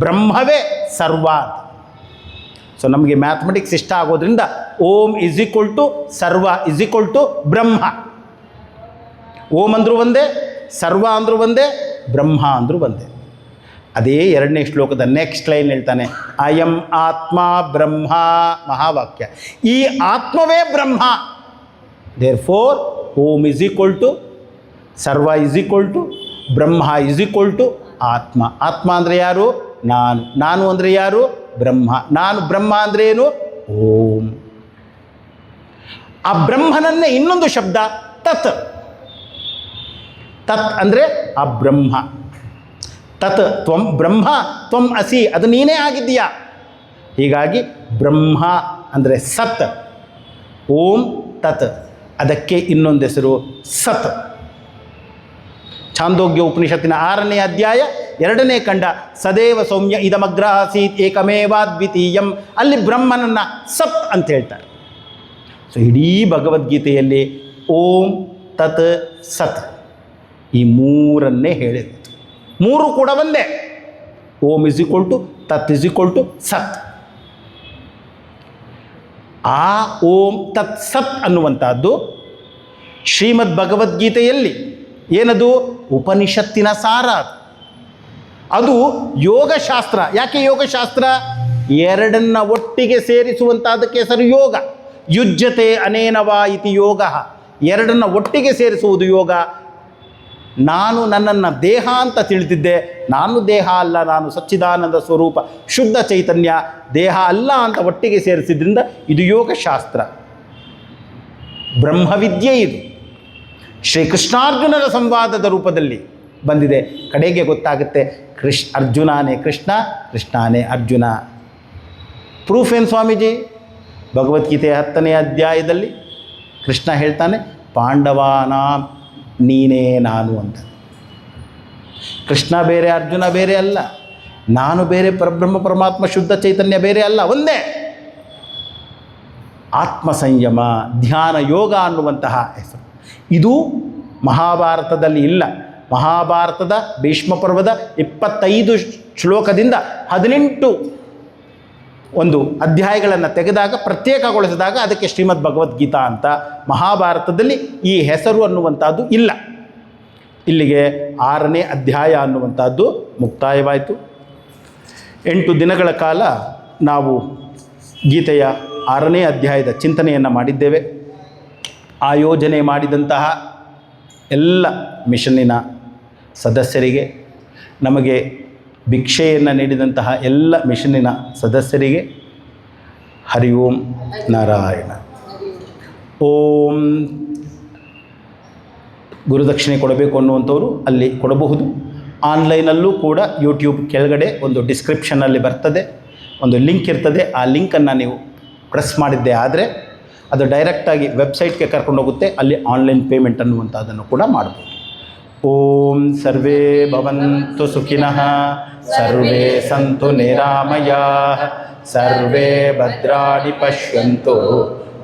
ಬ್ರಹ್ಮವೇ ಸರ್ವ ಅಂತ. ಸೊ ನಮಗೆ ಮ್ಯಾಥಮೆಟಿಕ್ಸ್ ಇಷ್ಟ ಆಗೋದ್ರಿಂದ ಓಂ is equal to sarva is equal to ಬ್ರಹ್ಮ. ಓಂ ಅಂದರೂ ಒಂದೇ, ಸರ್ವ ಅಂದರೂ ಒಂದೇ, ಬ್ರಹ್ಮ ಅಂದರೂ ಒಂದೇ. ಅದೇ 2ನೇ ಶ್ಲೋಕದ ನೆಕ್ಸ್ಟ್ ಲೈನ್ ಹೇಳ್ತಾನೆ ಅಯಂ ಆತ್ಮ ಬ್ರಹ್ಮ, ಮಹಾವಾಕ್ಯ. ಈ ಆತ್ಮವೇ ಬ್ರಹ್ಮ. Therefore Om is equal to sarva is equal to Brahma is equal to atma. ಆತ್ಮ ಅಂದರೆ ಯಾರು? ನಾನು. ನಾನು ಅಂದರೆ ಯಾರು? ಬ್ರಹ್ಮ. ನಾನು ಬ್ರಹ್ಮ ಅಂದರೆ ಏನು? ಓಂ. ಆ ಬ್ರಹ್ಮನನ್ನೇ ಇನ್ನೊಂದು ಶಬ್ದ ತತ್. ತತ್ ಅಂದರೆ ಆ ಬ್ರಹ್ಮ. ತತ್ ತ್ವಂ ಬ್ರಹ್ಮ ತ್ವಂ ಅಸಿ, ಅದು ನೀನೇ ಆಗಿದ್ದೀಯಾ. ಹೀಗಾಗಿ ಬ್ರಹ್ಮ ಅಂದರೆ ಸತ್. ಓಂ ತತ್, ಅದಕ್ಕೆ ಇನ್ನೊಂದು ಹೆಸರು ಸತ್. ಛಾಂದೋಗ್ಯ ಉಪನಿಷತ್ತಿನ 6ನೇ ಅಧ್ಯಾಯ 2ನೇ ಖಂಡ ಸದೇವ ಸೌಮ್ಯ ಇದಮಗ್ರ ಆಸೀತ್ ಏಕಮೇವಾದ್ವಿತೀಯಂ, ಅಲ್ಲಿ ಬ್ರಹ್ಮನನ್ನು ಸತ್ ಅಂತ ಹೇಳ್ತಾರೆ. ಸೊ ಇಡೀ ಭಗವದ್ಗೀತೆಯಲ್ಲಿ ಓಂ ತತ್ ಸತ್ ಈ 3ಅನ್ನೇ ಹೇಳಿದ್ರು. 3 ಕೂಡ ಒಂದೇ. ಓಂ ಇಸ್ ಈಕ್ವಲ್ ಟು ತತ್ ಇಸ್ ಈಕ್ವಲ್ ಟು ಸತ್. ಆ ಓಂ ತತ್ ಸತ್ ಅನ್ನುವಂಥದ್ದು ಶ್ರೀಮದ್ ಭಗವದ್ಗೀತೆಯಲ್ಲಿ ಏನದು? ಉಪನಿಷತ್ತಿನ ಸಾರ. ಅದು ಯೋಗಶಾಸ್ತ್ರ. ಯಾಕೆ ಯೋಗಶಾಸ್ತ್ರ? 2ನ್ನ ಒಟ್ಟಿಗೆ ಸೇರಿಸುವಂಥದ್ದಕ್ಕೆ ಹೆಸರು ಯೋಗ. ಯುಜ್ಯತೆ ಅನೇನವಾ ಇತಿ ಯೋಗ. 2ನ್ನ ಒಟ್ಟಿಗೆ ಸೇರಿಸುವುದು ಯೋಗ. ನಾನು ನನ್ನನ್ನು ದೇಹ ಅಂತ ತಿಳಿದಿದ್ದೆ, ನಾನು ದೇಹ ಅಲ್ಲ, ನಾನು ಸಚ್ಚಿದಾನಂದ ಸ್ವರೂಪ ಶುದ್ಧ ಚೈತನ್ಯ, ದೇಹ ಅಲ್ಲ ಅಂತ ಒಟ್ಟಿಗೆ ಸೇರಿಸಿದ್ರಿಂದ ಇದು ಯೋಗಶಾಸ್ತ್ರ, ಬ್ರಹ್ಮವಿದ್ಯೆ. ಇದು ಶ್ರೀಕೃಷ್ಣಾರ್ಜುನರ ಸಂವಾದದ ರೂಪದಲ್ಲಿ ಬಂದಿದೆ. ಕಡೆಗೆ ಗೊತ್ತಾಗುತ್ತೆ ಅರ್ಜುನನೇ ಕೃಷ್ಣ, ಕೃಷ್ಣನೇ ಅರ್ಜುನ. ಪ್ರೂಫ್ ಏನು ಸ್ವಾಮೀಜಿ? ಭಗವದ್ಗೀತೆಯ 10ನೇ ಅಧ್ಯಾಯದಲ್ಲಿ ಕೃಷ್ಣ ಹೇಳ್ತಾನೆ ಪಾಂಡವಾನ ನೀನೇ ನಾನು ಅಂತ. ಕೃಷ್ಣ ಬೇರೆ ಅರ್ಜುನ ಬೇರೆ ಅಲ್ಲ, ನಾನು ಬೇರೆ, ಪರಬ್ರಹ್ಮ ಪರಮಾತ್ಮ ಶುದ್ಧ ಚೈತನ್ಯ ಬೇರೆ ಅಲ್ಲ, ಒಂದೇ. ಆತ್ಮ ಸಂಯಮ, ಧ್ಯಾನ, ಯೋಗ ಅನ್ನುವಂತಹ ಹೆಸರು ಇದು ಮಹಾಭಾರತದಲ್ಲಿ ಇಲ್ಲ. ಮಹಾಭಾರತದ ಭೀಷ್ಮ ಪರ್ವದ 25 ಶ್ಲೋಕದಿಂದ 18 ಒಂದು ಅಧ್ಯಾಯಗಳನ್ನು ತೆಗೆದಾಗ, ಪ್ರತ್ಯೇಕಗೊಳಿಸಿದಾಗ ಅದಕ್ಕೆ ಶ್ರೀಮದ್ ಭಗವದ್ಗೀತಾ ಅಂತ. ಮಹಾಭಾರತದಲ್ಲಿ ಈ ಹೆಸರು ಅನ್ನುವಂಥದ್ದು ಇಲ್ಲ. ಇಲ್ಲಿಗೆ 6ನೇ ಅಧ್ಯಾಯ ಅನ್ನುವಂಥದ್ದು ಮುಕ್ತಾಯವಾಯಿತು. 8 ದಿನಗಳ ಕಾಲ ನಾವು ಗೀತೆಯ 6ನೇ ಅಧ್ಯಾಯದ ಚಿಂತನೆಯನ್ನು ಮಾಡಿದ್ದೇವೆ. ಆಯೋಜನೆ ಮಾಡಿದಂತಹ ಎಲ್ಲ ಮಿಷನ್ನಿನ ಸದಸ್ಯರಿಗೆ, ನಮಗೆ ಭಿಕ್ಷೆಯನ್ನು ನೀಡಿದಂತಹ ಎಲ್ಲ ಮಿಷನ್ನಿನ ಸದಸ್ಯರಿಗೆ ಹರಿ ಓಂ ನಾರಾಯಣ. ಓಂ ಗುರುದಕ್ಷಿಣೆ ಕೊಡಬೇಕು ಅನ್ನುವಂಥವರು ಅಲ್ಲಿ ಕೊಡಬಹುದು. ಆನ್ಲೈನಲ್ಲೂ ಕೂಡ ಯೂಟ್ಯೂಬ್ ಕೆಳಗಡೆ ಒಂದು ಡಿಸ್ಕ್ರಿಪ್ಷನ್ನಲ್ಲಿ ಬರ್ತದೆ, ಒಂದು ಲಿಂಕ್ ಇರ್ತದೆ. ಆ ಲಿಂಕನ್ನು ನೀವು ಪ್ರೆಸ್ ಮಾಡಿದ್ದೇ ಆದರೆ ಅದು ಡೈರೆಕ್ಟಾಗಿ ವೆಬ್ಸೈಟ್ಗೆ ಕರ್ಕೊಂಡೋಗುತ್ತೆ. ಅಲ್ಲಿ ಆನ್ಲೈನ್ ಪೇಮೆಂಟ್ ಅನ್ನುವಂಥದ್ದನ್ನು ಕೂಡ ಮಾಡ್ಬೋದು. ಓಂ ಸರ್ವೇ ಭವಂತು ಸುಖಿನಃ, ಸರ್ವೇ ಸಂತು ನಿರಾಮಯಾಃ, ಸರ್ವೇ ಭದ್ರಾಣಿ ಪಶ್ಯಂತು,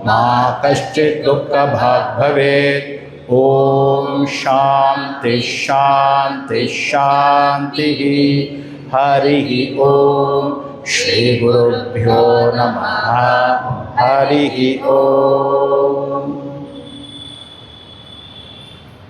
ಮಾ ಕಶ್ಚಿತ್ ದುಃಖ ಭಾಗ್ ಭವೇತ್. ಓಂ ಶಾಂತಿ ಶಾಂತಿ ಶಾಂತಿ. ಹರಿ ಓಂ. ಶ್ರೀ ಗುರುಭ್ಯೋ ನಮಃ. ಹರಿ ಓಂ.